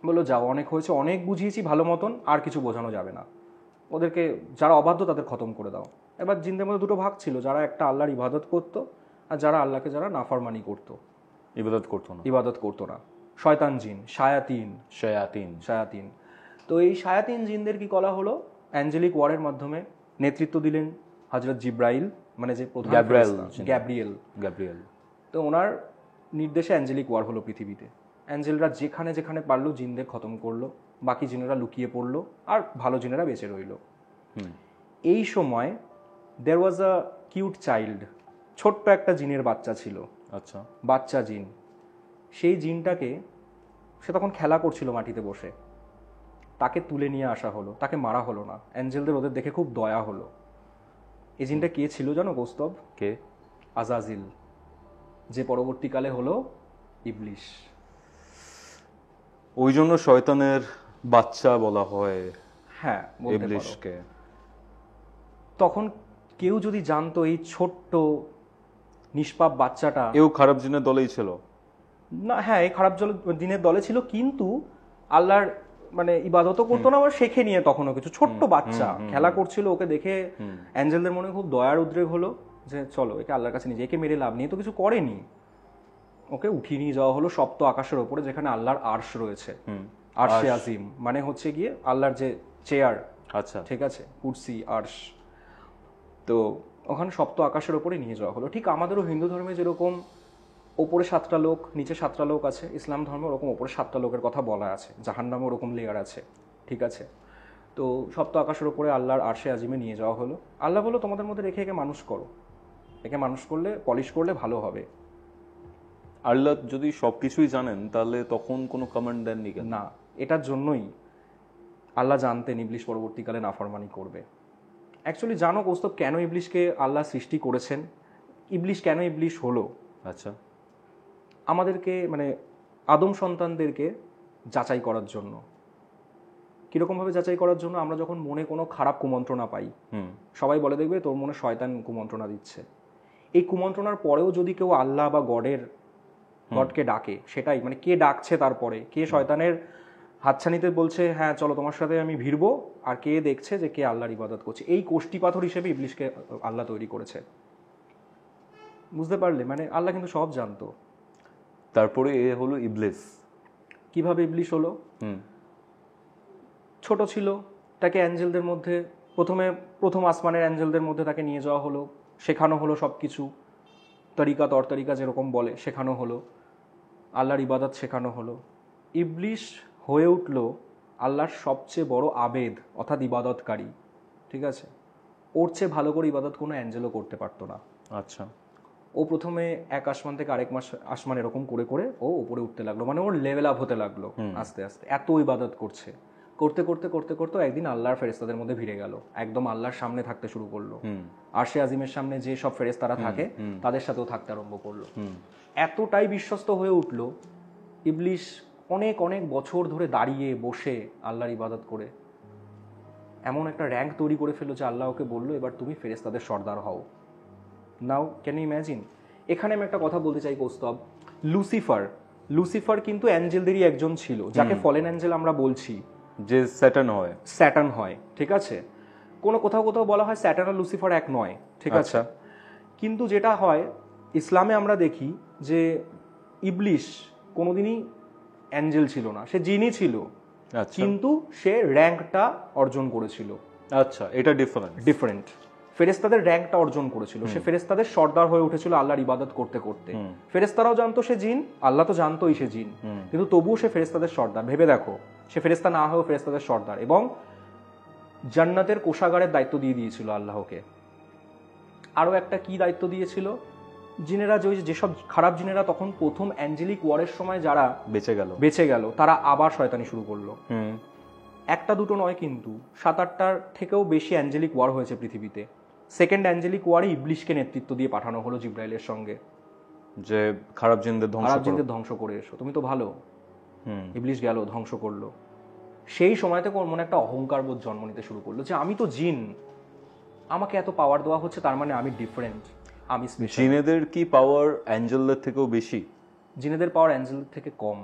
A: বললো যাও, অনেক হয়েছে, অনেক বুঝিয়েছি ভালো মতন, আর কিছু বোঝানো যাবে না, ওদেরকে যারা অবাধ্য তাদের খতম করে দাও। এবার জিনদের মধ্যে 2টো ভাগ ছিল, যারা একটা আল্লাহর ইবাদত করতো আর যারা আল্লাহকে যারা নাফরমানি করতো, ইবাদত করতো না। শয়তান জিন, শায়াতিন। তো এই শায়াতিন জিনদের কি করা হলো, অ্যাঞ্জেলিক ওয়ারের মাধ্যমে নেতৃত্ব দিলেন হযরত জিব্রাইল, মানে যে প্রধান গ্যাব্রিয়েল। তো ওনার নির্দেশে অ্যাঞ্জেলিক ওয়ার হলো পৃথিবীতে। অ্যাঞ্জেলরা যেখানে যেখানে পারলো জিনদের খতম করলো, বাকি জিনেরা লুকিয়ে পড়লো, আর ভালো জিনেরা বেঁচে রইলো। এই সময় দেয়ার ওয়াজ আ কিউট চাইল্ড, ছোট্ট একটা জিনের বাচ্চা ছিল।
B: আচ্ছা।
A: বাচ্চা জিন, সেই জিনটাকে, সে তখন খেলা করছিল মাটিতে বসে, তাকে তুলে নিয়ে আসা হলো, তাকে মারা হলো না। অ্যাঞ্জেলদের ওদের দেখে খুব দয়া হলো। এই জিনটা কে ছিল জানো কৌস্তব?
B: কে?
A: আজাজিল, যে পরবর্তীকালে হলো ইবলিশ।
B: ওই জন্য শয়তানের বাচ্চা বলা হয়
A: হ্যাঁ, বলতে পারো।
B: ইবলিশকে।
A: তখন কেউ যদি জানতো এই ছোট্ট নিষ্পাপ বাচ্চাটা,
B: এও খারাপ জিনের দলেই ছিল
A: না, হ্যাঁ, এই খারাপ দিনের দলে ছিল, কিন্তু আল্লাহর মানে ইবাদতও করতো না, আবার শেখে নিয়ে তখনও কিছু। ছোট্ট বাচ্চা খেলা করছিল, ওকে দেখে অ্যাঞ্জেলদের মনে খুব দয়ার উদ্রেক হলো যে চলো একে আল্লাহর কাছে নিয়ে, একে মেরে লাভ নিয়ে তো কিছু করেনি, ওকে উঠিয়ে নিয়ে যাওয়া হলো সপ্ত আকাশের ওপরে, যেখানে আল্লাহর আরশ রয়েছে। আরশে আজিম মানে হচ্ছে গিয়ে আল্লাহর যে চেয়ার,
B: আচ্ছা,
A: ঠিক আছে, কুরসি, আরশ। তো ওখানে সপ্ত আকাশের ওপরে নিয়ে যাওয়া হলো। ঠিক আমাদেরও হিন্দু ধর্মে যেরকম ওপরে 7টা লোক, নিচে 7টা লোক আছে, ইসলাম ধর্মে ওরকম ওপরে 7টা লোকের কথা বলা আছে, জাহান্নামে ওরকম লেয়ার আছে, ঠিক আছে। তো সপ্ত আকাশের ওপরে আল্লাহর আরশে আজিমে নিয়ে যাওয়া হলো। আল্লাহ বললো তোমাদের মধ্যে রেখে একে মানুষ করো, একে মানুষ করলে, পলিশ করলে ভালো হবে।
B: আল্লাহ যদি সবকিছুই জানেন তাহলে তখন কোনো কমান্ড দেননি কেন?
A: না, এটার জন্যই আল্লাহ জানতেন ইবলিশ পরবর্তীকালে নাফরমানি করবে। অ্যাকচুয়ালি জানো কৌস্তব, কেন ইবলিশকে আল্লাহ সৃষ্টি করেছেন, ইবলিশ কেন ইবলিশ হলো?
B: আচ্ছা।
A: আমাদেরকে মানে আদম সন্তানদেরকে যাচাই করার জন্য। কীরকমভাবে যাচাই করার জন্য? আমরা যখন মনে কোনো খারাপ কুমন্ত্রণা পাই, সবাই বলে দেখবে তোর মনে শয়তান কুমন্ত্রণা দিচ্ছে। এই কুমন্ত্রণার পরেও যদি কেউ আল্লাহ বা গডকে ডাকে, সেটাই মানে কে ডাকছে, তারপরে কে শয়তানের হাতছানিতে বলছে হ্যাঁ চলো তোমার সাথে আমি ভিড়বো, আর কে দেখছে যে কে আল্লাহর ইবাদত করছে, এই কোষ্ঠী পাথর হিসেবে ইবলিশকে আল্লাহ তৈরি করেছে। বুঝতে পারলে? মানে আল্লাহ কিন্তু সব জানতো।
B: তারপরে এ হলো ইবলিশ।
A: কিভাবে ইবলিশ হলো? ছোট ছিল, তাকে অ্যাঞ্জেলদের মধ্যে প্রথম আসমানের অ্যাঞ্জেলদের মধ্যে তাকে নিয়ে যাওয়া হলো, শেখানো হলো সব কিছু, তরিকা তরতরিকা যেরকম বলে শেখানো হলো, আল্লাহর ইবাদত শেখানো হলো। ইবলিশ হয়ে উঠল আল্লাহর সবচেয়ে বড় আবেদ অর্থাৎ ইবাদতকারী, ঠিক আছে? ওর চেয়ে ভালো করে ইবাদত কোনো অ্যাঞ্জেলও করতে পারতো না।
B: আচ্ছা।
A: ও প্রথমে এক আসমান থেকে আরেক আসমান এরকম করে করে ও উপরে উঠতে লাগলো, মানে ওর লেভেল আপ হতে লাগলো আস্তে আস্তে। এত ইবাদত করছে, করতে করতে করতে করতে একদিন আল্লাহর ফেরেশতাদের মধ্যে ভিড়ে গেল, একদম আল্লাহর সামনে থাকতে শুরু করলো। আরশে আজিমের সামনে যে সব ফেরেশতারা থাকে তাদের সাথেও থাকতে আরম্ভ করলো। এতটাই বিশ্বস্ত হয়ে উঠলো ইবলিশ অনেক অনেক বছর ধরে দাঁড়িয়ে বসে আল্লাহর ইবাদত করে এমন একটা র্যাঙ্ক তৈরি করে ফেললো যে আল্লাহ ওকে বললো, এবার তুমি ফেরেশতাদের সর্দার হও। Now can you imagine? এখানে আমি একটা কথা বলতে চাই কৌস্তব, লুসিফার কিন্তু অ্যাঞ্জেলদেরই একজন ছিল, যাকে ফলেন অ্যাঞ্জেল আমরা বলছি,
B: যে স্যাটার্ন হয়,
A: ঠিক আছে? কোথাও কোথাও বলা হয় স্যাটার্ন আর লুসিফার এক নয়, ঠিক আছে? কিন্তু যেটা হয় ইসলামে আমরা দেখি যে ইবলিশ কোনোদিনই অ্যাঞ্জেল ছিল না, সে জিনই ছিল, কিন্তু সে র্যাঙ্কটা অর্জন করেছিল।
B: আচ্ছা, এটা
A: ডিফারেন্ট। ফেরেশতাদের র্যাঙ্কটা অর্জন করেছিল, সে ফেরেশতাদের সর্দার হয়ে উঠেছিল আল্লাহর ইবাদত করতে করতে। ফেরেশতারাও জানতো সে জিন, আল্লাহ তো জানতোই সে জিন, কিন্তু তবুও সে ফেরেশতাদের সর্দার। ভেবে দেখো, সে ফেরেশতা না হয়েও ফেরেশতাদের সর্দার, এবং জান্নাতের কোষাগারের দায়িত্ব দিয়ে দিয়েছিল আল্লাহকে। আরও একটা কি দায়িত্ব দিয়েছিল? জিনেরা যেসব খারাপ জিনেরা তখন প্রথম অ্যাঞ্জেলিক ওয়ারের সময় যারা বেঁচে গেল তারা আবার শয়তানি শুরু করলো। একটা দুটো নয়, কিন্তু 7-8টার থেকেও বেশি অ্যাঞ্জেলিক ওয়ার হয়েছে পৃথিবীতে। সেকেন্ড অ্যাঞ্জেলিক ওয়ারে ইবলিশকে নেতৃত্ব দিয়ে পাঠানো হলো জিব্রাইলের সঙ্গে, যে
B: খারাপ জিনদের
A: ধ্বংস করে এসো, তুমি তো ভালো। ইবলিশ গেল, ধ্বংস করলো। সেই সময় থেকে ওর মনে একটা অহংকার বোধ জন্ম নিতে শুরু করলো যে আমি তো জিন, আমাকে এত পাওয়ার দেওয়া হচ্ছে, তার মানে আমি ডিফারেন্ট, আমি স্পেশাল।
B: জিনেদের কি পাওয়ার অ্যাঞ্জেলদের থেকেও বেশি?
A: জিনেদের পাওয়ার অ্যাঞ্জেলদের থেকে কম।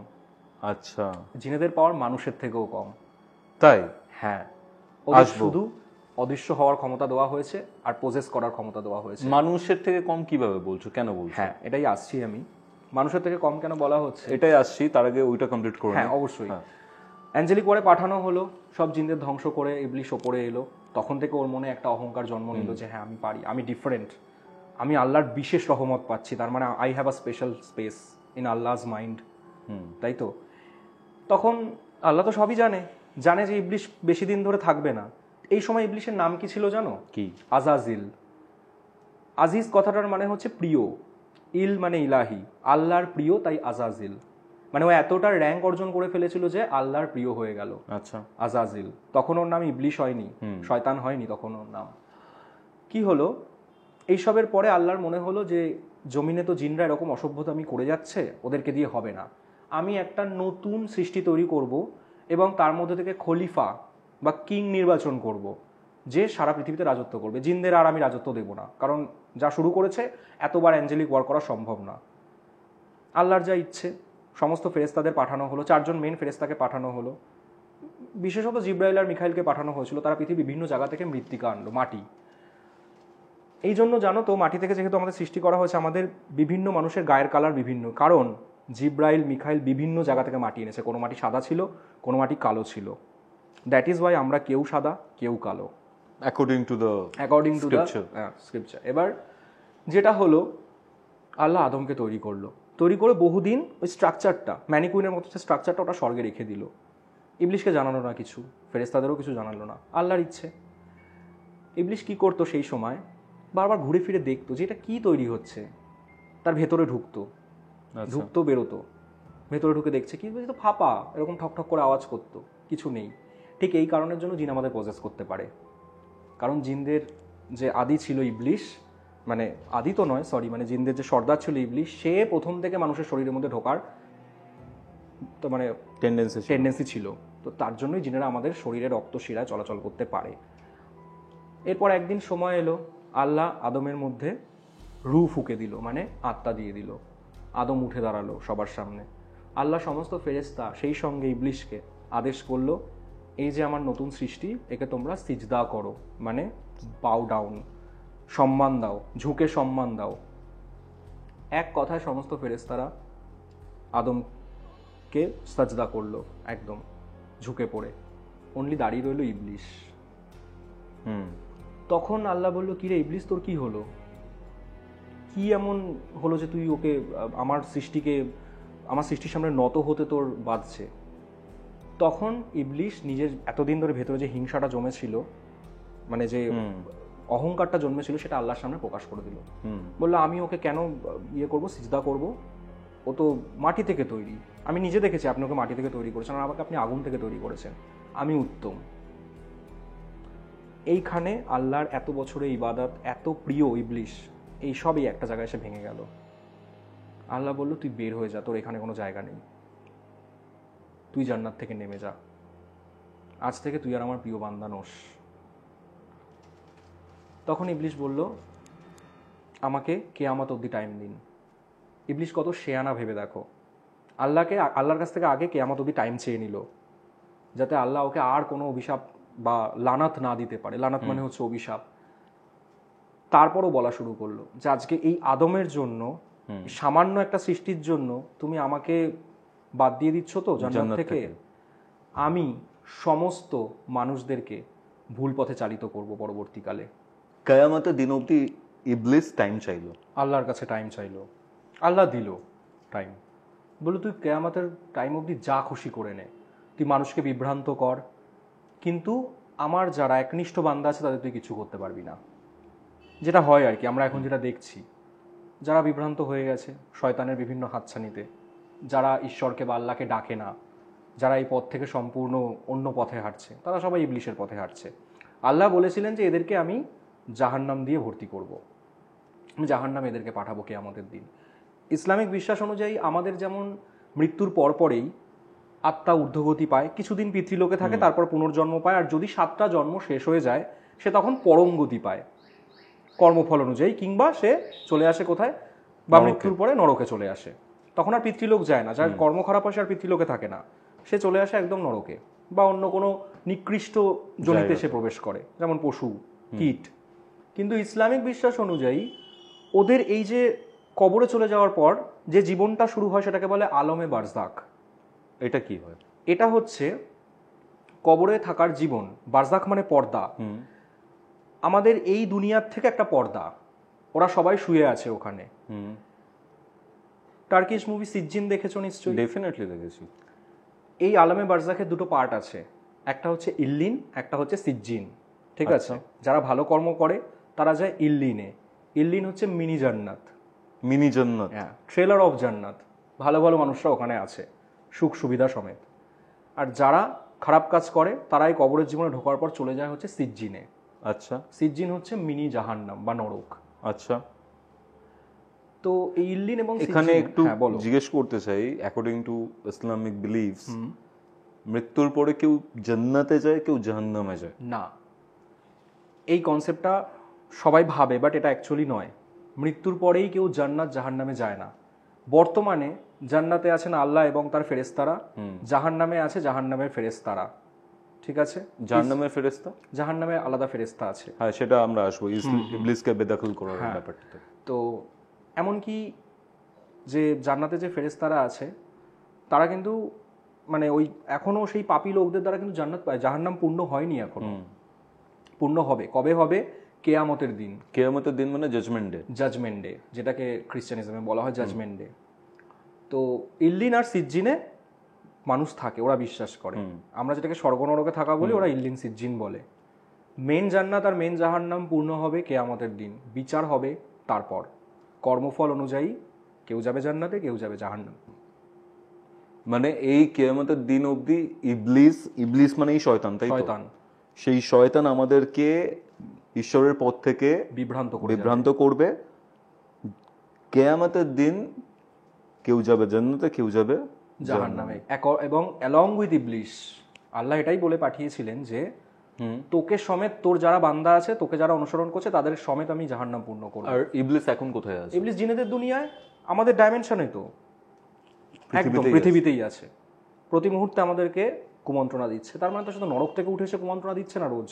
B: আচ্ছা।
A: জিনেদের পাওয়ার মানুষের থেকেও কম।
B: তাই?
A: হ্যাঁ, ওদের শুধু অদৃশ্য হওয়ার ক্ষমতা দেওয়া হয়েছে আর পজেস করার ক্ষমতা দেওয়া হয়েছে।
B: মানুষের থেকে কম কিভাবে বলছো, কেন বলছো?
A: হ্যাঁ, এটাই আসছি আমি, মানুষের থেকে কম কেন বলা হচ্ছে
B: এটাই আসছি, তার আগে ওইটা কমপ্লিট করো।
A: হ্যাঁ অবশ্যই। অ্যাঞ্জেলিক ওয়ারে পাঠানো হলো, সব জিনদের ধ্বংস করে ইবলিশ ওপরে এলো। তখন থেকে ওর মনে একটা অহংকার জন্ম নিল যে হ্যাঁ আমি পারি, আমি ডিফারেন্ট, আমি আল্লাহর বিশেষ রহমত পাচ্ছি, তার মানে I have a special space in আল্লাহস mind, তাই তো? তখন আল্লাহ তো সবই জানে যে ইবলিশ বেশি দিন ধরে থাকবে না। এই সময় ইবলিশের নাম কি ছিল জানো?
B: কি?
A: আজাজিল। আজিজ কথাটার মানে হচ্ছে প্রিয়, ইল মানে ইলাহি, আল্লাহর প্রিয়, তাই আজাজিল। মানে ও এতটা র্যাঙ্ক অর্জন করে ফেলেছিল যে আল্লাহর প্রিয় হয়ে গেল।
B: আচ্ছা,
A: আজাজিল। তখন ওর নাম ইবলিশ হয়নি, শয়তান হয়নি তখন ওর নাম। কি হলো, এইসবের পরে আল্লাহর মনে হলো যে জমিনে তো জিনরা এরকম অসভ্যতামি করে যাচ্ছে, ওদেরকে দিয়ে হবে না, আমি একটা নতুন সৃষ্টি তৈরি করব এবং তার মধ্যে থেকে খলিফা বা কিং নির্বাচন করব, যে সারা পৃথিবীতে রাজত্ব করবে। জিনদের আর আমি রাজত্ব দেব না, কারণ যা শুরু করেছে এতবার অ্যাঞ্জেলিক ওয়ার করা সম্ভব না। আল্লাহর যা ইচ্ছে, সমস্ত ফেরেশতাদের পাঠানো হলো, 4 জন মেন ফেরেশতাকে পাঠানো হলো, বিশেষত জিব্রাইল আর মিখাইলকে পাঠানো হয়েছিল। তারা পৃথিবীর বিভিন্ন জায়গা থেকে মৃত্তিকা আনলো, মাটি। এই জন্য জানো তো, মাটি থেকে যেহেতু আমাদের সৃষ্টি করা হয়েছে, আমাদের বিভিন্ন মানুষের গায়ের কালার বিভিন্ন, কারণ জিব্রাইল মিখাইল বিভিন্ন জায়গা থেকে মাটি এনেছে। কোনো মাটি সাদা ছিল, কোনো মাটি কালো ছিল। দ্যাট ইজ ওয়াই আমরা কেউ সাদা কেউ কালো, অ্যাকর্ডিং টু দ্য স্ক্রিপচার। এবার যেটা হলো, আল্লাহ আদমকে তৈরি করে বহুদিন ওই স্ট্রাকচারটা, ম্যানিকুইনের মতো স্ট্রাকচারটা ওটা স্বর্গে রেখে দিল। ইবলিশকে জানালো না কিছু, ফেরেশতাদেরও কিছু জানালো না, আল্লাহর ইচ্ছে। ইবলিশ কি করতো সেই সময়, বারবার ঘুরে ফিরে দেখতো যে এটা কি তৈরি হচ্ছে, তার ভেতরে ঢুকতো বেরোতো, ভেতরে ঢুকে দেখছে কি তো ফাঁপা, এরকম ঠক ঠক করে আওয়াজ করতো, কিছু নেই। ঠিক এই কারণের জন্য জিন আমাদের পজেস করতে পারে, কারণ জিনদের যে আদি ছিল ইবলিশ, মানে আদি তো নয় সরি, মানে জিনদের যে সর্দার ছিল ইবলিশ, সে প্রথম থেকে মানুষের শরীরের মধ্যে ঢোকার তো মানে টেন্ডেন্সি ছিল। তো তার জন্যই জিনেরা আমাদের শরীরে রক্ত শিরায় চলাচল করতে পারে। এরপর একদিন সময় এলো, আল্লাহ আদমের মধ্যে রূহ ফুঁকে দিল, মানে আত্মা দিয়ে দিল। আদম উঠে দাঁড়ালো সবার সামনে। আল্লাহ সমস্ত ফেরেশতা সেই সঙ্গে ইবলিশকে আদেশ করলো, এই যে আমার নতুন সৃষ্টি, একে তোমরা সিজদা করো, মানে বাউ ডাউন, সম্মান দাও, ঝুঁকে সম্মান দাও। এক কথায় সমস্ত ফেরেশতারা আদমকে সাজদা করলো, একদম ঝুঁকে পড়ে। অনলি দাঁড়িয়ে রইল ইবলিশ। তখন আল্লাহ বলল, কিরে ইবলিস, তোর কি হলো? কি এমন হলো যে তুই ওকে আমার সৃষ্টির সামনে নত হতে তোর বাধছে? তখন ইবলিস নিজের এতদিন ধরে ভেতরে যে হিংসাটা জমেছিল, মানে যে অহংকারটা জন্মেছিল, সেটা আল্লাহর সামনে প্রকাশ করে দিল। বললো, আমি ওকে কেন করব, সিজদা করব? ও তো মাটি থেকে তৈরি। আমি নিজে দেখেছি আপনি ওকে মাটি থেকে তৈরি করেছেন, আর আমাকে আপনি আগুন থেকে তৈরি করেছেন। আমি উত্তম। এইখানে আল্লাহর এত বছরের ইবাদত, এত প্রিয় ইবলিস, এই সবই একটা জায়গায় এসে ভেঙে গেল। আল্লাহ বলল, তুই বের হয়ে যা, তোর এখানে কোনো জায়গা নেই, তুই জান্নাত থেকে নেমে যা, আজ থেকে তুই আর আমার প্রিয় বান্দা নোস। তখন ইবলিস বলল, আমাকে কিয়ামত অবধি টাইম দিন। ইবলিস কত শেয়ানা ভেবে দেখো, আল্লাহর কাছ থেকে আগে কিয়ামত অবধি টাইম চেয়ে নিল, যাতে আল্লাহ ওকে আর কোনো অভিশাপ বা লানাত না দিতে পারে। লানাত মানে হচ্ছে অভিশাপ। তারপরও বলা শুরু করলো যে আজকে এই আদমের জন্য, সামান্য একটা সৃষ্টির জন্য তুমি আমাকে বাদ দিয়ে দিচ্ছ তো জান্নাত থেকে। আমি সমস্ত মানুষদেরকে ভুল পথে চালিত করব পরবর্তীকালে।
B: কিয়ামতের দিন অবধি ইবলিস টাইম চাইলো,
A: আল্লাহর কাছে টাইম চাইলো, আল্লাহ দিল টাইম। বললো, তুই কিয়ামতের টাইম অবধি যা খুশি করে নে, তুই মানুষকে বিভ্রান্ত কর, কিন্তু আমার যারা একনিষ্ঠ বান্দা আছে তাদের তুই কিছু করতে পারবি না। যেটা হয় আর কি, আমরা এখন যেটা দেখছি, যারা বিভ্রান্ত হয়ে গেছে শয়তানের বিভিন্ন হাতছানিতে, যারা ঈশ্বরকে বা আল্লাহকে ডাকে না, যারা এই পথ থেকে সম্পূর্ণ অন্য পথে হাঁটছে, তারা সবাই ইবলিশের পথে হাঁটছে। আল্লাহ বলেছিলেন যে এদেরকে আমি জাহান্নাম দিয়ে ভর্তি করব, আমি জাহান্নামে এদেরকে পাঠাবো কিয়ামতের দিন। ইসলামিক বিশ্বাস অনুযায়ী আমাদের যেমন মৃত্যুর পরপরেই আত্মা ঊর্ধ্বগতি পায়, কিছুদিন পিতৃলোকে থাকে, তারপর পুনর্জন্ম পায়, আর যদি 7টা জন্ম শেষ হয়ে যায় সে তখন পরম গতি পায় কর্মফল অনুযায়ী, কিংবা সে চলে আসে কোথায়, বা মৃত্যুর পরে নরকে চলে আসে। তখন আর পিতৃলোক যায় না, যার কর্ম খারাপ হয় সে আর পিতৃলোকে থাকে না, সে চলে আসে একদম নরকে বা অন্য কোনো নিকৃষ্ট জনিতে সে প্রবেশ করে, যেমন পশু, কীট। কিন্তু ইসলামিক বিশ্বাস অনুযায়ী ওদের এই যে কবরে চলে যাওয়ার পর যে জীবনটা শুরু হয় সেটাকে বলে আলমে বারজাক।
B: এটা কি হয়?
A: এটা হচ্ছে কবরে থাকার জীবন। বারজাক মানে পর্দা। আমাদের এই দুনিয়ার থেকে একটা পর্দা, ওরা সবাই শুয়ে আছে ওখানে। টার্কিশ মুভি সিজ্জিন দেখেছো নিশ্চয়ই?
B: ডেফিনেটলি দেখেছি।
A: এই আলমে বারজাকের দুটো পার্ট আছে, একটা হচ্ছে ইল্লিন, একটা হচ্ছে সিজ্জিন। ঠিক আছে, যারা ভালো কর্ম করে তারা যায় ইল্লিনে। ইল্লিন হচ্ছে মিনি জান্নাত।
B: মিনি জান্নাত,
A: হ্যাঁ, ট্রেলার অফ জান্নাত। ভালো ভালো মানুষরা ওখানে আছে সুখ সুবিধা সমেত। আর যারা খারাপ কাজ করে তারাই কবরের জীবনে ঢোকার পর চলে যায় হচ্ছে সিজ্জিনে।
B: আচ্ছা,
A: সিজ্জিন হচ্ছে মিনি জাহান্নাম বা নরক।
B: আচ্ছা।
A: তো এই ইল্লিন এবং
B: এখানে একটু জিজ্ঞেস করতে চাই, অ্যাকর্ডিং টু ইসলামিক বিলিভস, মৃত্যুর পরে কেউ জান্নাতে যায়, কেউ জাহান্নামে যায়?
A: না, এই কনসেপ্টটা সবাই ভাবে, বাট এটা অ্যাকচুয়ালি নয়। মৃত্যুর পরেই কেউ জান্নাত জাহান্নামে যায় না। বর্তমানে জান্নাতে আছেন আল্লাহ এবং তার ফেরেশতারা, জাহান্নামে আছে জাহান্নামের ফেরেশতারা। ঠিক আছে,
B: জাহান্নামের ফেরেশতা,
A: জাহান্নামে আলাদা ফেরেশতা আছে।
B: হ্যাঁ, সেটা আমরা আসবো ইবলিসকে বেদখল করার ব্যাপারটাতে।
A: তো এমনকি যে জান্নাতে যে ফেরেশতারা আছে তারা কিন্তু মানে ওই এখনো সেই পাপী লোকদের দ্বারা কিন্তু জান্নাত পায়। জাহান্নাম পূর্ণ হয়নি এখনো, পূর্ণ হবে। কবে হবে? কেয়ামতের দিন।
B: কেয়ামতের দিন মানে জাজমেন্ট ডে।
A: জাজমেন্ট ডে, যেটাকে খ্রিস্টানিজমে বলা হয় জাজমেন্ট ডে। তো ইল্লিন আর সিজ্জিনে মানুষ থাকে, ওরা বিশ্বাস করে। আমরা যেটাকে স্বর্গ নরকে থাকা বলি, ওরা ইল্লিন সিজ্জিন বলে। মেন জান্নাত আর মেন জাহান্নাম পূর্ণ হবে কেয়ামতের দিন, বিচার হবে তারপর। কর্মফল অনুযায়ী কেউ যাবে জান্নাতে, কেউ যাবে জাহান্নাম।
B: মানে এই কিয়ামতের দিন অবধি ইবলিস মানে এই শয়তান, তাই তো?
A: শয়তান,
B: সেই শয়তান আমাদেরকে ঈশ্বরের পথ থেকে বিভ্রান্ত করবে। কিয়ামতের দিন কেউ যাবে জান্নাতে, কেউ যাবে
A: জাহান্নামে। এবং অ্যালং উইথ ইবলিস, আল্লাহ এটাই বলে পাঠিয়েছিলেন যে তোকে সমেত, তোর যারা বান্দা আছে, তোকে যারা অনুসরণ করছে, তাদের সমেত আমি জাহান্নাম পূর্ণ করব।
B: আর ইবলিস এখন কোথায় আছে?
A: ইবলিস জিনেদের দুনিয়ায়, আমাদের ডাইমেনশনে, তো একদম পৃথিবীতেই আছে। প্রতি মুহূর্তে আমাদেরকে কুমন্ত্রণা দিচ্ছে। তার মানে তো শুধু নরক থেকে উঠে এসে কুমন্ত্রণা দিচ্ছে না রোজ,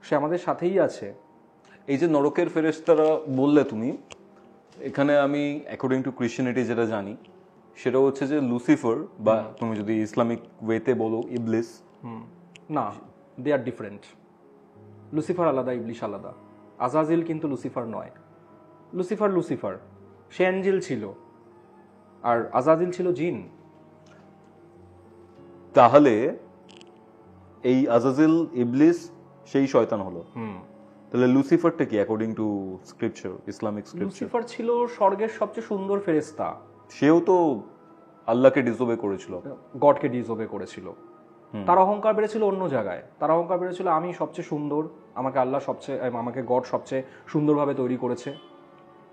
A: সে আমাদের সাথেই আছে।
B: এই যে নরকের ফেরেশতারা বললে তুমি, এখানে আমি অ্যাকর্ডিং টু ক্রিশ্চিয়ানিটি যেটা জানি সেটা হচ্ছে যে লুসিফার, বা তুমি যদি ইসলামিক ওয়েতে বলো ইবলিস,
A: না, দে আর ডিফারেন্ট। লুসিফার আলাদা, ইবলিশ আলাদা। আজাজিল কিন্তু লুসিফার নয়। লুসিফার সে অ্যাঞ্জেল ছিল, আর আজাজিল ছিল জিন।
B: তাহলে এই আজাজিল ইবলিস সেই শয়তান হলো। তাহলে লুসিফারটা কি according to scripture, Islamic scripture?
A: Lucifer ছিল স্বর্গের সবচেয়ে সুন্দর ফেরেশতা।
B: সেও তো আল্লাহকে ডিসওবে করেছিল,
A: গডকে ডিসওবে করেছিল। তার অহংকার বেড়েছিল অন্য জায়গায়। তার অহংকার বেড়েছিল আমি সবচেয়ে সুন্দর, আমাকে গড সবচেয়ে সুন্দরভাবে তৈরি করেছে,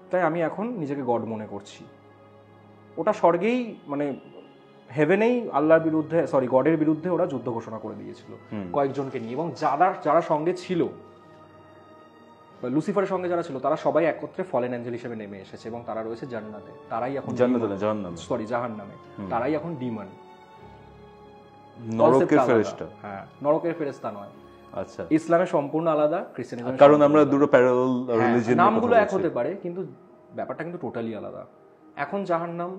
A: তাই আমি এখন নিজেকে গড মনে করছি। ওটা স্বর্গেই, মানে হেভেনেই আল্লাহর বিরুদ্ধে, গডের বিরুদ্ধে ওরা যুদ্ধ ঘোষণা করে দিয়েছিল কয়েকজনকে নিয়ে। এবং যারা সঙ্গে ছিল, লুসিফারের সঙ্গে যারা ছিল, তারা সবাই একত্রে ফলেন অ্যাঞ্জেল হিসেবে নেমে এসেছে এবং তারা রয়েছে জান্নাতে। তারাই এখন জাহান্নামে। তারাই এখন ডিমন,
B: নরকের ফেরেশতা।
A: হ্যাঁ, নরকের ফেরেশতা নয়।
B: আচ্ছা,
A: ইসলামে সম্পূর্ণ আলাদা, খ্রিস্টানিজমে,
B: কারণ আমরা দুটো প্যারালাল রিলিজিয়ন,
A: নামগুলো এক হতে পারে কিন্তু ব্যাপারটা কিন্তু টোটালি আলাদা। এখন জাহান্নাম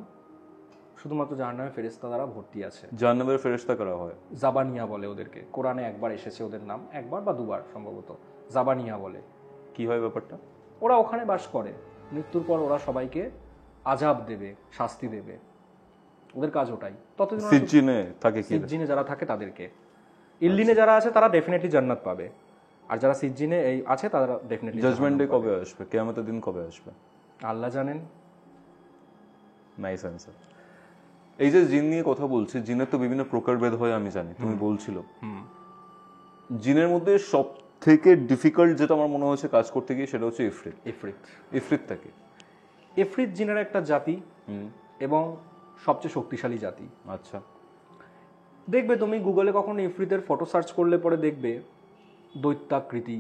A: শুধুমাত্র জাহান্নামে ফেরেশতা দ্বারা ভর্তি আছে।
B: জাহান্নামের ফেরেশতা করা হয়
A: জাবানিয়া বলে ওদেরকে। কোরআনে একবার এসেছে ওদের নাম, একবার বা দুবার সম্ভবত। জাবানিয়া বলে।
B: কি হয় ব্যাপারটা?
A: ওরা ওখানে বাস করে, মৃত্যুর পর ওরা সবাইকে আযাব দেবে, শাস্তি দেবে, ওদের কাজ ওটাই। ততদিন
B: সিজ্জিনে থাকে, কি
A: সিজ্জিনে যারা থাকে তাদেরকে। ইল্লিনে যারা আছে তারা ডেফিনেটলি জান্নাত পাবে, আর যারা সিজ্জিনে এই আছে তারা ডেফিনেটলি।
B: জাজমেন্ট ডে কবে আসবে? কিয়ামতের দিন কবে আসবে?
A: আল্লাহ জানেন।
B: Nice answer. এই যে জিন নিয়ে কথা বলছি, জিনের তো বিভিন্ন প্রকারভেদ হয় আমি জানি, তুমি বলছিল। জিনের মধ্যে সব থেকে ডিফিকাল্ট যেটা আমার মনে হচ্ছে কাজ করতে গিয়ে, সেটা হচ্ছে ইফরিত থাকে।
A: ইফরিত জিনের একটা জাতি এবং সবচেয়ে শক্তিশালী জাতি।
B: আচ্ছা,
A: দেখবে তুমি গুগলে কখনো ইফরিতের ফটো সার্চ করলে পরে দেখবে দৈত্যাকৃতি,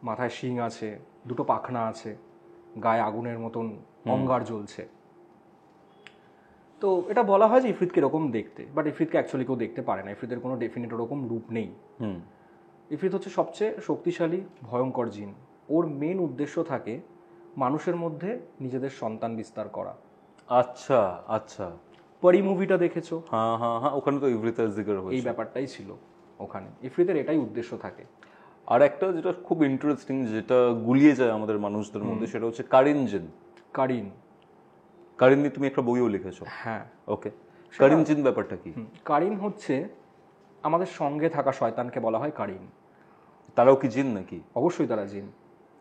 A: মাথায় শিং আছে, দুটো পাখনা আছে, গায়ে আগুনের মতন অঙ্গার জ্বলছে। তো এটা বলা হয় যে ইফরিতকে এরকম দেখতে, বাট ইফরিতকে অ্যাকচুয়ালি কেউ দেখতে পারে না। ইফরিতের কোনো ডেফিনিট ওরকম রূপ নেই। ইফরিত হচ্ছে সবচেয়ে শক্তিশালী ভয়ঙ্কর জিন। ওর মেন উদ্দেশ্য থাকে মানুষের মধ্যে নিজেদের সন্তান বিস্তার করা।
B: আচ্ছা আচ্ছা,
A: পরি মুভিটা দেখেছো?
B: হ্যাঁ হ্যাঁ হ্যাঁ, ওখানে তো ইফরিতের জিকির হয়েছে।
A: এই ব্যাপারটাই ছিল ওখানে। ইফরিতের এটাই উদ্দেশ্য থাকে।
B: আর একটা যেটা খুব ইন্টারেস্টিং, যেটা গুলিয়ে যায় আমাদের মানুষদের মধ্যে, সেটা হচ্ছে কারিন জিন। কারিন নিয়ে তুমি একটা বইও লিখেছো।
A: হ্যাঁ,
B: ওকে, কারিন জিন ব্যাপারটা কি?
A: কারিন হচ্ছে আমাদের সঙ্গে থাকা শয়তানকে বলা হয় কারিন।
B: তারাও কি জিন নাকি?
A: অবশ্যই তারা জিন।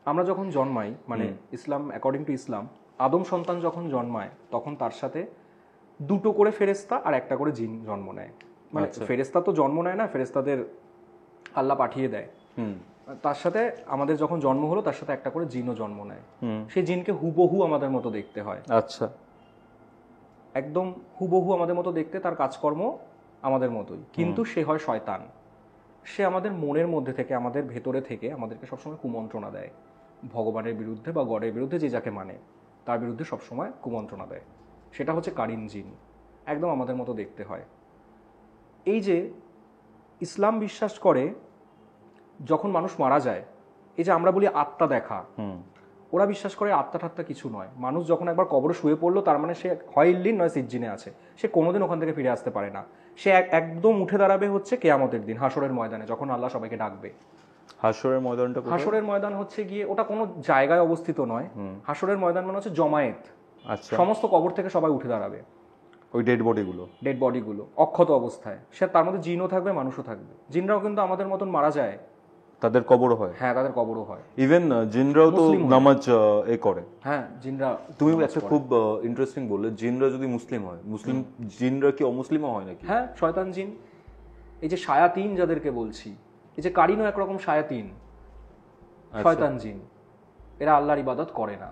A: আমরা যখন জন্মাই, মানে ইসলাম, অ্যাকর্ডিং টু ইসলাম, আদম সন্তান যখন জন্মায় তখন তার সাথে দুটো করে ফেরেশতা আর একটা করে জিন জন্ম নেয়। মানে ফেরেশতা তো জন্ম নেয় না, ফেরেশতাদের আল্লাহ পাঠিয়ে দেয়। তার সাথে আমাদের যখন জন্ম হলো, তার সাথে একটা করে জিনও জন্ম নেয়। সেই জিনকে হুবহু আমাদের মতো দেখতে হয়।
B: আচ্ছা,
A: একদম হুবহু আমাদের মতো দেখতে, তার কাজকর্ম আমাদের মতোই, কিন্তু সে হয় শয়তান। সে আমাদের মনের মধ্যে থেকে, আমাদের ভেতরে থেকে আমাদেরকে সবসময় কুমন্ত্রণা দেয়। ভগবানের বিরুদ্ধে বা গডের বিরুদ্ধে, যে যাকে মানে তার বিরুদ্ধে সবসময় কুমন্ত্রণা দেয়। সেটা হচ্ছে কারিন জিন। একদম আমাদের মতো দেখতে হয়। এই যে ইসলাম বিশ্বাস করে যখন মানুষ মারা যায়, এই যে আমরা বলি আত্মা দেখা, ওরা বিশ্বাস করে আত্মা ঠাত্মা কিছু নয়। মানুষ যখন একবার কবরে শুয়ে পড়লো, তার মানে সে হয় ইল্লিন নয় সিজ্জিনে আছে। সে কোনোদিন ওখান থেকে ফিরে আসতে পারে না। সে একদম উঠে দাঁড়াবে হচ্ছে কেয়ামতের দিন, হাসরের ময়দানে, যখন আল্লাহ সবাইকে ডাকবে।
B: হাসরের ময়দানটা?
A: হাসরের ময়দান হচ্ছে গিয়ে, ওটা কোনো জায়গায় অবস্থিত নয়। হাসরের ময়দান মানে হচ্ছে জমায়েত।
B: আচ্ছা,
A: সমস্ত কবর থেকে সবাই উঠে দাঁড়াবে।
B: ওই ডেড বডিগুলো
A: অক্ষত অবস্থায়। সে তার মধ্যে জিনও থাকবে, মানুষও থাকবে। জিনরাও কিন্তু আমাদের মতন মারা যায়,
B: তাদের কবরও হয়।
A: হ্যাঁ, তাদের কবরও হয়।
B: ইভেন জিনরাও তো নামাজ করে।
A: হ্যাঁ, জিনরা।
B: তুমি একটা খুব ইন্টারেস্টিং বললে, জিনরা যদি মুসলিম হয়, মুসলিম জিনরা কি অমুসলিমও হয় নাকি?
A: হ্যাঁ, শয়তান জিন। এই যে শায়াতিন যাদেরকে বলছি, এই যে কারিনও একরকম শায়াতিন, শয়তান জিন। এরা আল্লাহর ইবাদত করে না।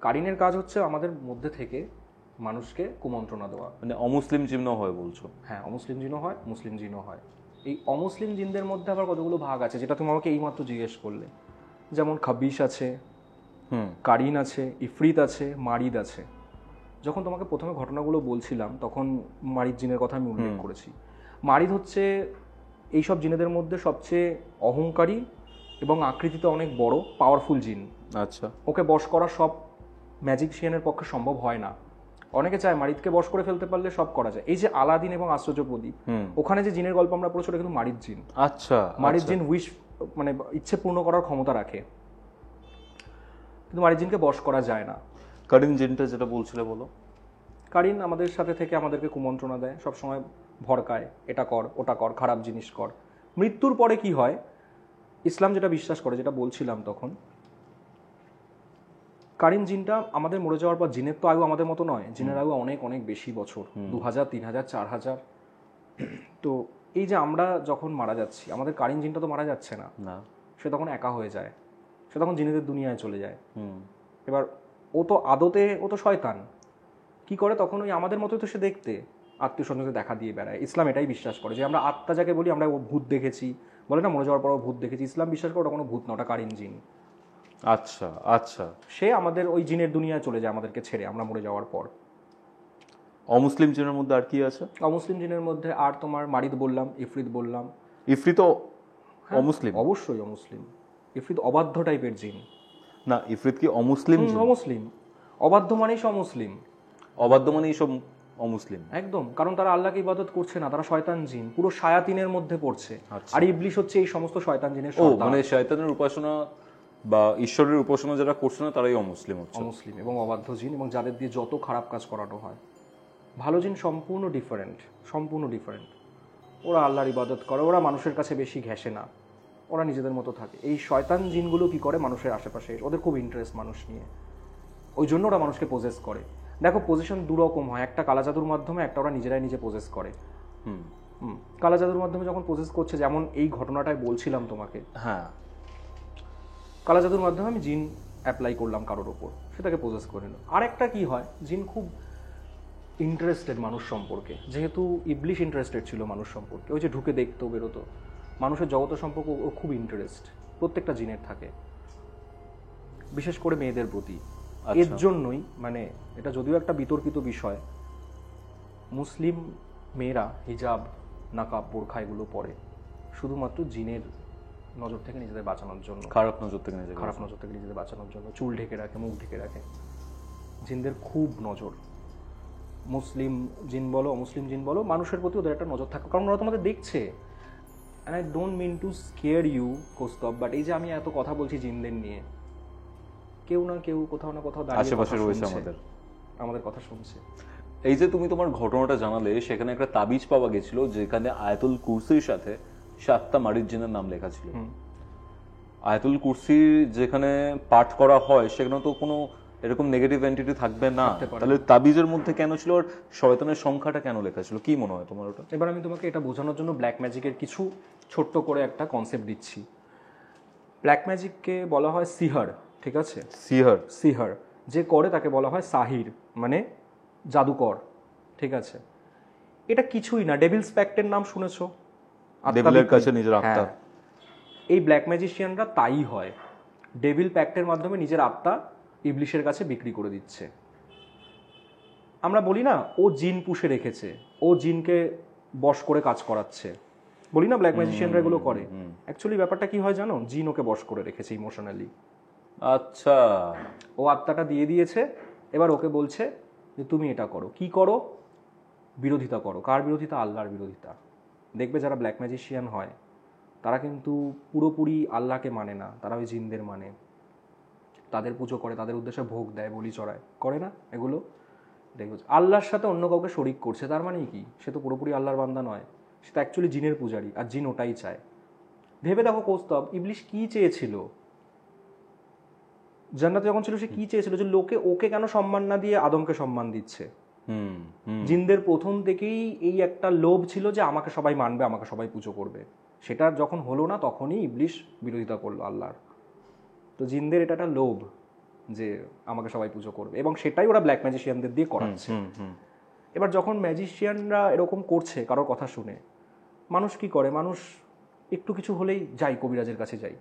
A: কারিনের কাজ হচ্ছে আমাদের মধ্যে থেকে মানুষকে কুমন্ত্রণা দেওয়া।
B: মানে অমুসলিম জিনও হয় বলছো?
A: হ্যাঁ, অমুসলিম জিনও হয়, মুসলিম জিনও হয়। এই অমুসলিম জিনদের মধ্যে আবার কতগুলো ভাগ আছে, যেটা তুমি আমাকে এইমাত্র জিজ্ঞেস করলে। যেমন খাবিশ আছে, কারিন আছে, ইফরিত আছে, মারিদ আছে। যখন তোমাকে প্রথমে ঘটনাগুলো বলছিলাম, তখন মারিদ জিনের কথা আমি উল্লেখ করেছি। মারিদ হচ্ছে এইসব জিনেদের মধ্যে সবচেয়ে অহংকারী এবং আকৃতিতে অনেক বড়, পাওয়ারফুল জিন।
B: আচ্ছা,
A: ওকে বশ করা সব ম্যাজিকশিয়ানের পক্ষে সম্ভব হয় না। অনেকে চায় মারিদকে বশ করে ফেলতে পারলে সব করা যায়। এই যে আলাদিন এবং আশ্চর্য প্রদীপ, ওখানে যে জিনের গল্প আমরা পড়েছি ওটা কিন্তু মারিদ জিন।
B: আচ্ছা,
A: মারিদ জিন উইশ মানে ইচ্ছে পূর্ণ করার ক্ষমতা রাখে, কিন্তু মারিদ জিনকে বশ করা যায় না।
B: কারিন জিনটা যেটা বলছিলে বলো।
A: কারিন আমাদের সাথে থেকে আমাদেরকে কুমন্ত্রণা দেয়, সবসময় ভরকায়, এটা কর ওটা কর, খারাপ জিনিস কর। মৃত্যুর পরে কি হয়, ইসলাম যেটা বিশ্বাস করে, যেটা বলছিলাম তখন, কারিন জিনটা আমাদের মরে যাওয়ার পর, জিনের তো আয়ু আমাদের মতো নয়, জিনের আয়ু অনেক অনেক বেশি বছর, 2000, 3000, 4000। তো এই যে আমরা যখন মারা যাচ্ছি, আমাদের কারিন জিনটা তো মারা যাচ্ছে না, সে তখন একা হয়ে যায়, সে তখন জিনেদের দুনিয়ায় চলে যায়। এবার ও তো আদতে ও তো শয়তান, কি করে তখন ওই আমাদের মতোই তো সে দেখতে, আত্মীয় স্বজনকে দেখা দিয়ে বেড়ায়। ইসলাম এটাই বিশ্বাস করে যে আমরা আত্মা যাকে বলি, আমরা ও ভূত দেখেছি বলে না, মরে যাওয়ার পরও ভূত দেখেছি, ইসলাম বিশ্বাস করে ওটা কোনো ভূত না, ওটা কারিন জিন।
B: আচ্ছা আচ্ছা,
A: সে আমাদের ওই জিনের দুনিয়ায় চলে যায় আমাদেরকে ছেড়ে, আমরা মরে যাওয়ার পর।
B: অমুসলিম জিনের মধ্যে আর কি আছে?
A: অমুসলিম জিনের মধ্যে আর তোমার মারিদ বললাম, ইফরিত বললাম।
B: ইফরিত অমুসলিম?
A: অবশ্যই অমুসলিম। ইফরিত অবাধ্য টাইপের জিন।
B: না, ইফরিত কি অমুসলিম?
A: অমুসলিম। অবাধ্য মানেই অমুসলিম,
B: অবাধ্য মানে সব অমুসলিম
A: একদম। কারণ তারা আল্লাহকে ইবাদত করছে না, তারা শয়তান জিন, পুরো শায়াতিনের মধ্যে পড়ছে। আর ইবলিশ হচ্ছে এই সমস্ত শয়তান জিনের সর্দার।
B: মানে শয়তানের উপাসনা বা ঈশ্বরের উপাসনা যারা করছে না তারাই অমুসলিম হচ্ছে।
A: অমুসলিম এবং অবাধ্য জিন, এবং যাদের দিয়ে যত খারাপ কাজ করানো হয়। ভালো জিন সম্পূর্ণ ডিফারেন্ট, সম্পূর্ণ ডিফারেন্ট। ওরা আল্লাহর ইবাদত করে, ওরা মানুষের কাছে বেশি ঘেঁষে না, ওরা নিজেদের মতো থাকে। এই শয়তান জিনগুলো কি করে, মানুষের আশেপাশে, ওদের খুব ইন্টারেস্ট মানুষ নিয়ে, ওই জন্য ওরা মানুষকে পোজেস করে। দেখো পজিশন দুরকম হয়, একটা কালা জাদুর মাধ্যমে, একটা ওরা নিজেরাই নিজে পোজেস করে। কালা জাদুর মাধ্যমে যখন পোজেস করছে, যেমন এই ঘটনাটাই বলছিলাম তোমাকে,
B: হ্যাঁ,
A: কালা জাদুর মাধ্যমে আমি জিন অ্যাপ্লাই করলাম কারোর ওপর, সেটাকে পোজেস করে নিল। আর একটা কি হয়, জিন খুব ইন্টারেস্টেড মানুষ সম্পর্কে, যেহেতু ইবলিশ ইন্টারেস্টেড ছিল মানুষ সম্পর্কে, ওই যে ঢুকে দেখতো বেরোতো, মানুষের জগত সম্পর্কে ওর খুব ইন্টারেস্ট, প্রত্যেকটা জিনের থাকে, বিশেষ করে মেয়েদের প্রতি। এর জন্যই মানে এটা যদিও একটা বিতর্কিত বিষয়, মুসলিম মেয়েরা হিজাব, নাকাব, বোরখা এগুলো পরে শুধুমাত্র জিনের নজর থেকে নিজেদের বাঁচানোর জন্য,
B: খারাপ নজর থেকে
A: নিজেদের বাঁচানোর জন্য চুল ঢেকে রাখে, মুখ ঢেকে রাখে। জিনদের খুব নজর, মুসলিম জিন বলো অমুসলিম জিন বলো, মানুষের প্রতি ওদের একটা নজর থাকে, কারণ ওরা তোমাদের দেখছে। And I don't mean to scare you Kaustav, but এই যে আমি এত কথা বলছি জিনদের নিয়ে, কেউ না কেউ কোথাও না কোথাও দাঁড়িয়ে
B: আশেপাশে রয়েছে
A: আমাদের কথা শুনছে।
B: এই যে তুমি তোমার ঘটনাটা জানালে, সেখানে একটা তাবিজ পাওয়া গেছিল যেখানে আয়াতুল কুরসির সাথে 7টা মারিদ জিনের নাম লেখা ছিল। আয়াতুল কুরসি যেখানে পাঠ করা হয় সেখানে তো কোনো এরকম নেগেটিভ এন্টিটি থাকবে না, তাহলে তাবিজের মধ্যে কেন ছিল, আর শয়তানের সংখ্যাটা কেন লেখা ছিল, কি মনে হয় তোমার ওটা?
A: এবার আমি তোমাকে এটা বোঝানোর জন্য ব্ল্যাক ম্যাজিকের কিছু ছোট্ট করে একটা কনসেপ্ট দিচ্ছি। ব্ল্যাক ম্যাজিককে বলা হয় সিহার, ঠিক আছে? সিহার যে করে তাকে বলা হয় সাহির, মানে জাদুকর, ঠিক আছে? এটা কিছুই না, ডেভিলস প্যাক্টের নাম শুনেছো?
B: ডেভিলের কাছে নিজের আত্মা।
A: এই ব্ল্যাক ম্যাজিশিয়ানরা তাই হয়, ডেভিল প্যাক্টের মাধ্যমে নিজের আত্মা ইবলিশের কাছে বিক্রি করে দিচ্ছে। আমরা বলি না ও জিন পুষে রেখেছে, ও জিনকে বশ করে কাজ করাচ্ছে, বলি না ব্ল্যাক ম্যাজিশিয়ানরা এগুলো করে। অ্যাকচুয়ালি ব্যাপারটা কি হয় জানো, জিন ওকে বশ করে রেখেছে ইমোশনালি।
B: আচ্ছা,
A: ও আত্মাটা দিয়ে দিয়েছে, এবার ওকে বলছে যে তুমি এটা করো। কি করো? বিরোধিতা করো। কার বিরোধিতা? আল্লাহর বিরোধিতা। দেখবে যারা ব্ল্যাক ম্যাজিশিয়ান হয় তারা কিন্তু পুরোপুরি আল্লাহকে মানে না, তারা ওই জিনদের মানে, তাদের পুজো করে, তাদের উদ্দেশ্যে ভোগ দেয়, বলি চড়ায়, করে না এগুলো? দেখো আল্লাহর সাথে অন্য কাউকে শরিক করছে, তার মানে কি সে তো পুরোপুরি আল্লাহর বান্দা নয়, সে তো অ্যাকচুয়ালি জিনের পূজারী, আর জিন ওটাই চায়। ভেবে দেখো কৌস্তব, ইবলিশ কি চেয়েছিল জান্নাতে যখন ছিল, সে কি চেয়েছিল যে লোকে ওকে কেন সম্মান না দিয়ে আদমকে সম্মান দিচ্ছে। জিনদের প্রথম থেকেই এই একটা লোভ ছিল যে আমাকে সবাই মানবে, আমাকে সবাই পুজো করবে। সেটা যখন হলো না তখনই ইবলিশ বিরোধিতা করলো আল্লাহর। তো জিনদের এটা একটা লোভ যে আমাকে সবাই পুজো করবে, এবং সেটাই ওরা ব্ল্যাক ম্যাজিশিয়ানদের দিয়ে করাচ্ছে। এবার যখন ম্যাজিশিয়ানরা এরকম করছে কারোর কথা শুনে, মানুষ কি করে, মানুষ একটু কিছু হলেই যাই কবিরাজের কাছে যাই,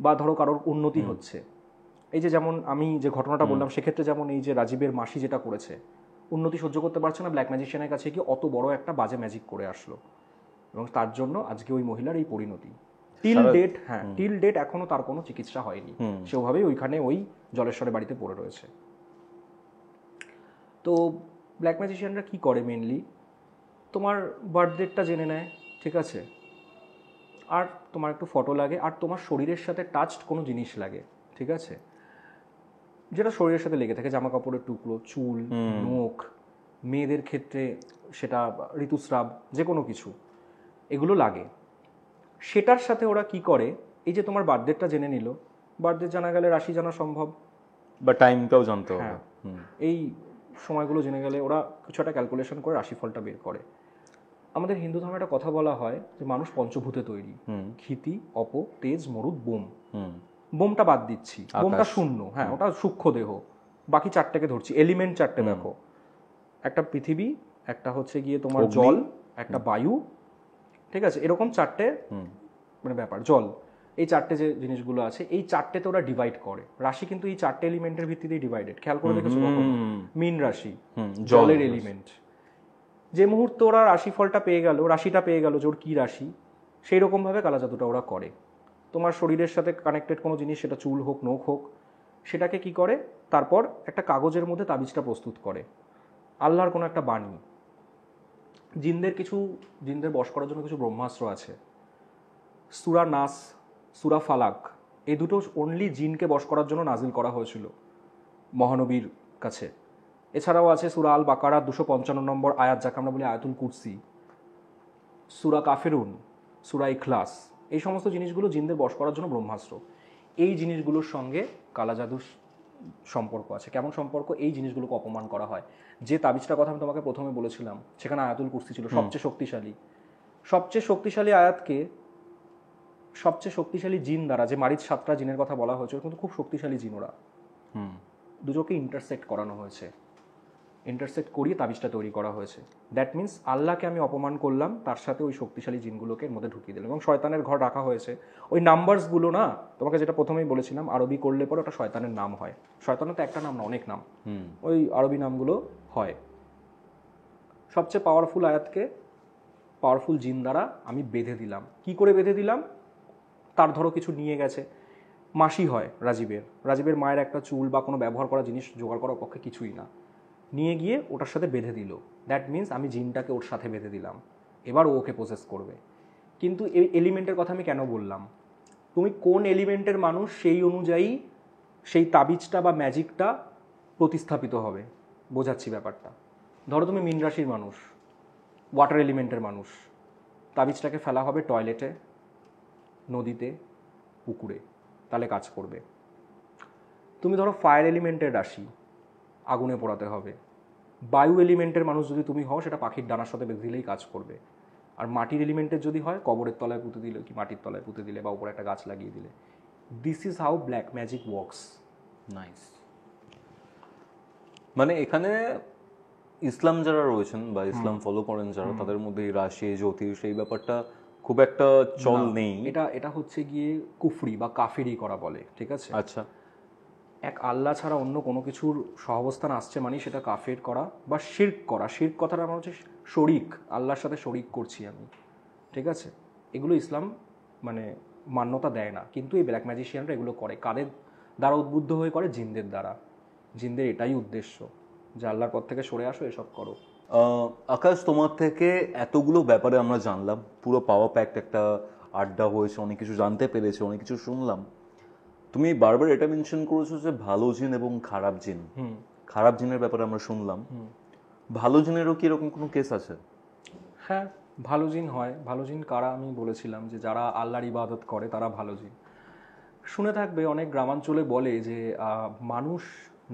A: বা ধরো কারোর উন্নতি হচ্ছে, এই যে যেমন আমি যে ঘটনাটা বললাম সেক্ষেত্রে যেমন এই যে রাজীবের মাসি যেটা করেছে, উন্নতি সহ্য করতে পারছে না, ব্ল্যাক ম্যাজিশিয়ানের কাছে গিয়ে অত বড় একটা বাজে ম্যাজিক করে আসলো, এবং তার জন্য আজকে ওই মহিলার এই পরিণতি। টিল ডেট এখনো তার কোনো চিকিৎসা হয়নি, সেভাবেই ওইখানে ওই জলেশ্বরের বাড়িতে পড়ে রয়েছে। তো ব্ল্যাক ম্যাজিশিয়ানরা কী করে মেনলি, তোমার বার্থডেটটা জেনে নেয়, ঠিক আছে, আর তোমার একটু ফটো লাগে, আর তোমার শরীরের সাথে টাচড কোনো জিনিস লাগে, ঠিক আছে, যেটা শরীরের সাথে লেগে থাকে, জামা কাপড়ের টুকরো, চুল, নখ, মেয়েদের ক্ষেত্রে সেটা ঋতুস্রাব, যে কোনো কিছু, এগুলো লাগে। সেটার সাথে ওরা কি করে, এই যে তোমার বার্থডেটটা জেনে নিল, বার্থডে জানা গেলে রাশি জানা সম্ভব,
B: বা টাইমটাও জানতে হবে।
A: হ্যাঁ, এই সময়গুলো জেনে গেলে ওরা কিছু একটা ক্যালকুলেশন করে রাশিফলটা বের করে। আমাদের হিন্দু ধর্মে একটা কথা বলা হয় যে মানুষ পঞ্চভূতে তৈরি, ক্ষিতি, অপ, তেজ, মরুদ, বোম। বোমটা বাদ দিচ্ছি, বোমটা শূন্য, হ্যাঁ, ওটা সূক্ষ্ম দেহ, বাকি চারটেকে ধরছি, এলিমেন্ট চারটে দেখো, একটা পৃথিবী, একটা হচ্ছে গিয়ে তোমার জল, একটা বায়ু, ঠিক আছে, এরকম চারটে মানে ব্যাপার, জল, এই চারটে যে জিনিসগুলো আছে, এই চারটেতে ওরা ডিভাইড করে। রাশি কিন্তু এই চারটে এলিমেন্টের ভিত্তিতেই ডিভাইডেড, খেয়াল করে দেখেছো কখনো? মীন রাশি জলের এলিমেন্ট। যে মুহূর্তে ওরা রাশিফলটা পেয়ে গেল, রাশিটা পেয়ে গেল যে ওর কী রাশি, সেই রকমভাবে কালা জাদুটা ওরা করে। তোমার শরীরের সাথে কানেক্টেড কোনো জিনিস, সেটা চুল হোক, নখ হোক, সেটাকে কি করে, তারপর একটা কাগজের মধ্যে তাবিজটা প্রস্তুত করে, আল্লাহর কোনো একটা বাণী। জিনদের বশ করার জন্য কিছু ব্রহ্মাস্ত্র আছে, সূরা নাস, সূরা ফালাক, এই দুটো অনলি জিনকে বশ করার জন্য নাজিল করা হয়েছিল মহানবীর কাছে। এছাড়াও আছে সূরা আল বাকারা 255 নম্বর আয়াত, যাকে আমরা বলি আয়াতুল কুরসি, সূরা কাফিরুন, সূরা ইখলাস, এই সমস্ত জিনিসগুলো জিনদের বশ করার জন্য ব্রহ্মাস্ত্র। এই জিনিসগুলোর সঙ্গে কালা জাদুর সম্পর্ক আছে। কেমন সম্পর্ক? এই জিনিসগুলোকে অপমান করা হয়। যে তাবিজটার কথা আমি তোমাকে প্রথমে বলেছিলাম, সেখানে আয়াতুল কুরসি ছিল সবচেয়ে শক্তিশালী। সবচেয়ে শক্তিশালী আয়াতকে সবচেয়ে শক্তিশালী জিন দ্বারা, যে মারিচ 7টা জিনের কথা বলা হয়েছে, কিন্তু খুব শক্তিশালী জিন ওরা, দুটোকে ইন্টারসেক্ট করানো হয়েছে, ইন্টারসেক্ট করিয়ে তাবিজটা তৈরি করা হয়েছে। দ্যাট মিন্স আল্লাহকে আমি অপমান করলাম, তার সাথে ওই শক্তিশালী জিনগুলোকে এর মধ্যে ঢুকিয়ে দিলাম, এবং শয়তানের ঘর রাখা হয়েছে। ওই নাম্বারসগুলো না, তোমাকে যেটা প্রথমেই বলেছিলাম, আরবি করলে পরে ওটা শয়তানের নাম হয়। শয়তানের তো একটা নাম না, অনেক নাম, ওই আরবি নামগুলো হয়। সবচেয়ে পাওয়ারফুল আয়াতকে পাওয়ারফুল জিন দ্বারা আমি বেঁধে দিলাম। কি করে বেঁধে দিলাম? তার ধরো কিছু নিয়ে গেছে, মাসি হয় রাজীবের মায়ের একটা চুল বা কোনো ব্যবহার করা জিনিস জোগাড় করার পক্ষে কিছুই না, নিয়ে গিয়ে ওটার সাথে বেঁধে দিল। দ্যাট মিন্স আমি জিনটাকে ওর সাথে বেঁধে দিলাম, এবার ও ওকে প্রসেস করবে। কিন্তু এই এলিমেন্টের কথা আমি কেন বললাম, তুমি কোন এলিমেন্টের মানুষ, সেই অনুযায়ী সেই তাবিজটা বা ম্যাজিকটা প্রতিস্থাপিত হবে। বোঝাচ্ছি ব্যাপারটা। ধরো তুমি মীন রাশির মানুষ, ওয়াটার এলিমেন্টের মানুষ, তাবিজটাকে ফেলা হবে টয়লেটে, নদীতে, পুকুরে, তাহলে কাজ করবে। তুমি ধরো ফায়ার এলিমেন্টের রাশি, আগুনে পোড়াতে হবে। বায়ু এলিমেন্টের মানুষ যদি তুমি হও, সেটা পাখির ডানার সাথে বেঁধে দিলেই কাজ করবে। আর মাটির এলিমেন্টের যদি হয়, কবরের তলায় পুঁতে দিলে, কি মাটির তলায় পুঁতে দিলে, বা উপরে একটা গাছ লাগিয়ে দিলে। This is how black magic works.
B: Nice. মানে এখানে ইসলাম যারা রয়েছেন বা ইসলাম ফলো করেন যারা, তাদের মধ্যে এই রাশি জ্যোতিষ এই ব্যাপারটা খুব একটা চল নেই।
A: এটা হচ্ছে গিয়ে কুফরি বা কাফেরি করা বলে, ঠিক আছে?
B: আচ্ছা,
A: এক আল্লাহ ছাড়া অন্য কোনো কিছুর সহাবস্থান আসছে মানে সেটা কাফের করা বা শিরক করা। শিরক কথাটা আমার হচ্ছে শরিক, আল্লাহর সাথে শরিক করছি আমি, ঠিক আছে? এগুলো ইসলাম মানে মান্যতা দেয় না, কিন্তু এই ব্ল্যাক ম্যাজিশিয়ানরা এগুলো করে। কাদের দ্বারা উদ্বুদ্ধ হয়ে করে? জিনদের দ্বারা। জিনদের এটাই উদ্দেশ্য যে আল্লাহর পথ থেকে সরে আসো, এসব করো।
B: আকাশ, তোমার থেকে এতগুলো ব্যাপারে আমরা জানলাম, পুরো পাওয়ার প্যাক্ট একটা আড্ডা হয়েছে, অনেক কিছু জানতে পেরেছি, অনেক কিছু শুনলাম। তুমি বারবার এটা মেনশন করেছো যে ভালো জিন এবং খারাপ জিন। খারাপ জিনের ব্যাপারে আমরা শুনলাম, ভালো জিনেরও কি এরকম কোনো কেস আছে?
A: হ্যাঁ, ভালো জিন হয়। ভালো জিন কারা? আমি বলেছিলাম যে যারা আল্লাহর ইবাদত করে তারা ভালো জিন। শুনে থাকবে অনেক গ্রামাঞ্চলে বলে যে মানুষ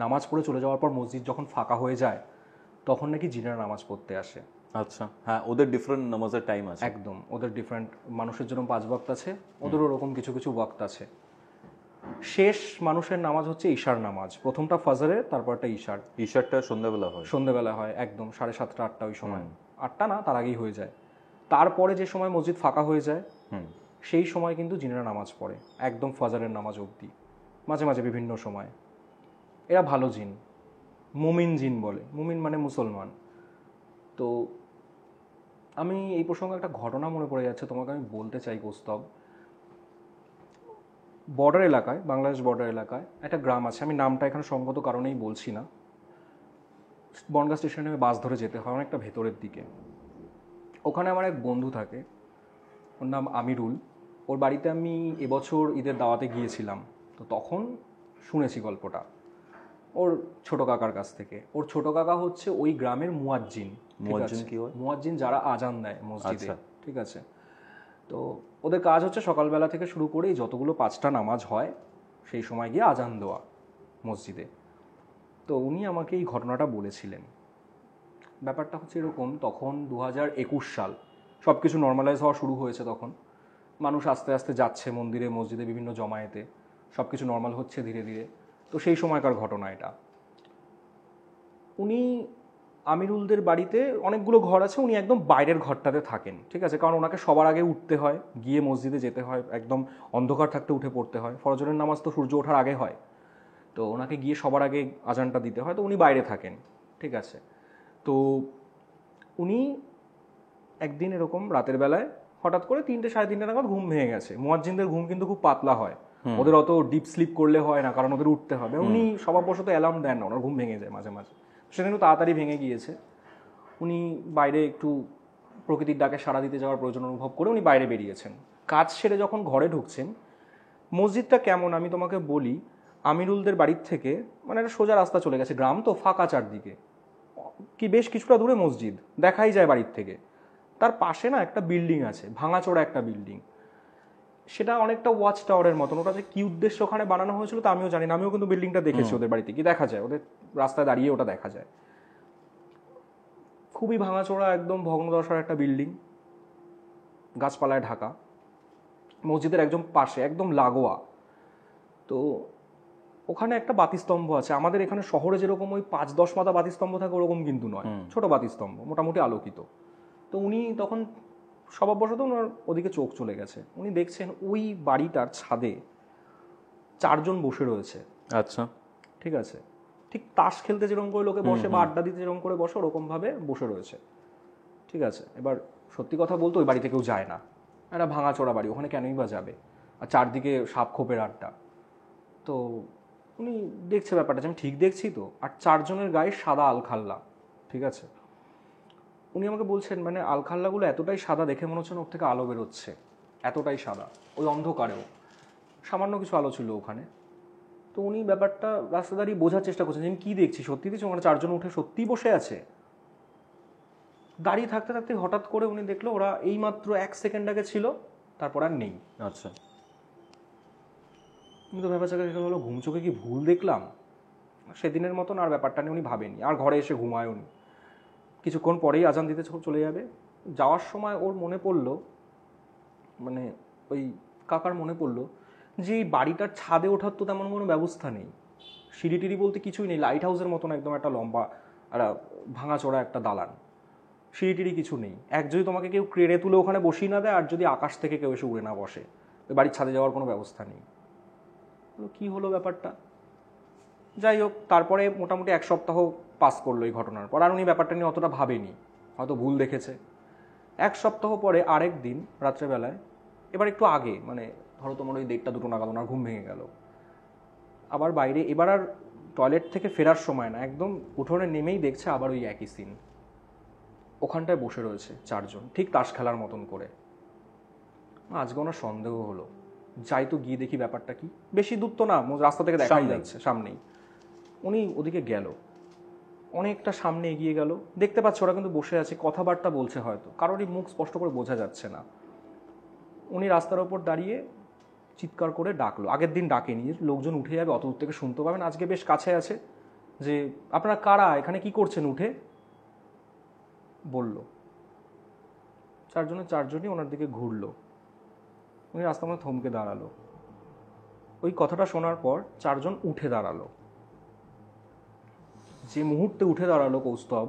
A: নামাজ পড়ে চলে যাওয়ার পর মসজিদ যখন ফাঁকা হয়ে যায়, তখন নাকি জিনেরা নামাজ পড়তে আসে।
B: আচ্ছা, হ্যাঁ, ওদের ডিফারেন্ট নামাজের টাইম আছে।
A: একদম, ওদের ডিফারেন্ট। মানুষের জন্য 5 ওয়াক্ত আছে, ওদের ওরকম কিছু কিছু ওয়াক্ত আছে। শেষ মানুষের নামাজ হচ্ছে ঈশার নামাজ। প্রথমটা ফজরের, তারপরটা ঈশার।
B: ঈশারটা সন্ধ্যাবেলা হয়।
A: সন্ধ্যেবেলা হয়, একদম 7:30 8টা, ওই সময়। 8টা না, তার আগেই হয়ে যায়। তারপরে যে সময় মসজিদ ফাঁকা হয়ে যায়, সেই সময় কিন্তু জিনেরা নামাজ পড়ে, একদম ফজরের নামাজ অবধি, মাঝে মাঝে বিভিন্ন সময়। এরা ভালো জিন, মুমিন জিন বলে। মুমিন মানে মুসলমান। তো আমি এই প্রসঙ্গে একটা ঘটনা মনে পড়ে যাচ্ছে, তোমাকে আমি বলতে চাই কৌস্তব। বর্ডার এলাকায়, বাংলাদেশ বর্ডার এলাকায় একটা গ্রাম আছে, আমি নামটা এখানে সঙ্গত কারণেই বলছি না। বনগাঁ স্টেশনে বাস ধরে যেতে হয় অনেকটা ভেতরের দিকে। ওখানে আমার এক বন্ধু থাকে, ওর নাম আমিরুল। ওর বাড়িতে আমি এবছর ঈদের দাওয়াতে গিয়েছিলাম, তো তখন শুনেছি গল্পটা ওর ছোট কাকার কাছ থেকে। ওর ছোট কাকা হচ্ছে ওই গ্রামের মুয়াজ্জিন।
B: মুয়াজ্জিন কি হয়?
A: মুয়াজ্জিন যারা আজান দেয় মসজিদে,
B: আচ্ছা।
A: ঠিক আছে। তো ওদের কাজ হচ্ছে সকালবেলা থেকে শুরু করে যতগুলো 5টা নামাজ হয় সেই সময় গিয়ে আজান দেওয়া মসজিদে। তো উনি আমাকে এই ঘটনাটা বলেছিলেন। ব্যাপারটা হচ্ছে এরকম, তখন 2021 সাল, সব কিছু নর্মালাইজ হওয়া শুরু হয়েছে তখন। মানুষ আস্তে আস্তে যাচ্ছে মন্দিরে মসজিদে বিভিন্ন জমায়েতে, সব কিছু নর্মাল হচ্ছে ধীরে ধীরে। তো সেই সময়কার ঘটনা এটা। উনি আমিরুলদের বাড়িতে অনেকগুলো ঘর আছে, উনি একদম বাইরের ঘরটাতে থাকেন, ঠিক আছে। কারণ ওনাকে সবার আগে উঠতে হয়, গিয়ে মসজিদে যেতে হয়, একদম অন্ধকার থাকতে উঠে পড়তে হয়। ফজরের নামাজ তো সূর্য ওঠার আগে হয়, তো ওনাকে গিয়ে সবার আগে আজানটা দিতে হয়, তো উনি বাইরে থাকেন, ঠিক আছে। তো উনি একদিন এরকম রাতের বেলায় হঠাৎ করে 3টে সাড়ে 3টে নাগাদ ঘুম ভেঙে গেছে। মুয়াজ্জিনদের ঘুম কিন্তু খুব পাতলা হয়, ওদের অত ডিপ স্লিপ করলে হয় না, কারণ ওদের উঠতে হবে। উনি স্বভাববশত অ্যালার্ম দেন না, ওনার ঘুম ভেঙে যায় মাঝে মাঝে। সেটা কিন্তু তাড়াতাড়ি ভেঙে গিয়েছে। উনি বাইরে একটু প্রকৃতির ডাকে সাড়া দিতে যাওয়ার প্রয়োজন অনুভব করে উনি বাইরে বেরিয়েছেন। কাজ সেরে যখন ঘরে ঢুকছেন, মসজিদটা কেমন আমি তোমাকে বলি। আমিরুলদের বাড়ির থেকে মানে একটা সোজা রাস্তা চলে গেছে, গ্রাম তো ফাঁকা চারদিকে, কি বেশ কিছুটা দূরে মসজিদ দেখাই যায় বাড়ির থেকে। তার পাশে না একটা বিল্ডিং আছে, ভাঙাচোরা একটা বিল্ডিং। সেটা অনেকটা ওয়াচ টাওয়ারের মতন। ওটা যে কি উদ্দেশ্যে ওখানে বানানো হয়েছিল তা আমিও জানি না, আমিও কিন্তু বিল্ডিংটা দেখেছি ওদের বাড়িতে, কি দেখা যায় ওদের রাস্তায় দাঁড়িয়ে ওটা দেখা যায়। খুবই ভাঙাচোরা একদম ভগ্নদশার একটা বিল্ডিং, গাছপালায় ঢাকা, মসজিদের একদম পাশে একদম লাগোয়া। তো ওখানে একটা বাতিস্তম্ভ আছে। আমাদের এখানে শহরে যেরকম ওই 5-10 মাথা বাতিস্তম্ভ থাকে ওরকম কিন্তু নয়, ছোট বাতিস্তম্ভ, মোটামুটি আলোকিত। তো উনি তখন স্বভাববশত ওনার ওদিকে চোখ চলে গেছে। উনি দেখছেন ওই বাড়িটার ছাদে 4জন বসে রয়েছে।
B: আচ্ছা।
A: ঠিক আছে, ঠিক তাস খেলতে যেরকম করে লোকে বসে বা আড্ডা দিতে যেরকম করে বসে ওরকম ভাবে বসে রয়েছে, ঠিক আছে। এবার সত্যি কথা বলতে ওই বাড়িতে কেউ যায় না, একটা ভাঙাচোরা বাড়ি, ওখানে কেনই বা যাবে, আর চারদিকে সাপ খোপের আড্ডা। তো উনি দেখছে ব্যাপারটা যে আমি ঠিক দেখছি তো। আর 4জনের গায়ে সাদা আলখাল্লা, ঠিক আছে। উনি আমাকে বলছেন মানে আলখাল্লাগুলো এতটাই সাদা দেখে মনে হচ্ছে না ওর থেকে আলো বেরোচ্ছে, এতটাই সাদা, ওই অন্ধকারেও সামান্য কিছু আলো ছিল ওখানে। তো উনি ব্যাপারটা রাস্তা দাঁড়িয়ে বোঝার চেষ্টা করছেন যে আমি কী দেখছি, সত্যি দেখছি ওখানে 4জন উঠে সত্যিই বসে আছে। দাঁড়িয়ে থাকতে থাকতে হঠাৎ করে উনি দেখলো ওরা এইমাত্র 1 সেকেন্ড আগে ছিল, তারপর আর নেই।
B: আচ্ছা।
A: কিন্তু ব্যাপারটা দেখে হলো ঘুম চোখে কি ভুল দেখলাম। সেদিনের মতন আর ব্যাপারটা নিয়ে উনি ভাবেনি, আর ঘরে এসে ঘুমায় উনি। কিছুক্ষণ পরেই আজান দিতে চলে যাবে। যাওয়ার সময় ওর মনে পড়লো, মানে ওই কাকার মনে পড়লো যে এই বাড়িটার ছাদে ওঠার তো তেমন কোনো ব্যবস্থা নেই, সিঁড়ি টিড়ি বলতে কিছুই নেই, লাইট হাউসের মতন একদম একটা লম্বা একটা ভাঙাচোরা একটা দালান, সিঁড়ি টিড়ি কিছু নেই। এক যদি তোমাকে কেউ ক্রেড়ে তুলে ওখানে বসিয়ে না দেয়, আর যদি আকাশ থেকে কেউ এসে উড়ে না বসে, ওই বাড়ির ছাদে যাওয়ার কোনো ব্যবস্থা নেই। কি হলো ব্যাপারটা। যাই হোক, তারপরে মোটামুটি 1 সপ্তাহ পাস করলো এই ঘটনার পর, আর উনি ব্যাপারটা নিয়ে অতটা ভাবেনি, হয়তো ভুল দেখেছে। 1 সপ্তাহ পরে আরেক দিন রাত্রেবেলায়, এবার একটু আগে, মানে ধরো তোমার ওই 1:30-2 নাগাদ ওনার ঘুম ভেঙে গেল। আবার বাইরে, এবার আর টয়লেট থেকে ফেরার সময় না, একদম উঠোনে নেমেই দেখছে আবার ওই একই সিন। ওখানটায় বসে রয়েছে 4জন, ঠিক তাস খেলার মতন করে। আজকে ওনার সন্দেহ হলো, যাই তো গিয়ে দেখি ব্যাপারটা কি। বেশি দূর তো না, রাস্তা থেকে দেখাই যাচ্ছে সামনেই। উনি ওদিকে গেল, অনেকটা সামনে এগিয়ে গেল, দেখতে পাচ্ছে ওরা কিন্তু বসে আছে, কথাবার্তা বলছে, হয়তো কারোরই মুখ স্পষ্ট করে বোঝা যাচ্ছে না। উনি রাস্তার ওপর দাঁড়িয়ে চিৎকার করে ডাকলো। আগের দিন ডাকেনি, লোকজন উঠে যাবে অত দূর থেকে শুনতে পাবেন, আজকে বেশ কাছে আছে, যে আপনারা কারা, এখানে কি করছেন, উঠে বলল। 4জনের 4জনই ওনার দিকে ঘুরলো। উনি রাস্তার মধ্যে থমকে দাঁড়ালো। ওই কথাটা শোনার পর 4জন উঠে দাঁড়ালো। যে মুহূর্তে উঠে দাঁড়ালো কৌস্তব,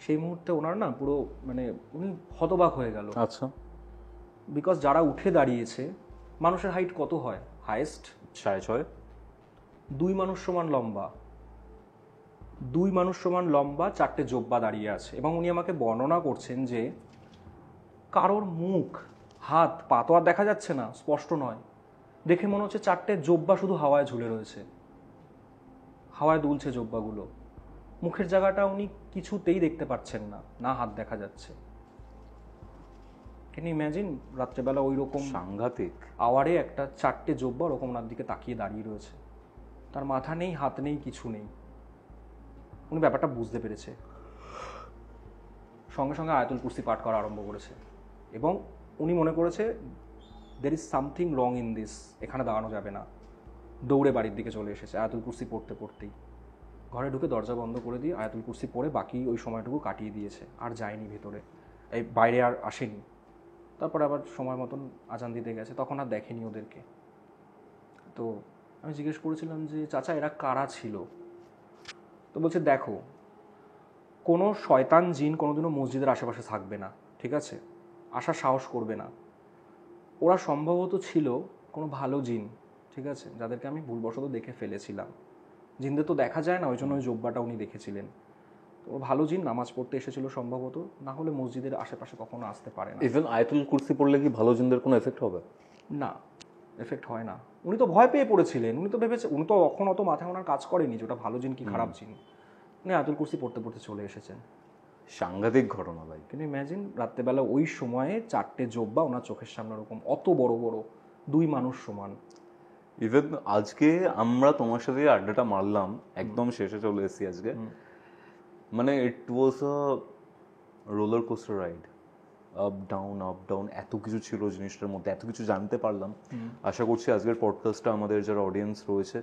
A: সেই মুহূর্তে ওনার না পুরো মানে উনি হতবাক হয়ে গেল।
B: আচ্ছা।
A: বিকজ যারা উঠে দাঁড়িয়েছে, মানুষের হাইট কত হয়, হাইয়েস্ট
B: 6.5।
A: 2 মানুষ সমান লম্বা, 2 মানুষ সমান লম্বা 4টে জোব্বা দাঁড়িয়ে আছে। এবং উনি আমাকে বর্ণনা করছেন যে কারোর মুখ, হাত, পা তো আর দেখা যাচ্ছে না, স্পষ্ট নয়, দেখে মনে হচ্ছে 4টে জোব্বা শুধু হাওয়ায় ঝুলে রয়েছে, হাওয়ায় দুলছে জোব্বাগুলো। মুখের জায়গাটা উনি কিছুতেই দেখতে পাচ্ছেন না, না হাত দেখা যাচ্ছে। ক্যান ইম্যাজিন রাত্রেবেলা ওই রকম
B: সাংঘাতিক।
A: আওয়ারে একটা 4টে জব্বা ওরকম ওনার দিকে তাকিয়ে দাঁড়িয়ে রয়েছে, তার মাথা নেই, হাত নেই, কিছু নেই। উনি ব্যাপারটা বুঝতে পেরেছে, সঙ্গে সঙ্গে আয়াতুল কুরসি পাঠ করা আরম্ভ করেছে এবং উনি মনে করেছে there is something wrong in this, এখানে দাঁড়ানো যাবে না। দৌড়ে বাড়ির দিকে চলে এসেছে আয়াতুল কুরসি পড়তে পড়তেই। ঘরে ঢুকে দরজা বন্ধ করে দিয়ে আয়াতুল কুরসি পড়ে বাকি ওই সময়টুকু কাটিয়ে দিয়েছে, আর যায়নি ভেতরে, এই বাইরে আর আসেনি। তারপরে আবার সময় মতন আজান দিতে গেছে, তখন আর দেখেনি ওদেরকে। তো আমি জিজ্ঞেস করেছিলাম যে চাচা এরা কারা ছিল? তো বলছে দেখো, কোনো শয়তান জিন কোনোদিনও মসজিদের আশেপাশে থাকবে না, ঠিক আছে, আসার সাহস করবে না। ওরা সম্ভবত ছিল কোনো ভালো জিন, ঠিক আছে, যাদেরকে আমি ভুলবশত দেখে ফেলেছিলাম। জিনদের তো দেখা যায় না, ওই জন্য ওই জব্বাটা উনি দেখেছিলেন। তো ও ভালো জিন, নামাজ পড়তে এসেছিল সম্ভবত, না হলে মসজিদের আশেপাশে কখনো আসতে পারে না।
B: ইভেন আয়াতুল কুরসি পড়লে কি ভালো জিনদের কোনো এফেক্ট হবে?
A: না, এফেক্ট হয় না। উনি তো ভয় পেয়ে পড়েছিলেন, উনি তো ভেবেছে, উনি তো কখনো অত মাথায় ওনার কাজ করেনি যে ওটা ভালো জিন কি খারাপ জিন। উনি আয়াতুল কুরসি পড়তে পড়তে চলে এসেছেন।
B: সাংঘাতিক ঘটনা ভাই।
A: কিন্তু ইম্যাজিন রাত্রেবেলা ওই সময়ে 4টে জব্বা ওনার চোখের সামনে ওরকম অত বড় বড়, 2 মানুষ সমান।
B: ইভেন আজকে আমরা তোমার সাথে যে আড্ডাটা মারলাম, একদম শেষে চলে এসেছি আজকে, মানে it was a roller coaster ride, up down, এত কিছু ছিল জিনিসটার মধ্যে, এত কিছু জানতে পারলাম। আশা করছি আজকের পডকাস্টটা আমাদের যারা অডিয়েন্স রয়েছে,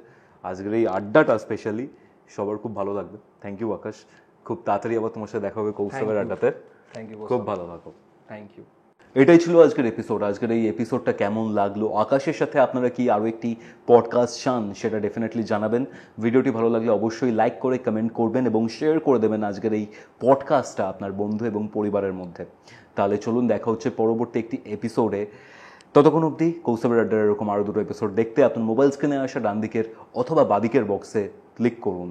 B: আজকের এই আড্ডাটা স্পেশালি সবার খুব ভালো লাগবে। থ্যাংক ইউ আকাশ, খুব তাড়াতাড়ি আবার তোমার সাথে দেখা হবে কৌস্তবের আড্ডাতে।
A: থ্যাংক ইউ,
B: খুব ভালো থাকো।
A: Thank you.
B: এটাই ছিল আজকের এপিসোড। আজকের এই এপিসোডটা কেমন লাগলো, আকাশের সাথে আপনারা কি আরও একটি পডকাস্ট চান সেটা ডেফিনেটলি জানাবেন। ভিডিওটি ভালো লাগলে অবশ্যই লাইক করে কমেন্ট করবেন এবং শেয়ার করে দেবেন আজকের এই পডকাস্টটা আপনার বন্ধু এবং পরিবারের মধ্যে। তাহলে চলুন দেখা হচ্ছে পরবর্তী একটি এপিসোডে। ততক্ষণ অবধি কৌস্তবের আড্ডার এরকম আরও দুটো এপিসোড দেখতে আপনার মোবাইল স্ক্রিনে আসা ডান দিকের অথবা বাদিকের বক্সে ক্লিক করুন।